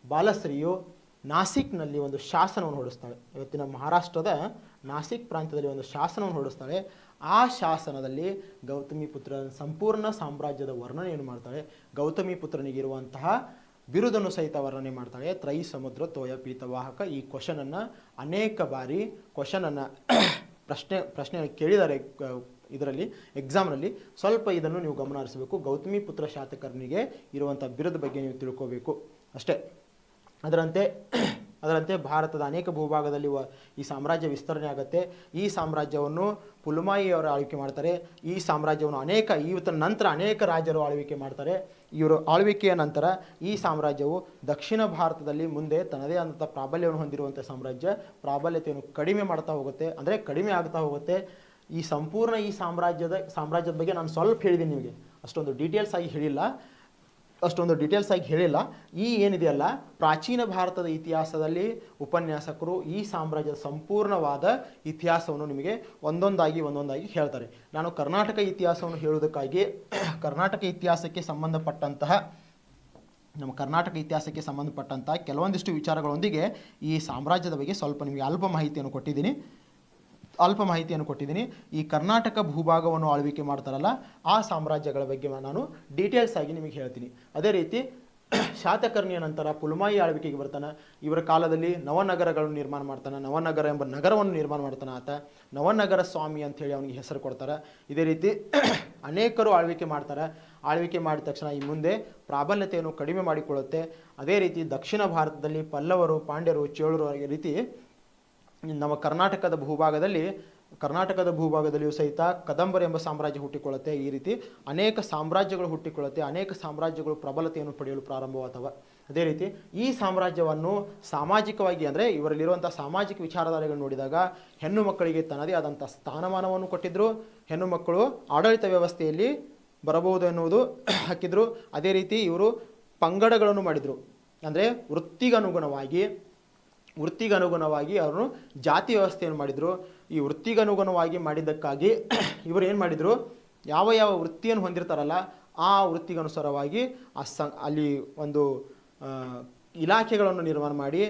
ಬಾಲಶ್ರೀಯು ನಾಸಿಕ್ನಲ್ಲಿ ಒಂದು ಶಾಸನವನ್ನು ಹೊರಡಿಸ್ತಾಳೆ. ಇವತ್ತಿನ ಮಹಾರಾಷ್ಟ್ರದ ನಾಸಿಕ್ ಪ್ರಾಂತ್ಯದಲ್ಲಿ ಒಂದು ಶಾಸನವನ್ನು ಹೊರಡಿಸ್ತಾಳೆ. ಆ ಶಾಸನದಲ್ಲಿ ಗೌತಮಿ ಪುತ್ರನ ಸಂಪೂರ್ಣ ಸಾಮ್ರಾಜ್ಯದ ವರ್ಣನೆಯನ್ನು ಮಾಡ್ತಾಳೆ. ಗೌತಮಿ ಪುತ್ರನಿಗಿರುವಂತಹ ಬಿರುದನ್ನು ಸಹಿತ ವರ್ಣನೆ ಮಾಡ್ತಾಳೆ. ತ್ರೈ ಸಮುದ್ರ ತೋಯ ಪೀತವಾಹಕ. ಈ ಅನೇಕ ಬಾರಿ ಪ್ರಶ್ನೆ ಕೇಳಿದ್ದಾರೆ ಇದರಲ್ಲಿ ಎಕ್ಸಾಮ್ನಲ್ಲಿ. ಸ್ವಲ್ಪ ಇದನ್ನು ನೀವು ಗಮನ ಹರಿಸಬೇಕು. ಗೌತಮಿ ಪುತ್ರ ಶಾತಕರ್ಣಿಗೆ ಇರುವಂಥ ಬಿರುದ ಬಗ್ಗೆ ನೀವು ತಿಳ್ಕೋಬೇಕು ಅಷ್ಟೇ. ಅದರಂತೆ ಭಾರತದ ಅನೇಕ ಭೂಭಾಗದಲ್ಲಿ ಈ ಸಾಮ್ರಾಜ್ಯ ವಿಸ್ತರಣೆ ಆಗುತ್ತೆ. ಈ ಸಾಮ್ರಾಜ್ಯವನ್ನು ಪುಲುಮಾಯಿಯವರು ಆಳ್ವಿಕೆ ಮಾಡ್ತಾರೆ. ಈ ಸಾಮ್ರಾಜ್ಯವನ್ನು ಇವತ್ತಿನ ನಂತರ ಅನೇಕ ರಾಜರು ಆಳ್ವಿಕೆ ಮಾಡ್ತಾರೆ. ಇವರು ಆಳ್ವಿಕೆಯ ನಂತರ ಈ ಸಾಮ್ರಾಜ್ಯವು ದಕ್ಷಿಣ ಭಾರತದಲ್ಲಿ ಮುಂದೆ ತನ್ನದೇ ಆದಂಥ ಪ್ರಾಬಲ್ಯವನ್ನು ಹೊಂದಿರುವಂಥ ಪ್ರಾಬಲ್ಯತೆಯನ್ನು ಕಡಿಮೆ ಆಗ್ತಾ ಹೋಗುತ್ತೆ. ಈ ಸಂಪೂರ್ಣ ಈ ಸಾಮ್ರಾಜ್ಯದ ಬಗ್ಗೆ ನಾನು ಸ್ವಲ್ಪ ಹೇಳಿದ್ದೀನಿ, ನಿಮಗೆ ಅಷ್ಟೊಂದು ಡೀಟೇಲ್ಸ್ ಆಗಿ ಹೇಳಿಲ್ಲ. ಅಷ್ಟೊಂದು ಡೀಟೇಲ್ಸ್ ಆಗಿ ಹೇಳಿಲ್ಲ. ಈ ಏನಿದೆಯಲ್ಲ ಪ್ರಾಚೀನ ಭಾರತದ ಇತಿಹಾಸದಲ್ಲಿ ಉಪನ್ಯಾಸಕರು ಈ ಸಾಮ್ರಾಜ್ಯದ ಸಂಪೂರ್ಣವಾದ ಇತಿಹಾಸವನ್ನು ನಿಮಗೆ ಒಂದೊಂದಾಗಿ ಹೇಳ್ತಾರೆ. ನಾನು ಕರ್ನಾಟಕ ಇತಿಹಾಸವನ್ನು ಹೇಳುವುದಕ್ಕಾಗಿ ಕರ್ನಾಟಕ ಇತಿಹಾಸಕ್ಕೆ ಸಂಬಂಧಪಟ್ಟಂತಹ ಕೆಲವೊಂದಿಷ್ಟು ವಿಚಾರಗಳೊಂದಿಗೆ ಈ ಸಾಮ್ರಾಜ್ಯದ ಬಗ್ಗೆ ಸ್ವಲ್ಪ ನಿಮಗೆ ಅಲ್ಪ ಮಾಹಿತಿಯನ್ನು ಕೊಟ್ಟಿದ್ದೀನಿ. ಈ ಕರ್ನಾಟಕ ಭೂಭಾಗವನ್ನು ಆಳ್ವಿಕೆ ಮಾಡ್ತಾರಲ್ಲ ಆ ಸಾಮ್ರಾಜ್ಯಗಳ ಬಗ್ಗೆ ನಾನು ಡೀಟೇಲ್ಸ್ ಆಗಿ ನಿಮಗೆ ಹೇಳ್ತೀನಿ. ಅದೇ ರೀತಿ ಶಾತಕರ್ಣಿಯ ನಂತರ ಪುಲಮಾಯಿ ಆಳ್ವಿಕೆಗೆ ಬರ್ತಾನೆ. ಇವರ ಕಾಲದಲ್ಲಿ ನವನಗರಗಳನ್ನು ನಿರ್ಮಾಣ ಮಾಡ್ತಾನೆ. ನವನಗರ ಎಂಬ ನಗರವನ್ನು ನಿರ್ಮಾಣ ಮಾಡ್ತಾನೆ ಆತ. ನವನಗರ ಸ್ವಾಮಿ ಅಂಥೇಳಿ ಅವನಿಗೆ ಹೆಸರು ಕೊಡ್ತಾರೆ. ಇದೇ ರೀತಿ ಅನೇಕರು ಆಳ್ವಿಕೆ ಮಾಡ್ತಾರೆ. ಆಳ್ವಿಕೆ ಮಾಡಿದ ತಕ್ಷಣ ಈ ಮುಂದೆ ಪ್ರಾಬಲ್ಯತೆಯನ್ನು ಕಡಿಮೆ ಮಾಡಿಕೊಳ್ಳುತ್ತೆ. ಅದೇ ರೀತಿ ದಕ್ಷಿಣ ಭಾರತದಲ್ಲಿ ಪಲ್ಲವರು, ಪಾಂಡ್ಯರು, ಚೇಳರು ಈ ರೀತಿ ನಮ್ಮ ಕರ್ನಾಟಕದ ಭೂಭಾಗದಲ್ಲಿಯೂ ಸಹಿತ ಕದಂಬರು ಎಂಬ ಸಾಮ್ರಾಜ್ಯ ಹುಟ್ಟಿಕೊಳ್ಳುತ್ತೆ. ಈ ರೀತಿ ಅನೇಕ ಸಾಮ್ರಾಜ್ಯಗಳು ಹುಟ್ಟಿಕೊಳ್ಳುತ್ತೆ. ಅನೇಕ ಸಾಮ್ರಾಜ್ಯಗಳು ಪ್ರಬಲತೆಯನ್ನು ಪಡೆಯಲು ಪ್ರಾರಂಭವಾದವು. ಅದೇ ರೀತಿ ಈ ಸಾಮ್ರಾಜ್ಯವನ್ನು ಸಾಮಾಜಿಕವಾಗಿ ಅಂದರೆ ಇವರಲ್ಲಿರುವಂಥ ಸಾಮಾಜಿಕ ವಿಚಾರಧಾರೆಗಳು ನೋಡಿದಾಗ ಹೆಣ್ಣು ಮಕ್ಕಳಿಗೆ ತನ್ನದೇ ಆದಂಥ ಸ್ಥಾನಮಾನವನ್ನು ಕೊಟ್ಟಿದ್ದರು. ಹೆಣ್ಣು ಮಕ್ಕಳು ಆಡಳಿತ ವ್ಯವಸ್ಥೆಯಲ್ಲಿ ಬರಬಹುದು ಎನ್ನುವುದು ಹಾಕಿದ್ರು. ಅದೇ ರೀತಿ ಇವರು ಪಂಗಡಗಳನ್ನು ಮಾಡಿದರು. ಅಂದರೆ ವೃತ್ತಿಗನುಗುಣವಾಗಿ ಅವರು ಜಾತಿ ವ್ಯವಸ್ಥೆಯನ್ನು ಮಾಡಿದರು. ಈ ವೃತ್ತಿಗನುಗುಣವಾಗಿ ಮಾಡಿದ್ದಕ್ಕಾಗಿ ಇವರು ಏನು ಮಾಡಿದರು, ಯಾವ ವೃತ್ತಿಯನ್ನು ಹೊಂದಿರ್ತಾರಲ್ಲ ಆ ವೃತ್ತಿಗನುಸಾರವಾಗಿ ಅಲ್ಲಿ ಒಂದು ಇಲಾಖೆಗಳನ್ನು ನಿರ್ಮಾಣ ಮಾಡಿ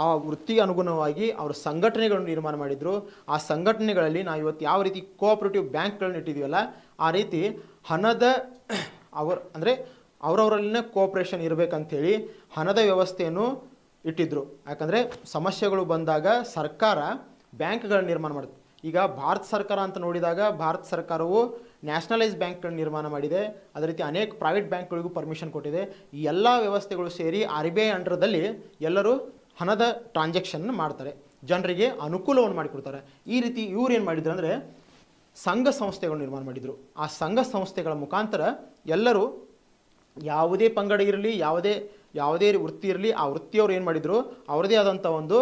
ಆ ವೃತ್ತಿಗೆ ಅನುಗುಣವಾಗಿ ಅವರು ಸಂಘಟನೆಗಳನ್ನು ನಿರ್ಮಾಣ ಮಾಡಿದರು. ಆ ಸಂಘಟನೆಗಳಲ್ಲಿ ನಾವು ಇವತ್ತು ಯಾವ ರೀತಿ ಕೋಆಪರೇಟಿವ್ ಬ್ಯಾಂಕ್ಗಳನ್ನ ಇಟ್ಟಿದ್ದೀವಲ್ಲ ಆ ರೀತಿ ಹಣದ ಅವರವರಲ್ಲಿನ ಕೋಆಪ್ರೇಷನ್ ಇರಬೇಕಂತೇಳಿ ಹಣದ ವ್ಯವಸ್ಥೆಯನ್ನು ಇಟ್ಟಿದ್ರು. ಯಾಕಂದರೆ ಸಮಸ್ಯೆಗಳು ಬಂದಾಗ ಸರ್ಕಾರ ಬ್ಯಾಂಕ್ಗಳನ್ನ ನಿರ್ಮಾಣ ಮಾಡುತ್ತೆ. ಈಗ ಭಾರತ ಸರ್ಕಾರ ಅಂತ ನೋಡಿದಾಗ ಭಾರತ ಸರ್ಕಾರವು ನ್ಯಾಷನಲೈಸ್ ಬ್ಯಾಂಕ್ಗಳನ್ನ ನಿರ್ಮಾಣ ಮಾಡಿದೆ. ಅದೇ ರೀತಿ ಅನೇಕ ಪ್ರೈವೇಟ್ ಬ್ಯಾಂಕ್ಗಳಿಗೂ ಪರ್ಮಿಷನ್ ಕೊಟ್ಟಿದೆ. ಈ ಎಲ್ಲ ವ್ಯವಸ್ಥೆಗಳು ಸೇರಿ RBI ಅಂಡರ್ದಲ್ಲಿ ಎಲ್ಲರೂ ಹಣದ ಟ್ರಾನ್ಸಾಕ್ಷನ್ ಮಾಡ್ತಾರೆ, ಜನರಿಗೆ ಅನುಕೂಲವನ್ನು ಮಾಡಿಕೊಡ್ತಾರೆ. ಈ ರೀತಿ ಇವ್ರು ಏನು ಮಾಡಿದ್ರು ಅಂದರೆ ಸಂಘ ಸಂಸ್ಥೆಗಳು ನಿರ್ಮಾಣ ಮಾಡಿದರು. ಆ ಸಂಘ ಸಂಸ್ಥೆಗಳ ಮುಖಾಂತರ ಎಲ್ಲರೂ ಯಾವುದೇ ಪಂಗಡ ಇರಲಿ, ಯಾವುದೇ ವೃತ್ತಿ ಇರಲಿ, ಆ ವೃತ್ತಿಯವರು ಏನು ಮಾಡಿದರು, ಅವರದೇ ಆದಂಥ ಒಂದು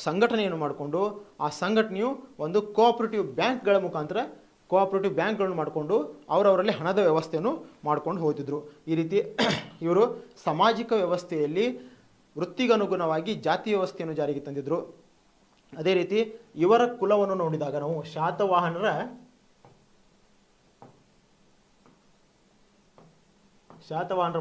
ಸಂಘಟನೆಯನ್ನು ಮಾಡಿಕೊಂಡು ಆ ಸಂಘಟನೆಯು ಒಂದು ಕೋಆಪರೇಟಿವ್ ಬ್ಯಾಂಕ್ಗಳನ್ನು ಮಾಡಿಕೊಂಡು ಅವರವರಲ್ಲಿ ಹಣದ ವ್ಯವಸ್ಥೆಯನ್ನು ಮಾಡ್ಕೊಂಡು ಹೋಗ್ತಿದ್ರು. ಈ ರೀತಿ ಇವರು ಸಾಮಾಜಿಕ ವ್ಯವಸ್ಥೆಯಲ್ಲಿ ವೃತ್ತಿಗನುಗುಣವಾಗಿ ಜಾತಿ ವ್ಯವಸ್ಥೆಯನ್ನು ಜಾರಿಗೆ ತಂದಿದ್ರು. ಅದೇ ರೀತಿ ಇವರ ಕುಲವನ್ನು ನೋಡಿದಾಗ ನಾವು ಶಾತವಾಹನರ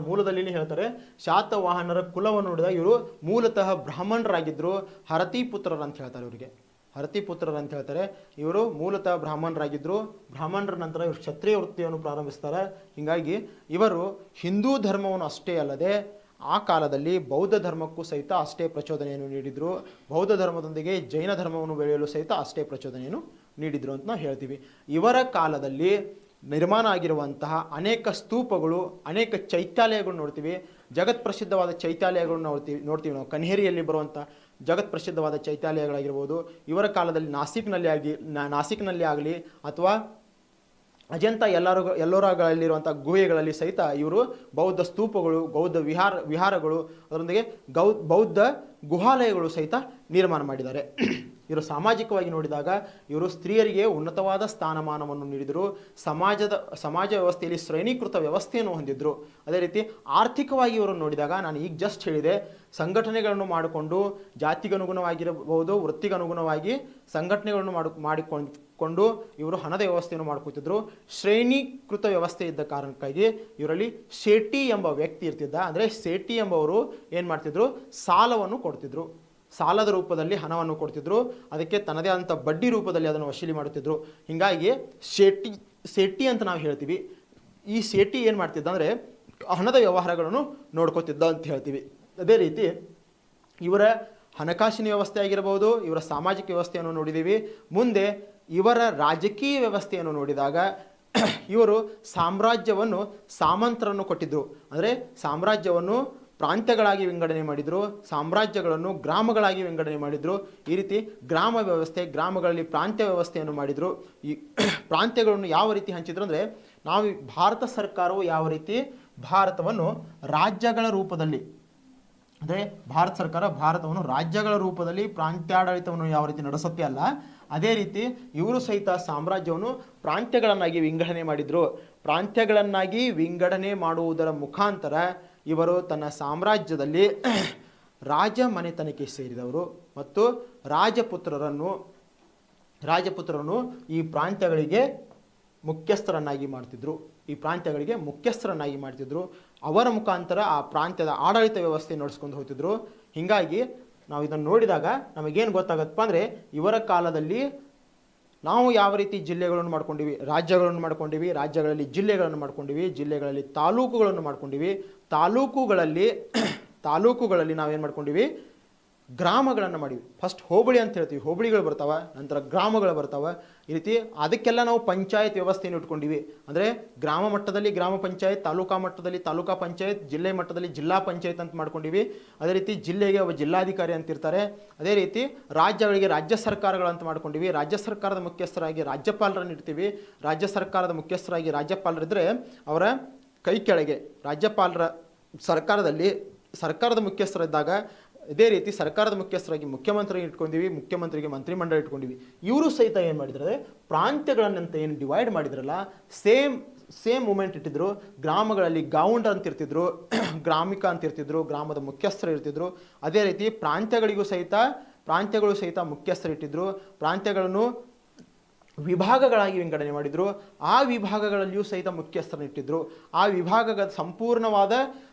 ಮೂಲದಲ್ಲಿ ಹೇಳ್ತಾರೆ. ಶಾತವಾಹನರ ಕುಲವನ್ನು ನೋಡಿದಾಗ ಇವರು ಮೂಲತಃ ಬ್ರಾಹ್ಮಣರಾಗಿದ್ದರು. ಹರತಿಪುತ್ರರು ಅಂತ ಹೇಳ್ತಾರೆ. ಇವರಿಗೆ ಹರತಿಪುತ್ರರು ಅಂತ ಹೇಳ್ತಾರೆ. ಇವರು ಮೂಲತಃ ಬ್ರಾಹ್ಮಣರಾಗಿದ್ದರು. ಬ್ರಾಹ್ಮಣರ ನಂತರ ಇವರು ಕ್ಷತ್ರಿಯ ವೃತ್ತಿಯನ್ನು ಪ್ರಾರಂಭಿಸ್ತಾರೆ. ಹೀಗಾಗಿ ಇವರು ಹಿಂದೂ ಧರ್ಮವನ್ನು ಅಷ್ಟೇ ಅಲ್ಲದೆ ಆ ಕಾಲದಲ್ಲಿ ಬೌದ್ಧ ಧರ್ಮಕ್ಕೂ ಸಹಿತ ಅಷ್ಟೇ ಪ್ರಚೋದನೆಯನ್ನು ನೀಡಿದರು. ಬೌದ್ಧ ಧರ್ಮದೊಂದಿಗೆ ಜೈನ ಧರ್ಮವನ್ನು ಬೆಳೆಯಲು ಸಹಿತ ಅಷ್ಟೇ ಪ್ರಚೋದನೆಯನ್ನು ನೀಡಿದರು ಅಂತ ನಾವು ಹೇಳ್ತೀವಿ. ಇವರ ಕಾಲದಲ್ಲಿ ನಿರ್ಮಾಣ ಆಗಿರುವಂತಹ ಅನೇಕ ಸ್ತೂಪಗಳು, ಅನೇಕ ಚೈತ್ಯಾಲಯಗಳು ನೋಡ್ತೀವಿ. ಜಗತ್ ಪ್ರಸಿದ್ಧವಾದ ಚೈತ್ಯಾಲಯಗಳನ್ನು ನೋಡ್ತೀವಿ ನಾವು. ಕನ್ಹೇರಿಯಲ್ಲಿ ಬರುವಂಥ ಜಗತ್ ಪ್ರಸಿದ್ಧವಾದ ಚೈತ್ಯಾಲಯಗಳಾಗಿರ್ಬೋದು. ಇವರ ಕಾಲದಲ್ಲಿ ನಾಸಿಕ್ನಲ್ಲಿ ಆಗಲಿ ಅಥವಾ ಅಜಂತ ಎಲ್ಲೋರಾಗಳಲ್ಲಿರುವಂಥ ಗುಹೆಗಳಲ್ಲಿ ಸಹಿತ ಇವರು ಬೌದ್ಧ ಸ್ತೂಪಗಳು, ಬೌದ್ಧ ವಿಹಾರಗಳು, ಅದರೊಂದಿಗೆ ಬೌದ್ಧ ಗುಹಾಲಯಗಳು ಸಹಿತ ನಿರ್ಮಾಣ ಮಾಡಿದ್ದಾರೆ. ಇವರು ಸಾಮಾಜಿಕವಾಗಿ ನೋಡಿದಾಗ ಇವರು ಸ್ತ್ರೀಯರಿಗೆ ಉನ್ನತವಾದ ಸ್ಥಾನಮಾನವನ್ನು ನೀಡಿದರು. ಸಮಾಜ ವ್ಯವಸ್ಥೆಯಲ್ಲಿ ಶ್ರೇಣೀಕೃತ ವ್ಯವಸ್ಥೆಯನ್ನು ಹೊಂದಿದ್ರು. ಅದೇ ರೀತಿ ಆರ್ಥಿಕವಾಗಿ ಇವರನ್ನು ನೋಡಿದಾಗ ನಾನು ಈಗ ಜಸ್ಟ್ ಹೇಳಿದೆ, ಸಂಘಟನೆಗಳನ್ನು ಮಾಡಿಕೊಂಡು ಜಾತಿಗನುಗುಣವಾಗಿರಬಹುದು, ವೃತ್ತಿಗನುಗುಣವಾಗಿ ಸಂಘಟನೆಗಳನ್ನು ಮಾಡಿಕೊಂಡು ಇವರು ಹಣದ ವ್ಯವಸ್ಥೆಯನ್ನು ಮಾಡ್ಕೊತಿದ್ರು. ಶ್ರೇಣೀಕೃತ ವ್ಯವಸ್ಥೆ ಇದ್ದ ಕಾರಣಕ್ಕಾಗಿ ಇವರಲ್ಲಿ ಶೇಟಿ ಎಂಬ ವ್ಯಕ್ತಿ ಇರ್ತಿದ್ದ. ಅಂದರೆ ಶೇಟಿ ಎಂಬವರು ಏನು ಮಾಡ್ತಿದ್ರು, ಸಾಲವನ್ನು ಕೊಡ್ತಿದ್ರು. ಸಾಲದ ರೂಪದಲ್ಲಿ ಹಣವನ್ನು ಕೊಡ್ತಿದ್ರು. ಅದಕ್ಕೆ ತನ್ನದೇ ಆದಂಥ ಬಡ್ಡಿ ರೂಪದಲ್ಲಿ ಅದನ್ನು ವಸೂಲಿ ಮಾಡುತ್ತಿದ್ರು. ಹೀಗಾಗಿ ಶೇಟಿ ಅಂತ ನಾವು ಹೇಳ್ತೀವಿ. ಈ ಶೇಟಿ ಏನು ಮಾಡ್ತಿದ್ದ ಅಂದರೆ ಹಣದ ವ್ಯವಹಾರಗಳನ್ನು ನೋಡ್ಕೋತಿದ್ದ ಅಂತ ಹೇಳ್ತೀವಿ. ಅದೇ ರೀತಿ ಇವರ ಹಣಕಾಸಿನ ವ್ಯವಸ್ಥೆ ಆಗಿರಬಹುದು, ಇವರ ಸಾಮಾಜಿಕ ವ್ಯವಸ್ಥೆಯನ್ನು ನೋಡಿದ್ದೀವಿ. ಮುಂದೆ ಇವರ ರಾಜಕೀಯ ವ್ಯವಸ್ಥೆಯನ್ನು ನೋಡಿದಾಗ ಇವರು ಸಾಮ್ರಾಜ್ಯವನ್ನು ಸಾಮಂತರನ್ನು ಕೊಟ್ಟಿದ್ದರು. ಅಂದರೆ ಸಾಮ್ರಾಜ್ಯವನ್ನು ಪ್ರಾಂತ್ಯಗಳಾಗಿ ವಿಂಗಡಣೆ ಮಾಡಿದರು, ಸಾಮ್ರಾಜ್ಯಗಳನ್ನು ಗ್ರಾಮಗಳಾಗಿ ವಿಂಗಡಣೆ ಮಾಡಿದರು. ಈ ರೀತಿ ಗ್ರಾಮ ವ್ಯವಸ್ಥೆ, ಗ್ರಾಮಗಳಲ್ಲಿ ಪ್ರಾಂತ್ಯ ವ್ಯವಸ್ಥೆಯನ್ನು ಮಾಡಿದರು. ಈ ಪ್ರಾಂತ್ಯಗಳನ್ನು ಯಾವ ರೀತಿ ಹಂಚಿದ್ರು ಅಂದರೆ ಭಾರತ ಸರ್ಕಾರವು ಯಾವ ರೀತಿ ಭಾರತವನ್ನು ರಾಜ್ಯಗಳ ಅಂದರೆ ಭಾರತ ಸರ್ಕಾರ ಭಾರತವನ್ನು ರಾಜ್ಯಗಳ ರೂಪದಲ್ಲಿ ಪ್ರಾಂತ್ಯಾಡಳಿತವನ್ನು ಯಾವ ರೀತಿ ನಡೆಸುತ್ತೆ ಅಲ್ಲ, ಅದೇ ರೀತಿ ಇವರು ಸಹಿತ ಸಾಮ್ರಾಜ್ಯವನ್ನು ಪ್ರಾಂತ್ಯಗಳನ್ನಾಗಿ ವಿಂಗಡಣೆ ಮಾಡಿದರು. ಪ್ರಾಂತ್ಯಗಳನ್ನಾಗಿ ವಿಂಗಡಣೆ ಮಾಡುವುದರ ಮುಖಾಂತರ ಇವರು ತನ್ನ ಸಾಮ್ರಾಜ್ಯದಲ್ಲಿ ರಾಜ ಮನೆತನಕ್ಕೆ ಸೇರಿದವರು ಮತ್ತು ರಾಜಪುತ್ರರನ್ನು ಈ ಪ್ರಾಂತ್ಯಗಳಿಗೆ ಮುಖ್ಯಸ್ಥರನ್ನಾಗಿ ಮಾಡ್ತಿದ್ರು. ಅವರ ಮುಖಾಂತರ ಆ ಪ್ರಾಂತ್ಯದ ಆಡಳಿತ ವ್ಯವಸ್ಥೆ ನಡೆಸ್ಕೊಂಡು ಹೋಗ್ತಿದ್ರು. ಹೀಗಾಗಿ ನಾವು ಇದನ್ನು ನೋಡಿದಾಗ ನಮಗೇನು ಗೊತ್ತಾಗತ್ತಪ್ಪ ಅಂದರೆ, ಇವರ ಕಾಲದಲ್ಲಿ ನಾವು ಯಾವ ರೀತಿ ಜಿಲ್ಲೆಗಳನ್ನು ಮಾಡ್ಕೊಂಡಿವಿ, ರಾಜ್ಯಗಳನ್ನು ಮಾಡ್ಕೊಂಡಿವಿ, ರಾಜ್ಯಗಳಲ್ಲಿ ಜಿಲ್ಲೆಗಳನ್ನು ಮಾಡ್ಕೊಂಡಿವಿ, ಜಿಲ್ಲೆಗಳಲ್ಲಿ ತಾಲೂಕುಗಳನ್ನು ಮಾಡ್ಕೊಂಡಿವಿ, ತಾಲೂಕುಗಳಲ್ಲಿ ನಾವೇನು ಮಾಡ್ಕೊಂಡಿವಿ, ಗ್ರಾಮಗಳನ್ನು ಮಾಡಿವಿ. ಫಸ್ಟ್ ಹೋಬಳಿ ಅಂತ ಹೇಳ್ತೀವಿ, ಹೋಬಳಿಗಳು ಬರ್ತಾವೆ, ನಂತರ ಗ್ರಾಮಗಳು ಬರ್ತಾವೆ. ಈ ರೀತಿ ಅದಕ್ಕೆಲ್ಲ ನಾವು ಪಂಚಾಯತ್ ವ್ಯವಸ್ಥೆಯನ್ನು ಇಟ್ಕೊಂಡಿವಿ. ಅಂದರೆ ಗ್ರಾಮ ಮಟ್ಟದಲ್ಲಿ ಗ್ರಾಮ ಪಂಚಾಯತ್, ತಾಲೂಕಾ ಮಟ್ಟದಲ್ಲಿ ತಾಲೂಕಾ ಪಂಚಾಯತ್, ಜಿಲ್ಲೆ ಮಟ್ಟದಲ್ಲಿ ಜಿಲ್ಲಾ ಪಂಚಾಯತ್ ಅಂತ ಮಾಡ್ಕೊಂಡಿವಿ. ಅದೇ ರೀತಿ ಜಿಲ್ಲೆಗೆ ಒಬ್ಬ ಜಿಲ್ಲಾಧಿಕಾರಿ ಅಂತಿರ್ತಾರೆ. ಅದೇ ರೀತಿ ರಾಜ್ಯಗಳಿಗೆ ರಾಜ್ಯ ಸರ್ಕಾರಗಳಂತ ಮಾಡ್ಕೊಂಡಿವಿ. ರಾಜ್ಯ ಸರ್ಕಾರದ ಮುಖ್ಯಸ್ಥರಾಗಿ ರಾಜ್ಯಪಾಲರನ್ನು ಇಡ್ತೀವಿ. ರಾಜ್ಯ ಸರ್ಕಾರದ ಮುಖ್ಯಸ್ಥರಾಗಿ ರಾಜ್ಯಪಾಲರಿದ್ದರೆ ಅವರ ಕೈ ಕೆಳಗೆ ರಾಜ್ಯಪಾಲರ ಸರ್ಕಾರದ ಮುಖ್ಯಸ್ಥರಿದ್ದಾಗ ಇದೇ ರೀತಿ ಸರ್ಕಾರದ ಮುಖ್ಯಸ್ಥರಾಗಿ ಮುಖ್ಯಮಂತ್ರಿ ಇಟ್ಕೊಂಡಿವಿ, ಮುಖ್ಯಮಂತ್ರಿಗೆ ಮಂತ್ರಿಮಂಡಲ ಇಟ್ಕೊಂಡಿವಿ. ಇವರು ಸಹಿತ ಏನು ಮಾಡಿದರೆ, ಪ್ರಾಂತ್ಯಗಳನ್ನಂತ ಏನು ಡಿವೈಡ್ ಮಾಡಿದ್ರಲ್ಲ, ಸೇಮ್ ಮೂಮೆಂಟ್ ಇಟ್ಟಿದ್ರು. ಗ್ರಾಮಗಳಲ್ಲಿ ಗೌಂಡ್ ಅಂತ ಇರ್ತಿದ್ರು, ಗ್ರಾಮಿಕ ಅಂತ ಇರ್ತಿದ್ರು, ಗ್ರಾಮದ ಮುಖ್ಯಸ್ಥರು ಇರ್ತಿದ್ರು. ಅದೇ ರೀತಿ ಪ್ರಾಂತ್ಯಗಳು ಸಹಿತ ಮುಖ್ಯಸ್ಥರು ಇಟ್ಟಿದ್ರು. ಪ್ರಾಂತ್ಯಗಳನ್ನು ವಿಭಾಗಗಳಾಗಿ ವಿಂಗಡಣೆ ಮಾಡಿದ್ರು. ಆ ವಿಭಾಗಗಳಲ್ಲಿಯೂ ಸಹಿತ ಮುಖ್ಯಸ್ಥರನ್ನು ಇಟ್ಟಿದ್ರು. ಆ ವಿಭಾಗದ ಸಂಪೂರ್ಣವಾದ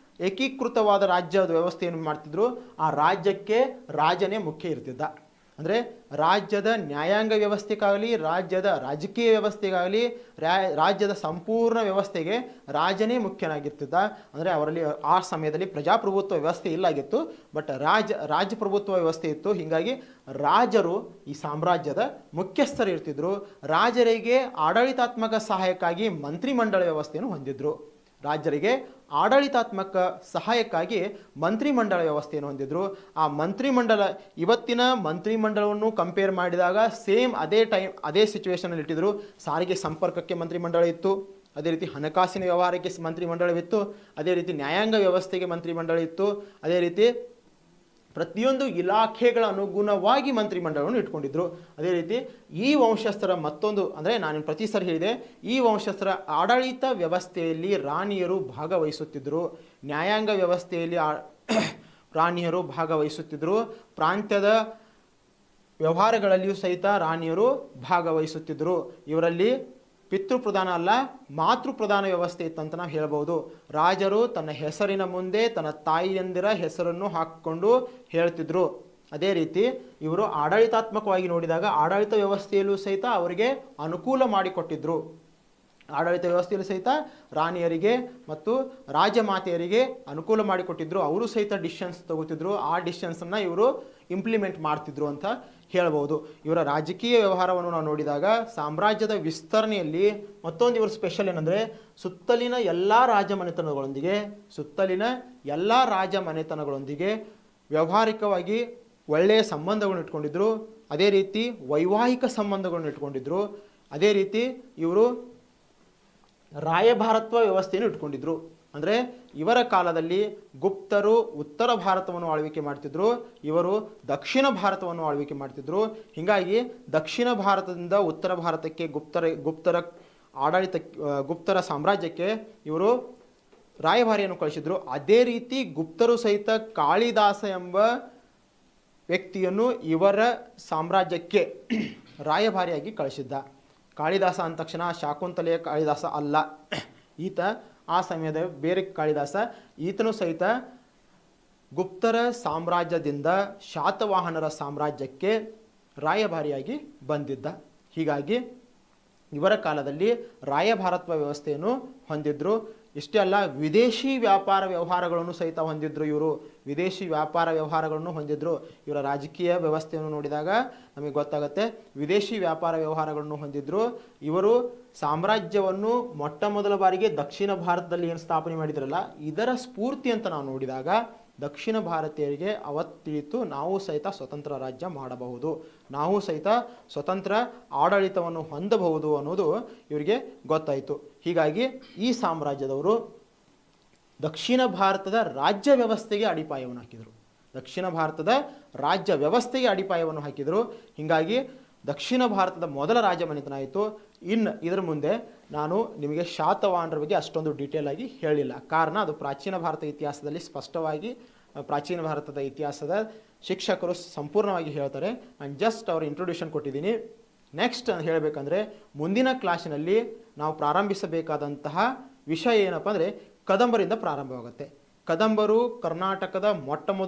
ಏಕೀಕೃತವಾದ ರಾಜ್ಯದ ವ್ಯವಸ್ಥೆಯನ್ನು ಮಾಡ್ತಿದ್ರು. ಆ ರಾಜ್ಯಕ್ಕೆ ರಾಜನೇ ಮುಖ್ಯ ಇರ್ತಿದ್ದ. ಅಂದರೆ ರಾಜ್ಯದ ನ್ಯಾಯಾಂಗ ವ್ಯವಸ್ಥೆಗಾಗಲಿ, ರಾಜ್ಯದ ರಾಜಕೀಯ ವ್ಯವಸ್ಥೆಗಾಗಲಿ, ರಾಜ್ಯದ ಸಂಪೂರ್ಣ ವ್ಯವಸ್ಥೆಗೆ ರಾಜನೇ ಮುಖ್ಯನಾಗಿರ್ತಿದ್ದ. ಅಂದರೆ ಅವರಲ್ಲಿ ಆ ಸಮಯದಲ್ಲಿ ಪ್ರಜಾಪ್ರಭುತ್ವ ವ್ಯವಸ್ಥೆ ಇಲ್ಲಾಗಿತ್ತು, ಬಟ್ ರಾಜಪ್ರಭುತ್ವ ವ್ಯವಸ್ಥೆ ಇತ್ತು. ಹೀಗಾಗಿ ರಾಜರು ಈ ಸಾಮ್ರಾಜ್ಯದ ಮುಖ್ಯಸ್ಥರು ಇರ್ತಿದ್ರು. ರಾಜರಿಗೆ ಆಡಳಿತಾತ್ಮಕ ಸಹಾಯಕ್ಕಾಗಿ ಮಂತ್ರಿಮಂಡಲ ವ್ಯವಸ್ಥೆಯನ್ನು ಹೊಂದಿದ್ರು. ರಾಜರಿಗೆ ಆಡಳಿತಾತ್ಮಕ ಸಹಾಯಕ್ಕಾಗಿ ಮಂತ್ರಿಮಂಡಲ ವ್ಯವಸ್ಥೆಯನ್ನು ಹೊಂದಿದ್ರು. ಆ ಮಂತ್ರಿಮಂಡಲ, ಇವತ್ತಿನ ಮಂತ್ರಿಮಂಡಲವನ್ನು ಕಂಪೇರ್ ಮಾಡಿದಾಗ ಸೇಮ್ ಅದೇ ಸಿಚುವೇಶನಲ್ಲಿ ಇಟ್ಟಿದ್ರು. ಸಾರಿಗೆ ಸಂಪರ್ಕಕ್ಕೆ ಮಂತ್ರಿಮಂಡಲ ಇತ್ತು, ಅದೇ ರೀತಿ ಹಣಕಾಸಿನ ವ್ಯವಹಾರಕ್ಕೆ ಮಂತ್ರಿಮಂಡಲವಿತ್ತು, ಅದೇ ರೀತಿ ನ್ಯಾಯಾಂಗ ವ್ಯವಸ್ಥೆಗೆ ಮಂತ್ರಿಮಂಡಲ ಇತ್ತು, ಅದೇ ರೀತಿ ಪ್ರತಿಯೊಂದು ಇಲಾಖೆಗಳ ಅನುಗುಣವಾಗಿ ಮಂತ್ರಿಮಂಡಲವನ್ನು ಇಟ್ಕೊಂಡಿದ್ರು. ಅದೇ ರೀತಿ ಈ ವಂಶಸ್ಥರ ಮತ್ತೊಂದು ಅಂದರೆ, ನಾನು ಪ್ರತಿ ಸರಿ ಹೇಳಿದೆ, ಈ ವಂಶಸ್ಥರ ಆಡಳಿತ ವ್ಯವಸ್ಥೆಯಲ್ಲಿ ರಾಣಿಯರು ಭಾಗವಹಿಸುತ್ತಿದ್ದರು. ನ್ಯಾಯಾಂಗ ವ್ಯವಸ್ಥೆಯಲ್ಲಿ ರಾಣಿಯರು ಭಾಗವಹಿಸುತ್ತಿದ್ದರು. ಪ್ರಾಂತ್ಯದ ವ್ಯವಹಾರಗಳಲ್ಲಿಯೂ ಸಹಿತ ರಾಣಿಯರು ಭಾಗವಹಿಸುತ್ತಿದ್ದರು. ಇವರಲ್ಲಿ ಪಿತೃಪ್ರಧಾನ ಅಲ್ಲ, ಮಾತೃಪ್ರಧಾನ ವ್ಯವಸ್ಥೆ ಇತ್ತಂತ ನಾವು ಹೇಳ್ಬೋದು. ರಾಜರು ತನ್ನ ಹೆಸರಿನ ಮುಂದೆ ತನ್ನ ತಾಯಿಯಂದಿರ ಹೆಸರನ್ನು ಹಾಕಿಕೊಂಡು ಹೇಳ್ತಿದ್ರು. ಅದೇ ರೀತಿ ಇವರು ಆಡಳಿತಾತ್ಮಕವಾಗಿ ನೋಡಿದಾಗ ಆಡಳಿತ ವ್ಯವಸ್ಥೆಯಲ್ಲೂ ಸಹಿತ ಅವರಿಗೆ ಅನುಕೂಲ ಮಾಡಿಕೊಟ್ಟಿದ್ರು. ಆಡಳಿತ ವ್ಯವಸ್ಥೆಯಲ್ಲೂ ಸಹಿತ ರಾಣಿಯರಿಗೆ ಮತ್ತು ರಾಜಮಾತೆಯರಿಗೆ ಅನುಕೂಲ ಮಾಡಿಕೊಟ್ಟಿದ್ರು. ಅವರು ಸಹಿತ ಡಿಸಿಷನ್ಸ್ ತಗೋತಿದ್ರು. ಆ ಡಿಸಿಷನ್ಸನ್ನು ಇವರು ಇಂಪ್ಲಿಮೆಂಟ್ ಮಾಡ್ತಿದ್ರು ಅಂತ ಹೇಳ್ಬೋದು. ಇವರ ರಾಜಕೀಯ ವ್ಯವಹಾರವನ್ನು ನಾವು ನೋಡಿದಾಗ ಸಾಮ್ರಾಜ್ಯದ ವಿಸ್ತರಣೆಯಲ್ಲಿ ಮತ್ತೊಂದು ಇವರು ಸ್ಪೆಷಲ್ ಏನಂದರೆ, ಸುತ್ತಲಿನ ಎಲ್ಲ ರಾಜ ಮನೆತನಗಳೊಂದಿಗೆ ವ್ಯಾವಹಾರಿಕವಾಗಿ ಒಳ್ಳೆಯ ಸಂಬಂಧಗಳನ್ನು ಇಟ್ಕೊಂಡಿದ್ರು. ಅದೇ ರೀತಿ ವೈವಾಹಿಕ ಸಂಬಂಧಗಳನ್ನು ಇಟ್ಕೊಂಡಿದ್ರು. ಅದೇ ರೀತಿ ಇವರು ರಾಯಭಾರತ್ವ ವ್ಯವಸ್ಥೆಯನ್ನು ಇಟ್ಕೊಂಡಿದ್ರು. ಅಂದರೆ ಇವರ ಕಾಲದಲ್ಲಿ ಗುಪ್ತರು ಉತ್ತರ ಭಾರತವನ್ನು ಆಳ್ವಿಕೆ ಮಾಡ್ತಿದ್ರು, ಇವರು ದಕ್ಷಿಣ ಭಾರತವನ್ನು ಆಳ್ವಿಕೆ ಮಾಡ್ತಿದ್ರು. ಹೀಗಾಗಿ ದಕ್ಷಿಣ ಭಾರತದಿಂದ ಉತ್ತರ ಭಾರತಕ್ಕೆ ಗುಪ್ತರ ಸಾಮ್ರಾಜ್ಯಕ್ಕೆ ಇವರು ರಾಯಭಾರಿಯನ್ನು ಕಳಿಸಿದ್ರು. ಅದೇ ರೀತಿ ಗುಪ್ತರು ಸಹಿತ ಕಾಳಿದಾಸ ಎಂಬ ವ್ಯಕ್ತಿಯನ್ನು ಇವರ ಸಾಮ್ರಾಜ್ಯಕ್ಕೆ ರಾಯಭಾರಿಯಾಗಿ ಕಳಿಸಿದ್ದ. ಕಾಳಿದಾಸ ಅಂದ ತಕ್ಷಣ ಶಾಕುಂತಲೆಯ ಕಾಳಿದಾಸ ಅಲ್ಲ, ಈತ ಆ ಸಮಯದ ಬೇರೆ ಕಾಳಿದಾಸ. ಈತನು ಸಹಿತ ಗುಪ್ತರ ಸಾಮ್ರಾಜ್ಯದಿಂದ ಶಾತವಾಹನರ ಸಾಮ್ರಾಜ್ಯಕ್ಕೆ ರಾಯಭಾರಿಯಾಗಿ ಬಂದಿದ್ದ. ಹೀಗಾಗಿ ಇವರ ಕಾಲದಲ್ಲಿ ರಾಯಭಾರತ್ವ ವ್ಯವಸ್ಥೆಯನ್ನು ಹೊಂದಿದ್ರು. ಇಷ್ಟೇ ಅಲ್ಲ, ವಿದೇಶಿ ವ್ಯಾಪಾರ ವ್ಯವಹಾರಗಳನ್ನು ಸಹಿತ ಹೊಂದಿದ್ರು. ಇವರು ವಿದೇಶಿ ವ್ಯಾಪಾರ ವ್ಯವಹಾರಗಳನ್ನು ಹೊಂದಿದ್ರು. ಇವರ ರಾಜಕೀಯ ವ್ಯವಸ್ಥೆಯನ್ನು ನೋಡಿದಾಗ ನಮಗೆ ಗೊತ್ತಾಗುತ್ತೆ, ವಿದೇಶಿ ವ್ಯಾಪಾರ ವ್ಯವಹಾರಗಳನ್ನು ಹೊಂದಿದ್ರು. ಇವರು ಸಾಮ್ರಾಜ್ಯವನ್ನು ಮೊಟ್ಟ ಮೊದಲ ಬಾರಿಗೆ ದಕ್ಷಿಣ ಭಾರತದಲ್ಲಿ ಏನು ಸ್ಥಾಪನೆ ಮಾಡಿದ್ರಲ್ಲ, ಇದರ ಸ್ಫೂರ್ತಿ ಅಂತ ನಾವು ನೋಡಿದಾಗ ದಕ್ಷಿಣ ಭಾರತೀಯರಿಗೆ ಅವತ್ತಿಳಿತು, ನಾವು ಸಹಿತ ಸ್ವತಂತ್ರ ರಾಜ್ಯ ಮಾಡಬಹುದು, ನಾವು ಸಹಿತ ಸ್ವತಂತ್ರ ಆಡಳಿತವನ್ನು ಹೊಂದಬಹುದು ಅನ್ನೋದು ಇವರಿಗೆ ಗೊತ್ತಾಯಿತು. ಹೀಗಾಗಿ ಈ ಸಾಮ್ರಾಜ್ಯದವರು ದಕ್ಷಿಣ ಭಾರತದ ರಾಜ್ಯ ವ್ಯವಸ್ಥೆಗೆ ಅಡಿಪಾಯವನ್ನು ಹಾಕಿದರು. ದಕ್ಷಿಣ ಭಾರತದ ರಾಜ್ಯ ವ್ಯವಸ್ಥೆಗೆ ಅಡಿಪಾಯವನ್ನು ಹಾಕಿದರು. ಹೀಗಾಗಿ ದಕ್ಷಿಣ ಭಾರತದ ಮೊದಲ ರಾಜ ಮನೆತನ ಆಯಿತು. ಇನ್ನು ಇದರ ಮುಂದೆ ನಾನು ನಿಮಗೆ ಶಾತವಾಹನರ ಬಗ್ಗೆ ಅಷ್ಟೊಂದು ಡೀಟೇಲ್ ಆಗಿ ಹೇಳಿಲ್ಲ, ಕಾರಣ ಅದು ಪ್ರಾಚೀನ ಭಾರತ ಇತಿಹಾಸದಲ್ಲಿ ಸ್ಪಷ್ಟವಾಗಿ ಪ್ರಾಚೀನ ಭಾರತದ ಇತಿಹಾಸದ ಶಿಕ್ಷಕರು ಸಂಪೂರ್ಣವಾಗಿ ಹೇಳ್ತಾರೆ. ನಾನು ಜಸ್ಟ್ ಅವ್ರ ಇಂಟ್ರೊಡ್ಯೂಷನ್ ಕೊಟ್ಟಿದ್ದೀನಿ. ನೆಕ್ಸ್ಟ್ ಹೇಳಬೇಕಂದ್ರೆ ಮುಂದಿನ ಕ್ಲಾಸಿನಲ್ಲಿ ನಾವು ಪ್ರಾರಂಭಿಸಬೇಕಾದಂತಹ ವಿಷಯ ಏನಪ್ಪ ಅಂದರೆ ಕದಂಬರಿಂದ ಪ್ರಾರಂಭವಾಗುತ್ತೆ. ಕದಂಬರು ಕರ್ನಾಟಕದ ಮೊಟ್ಟ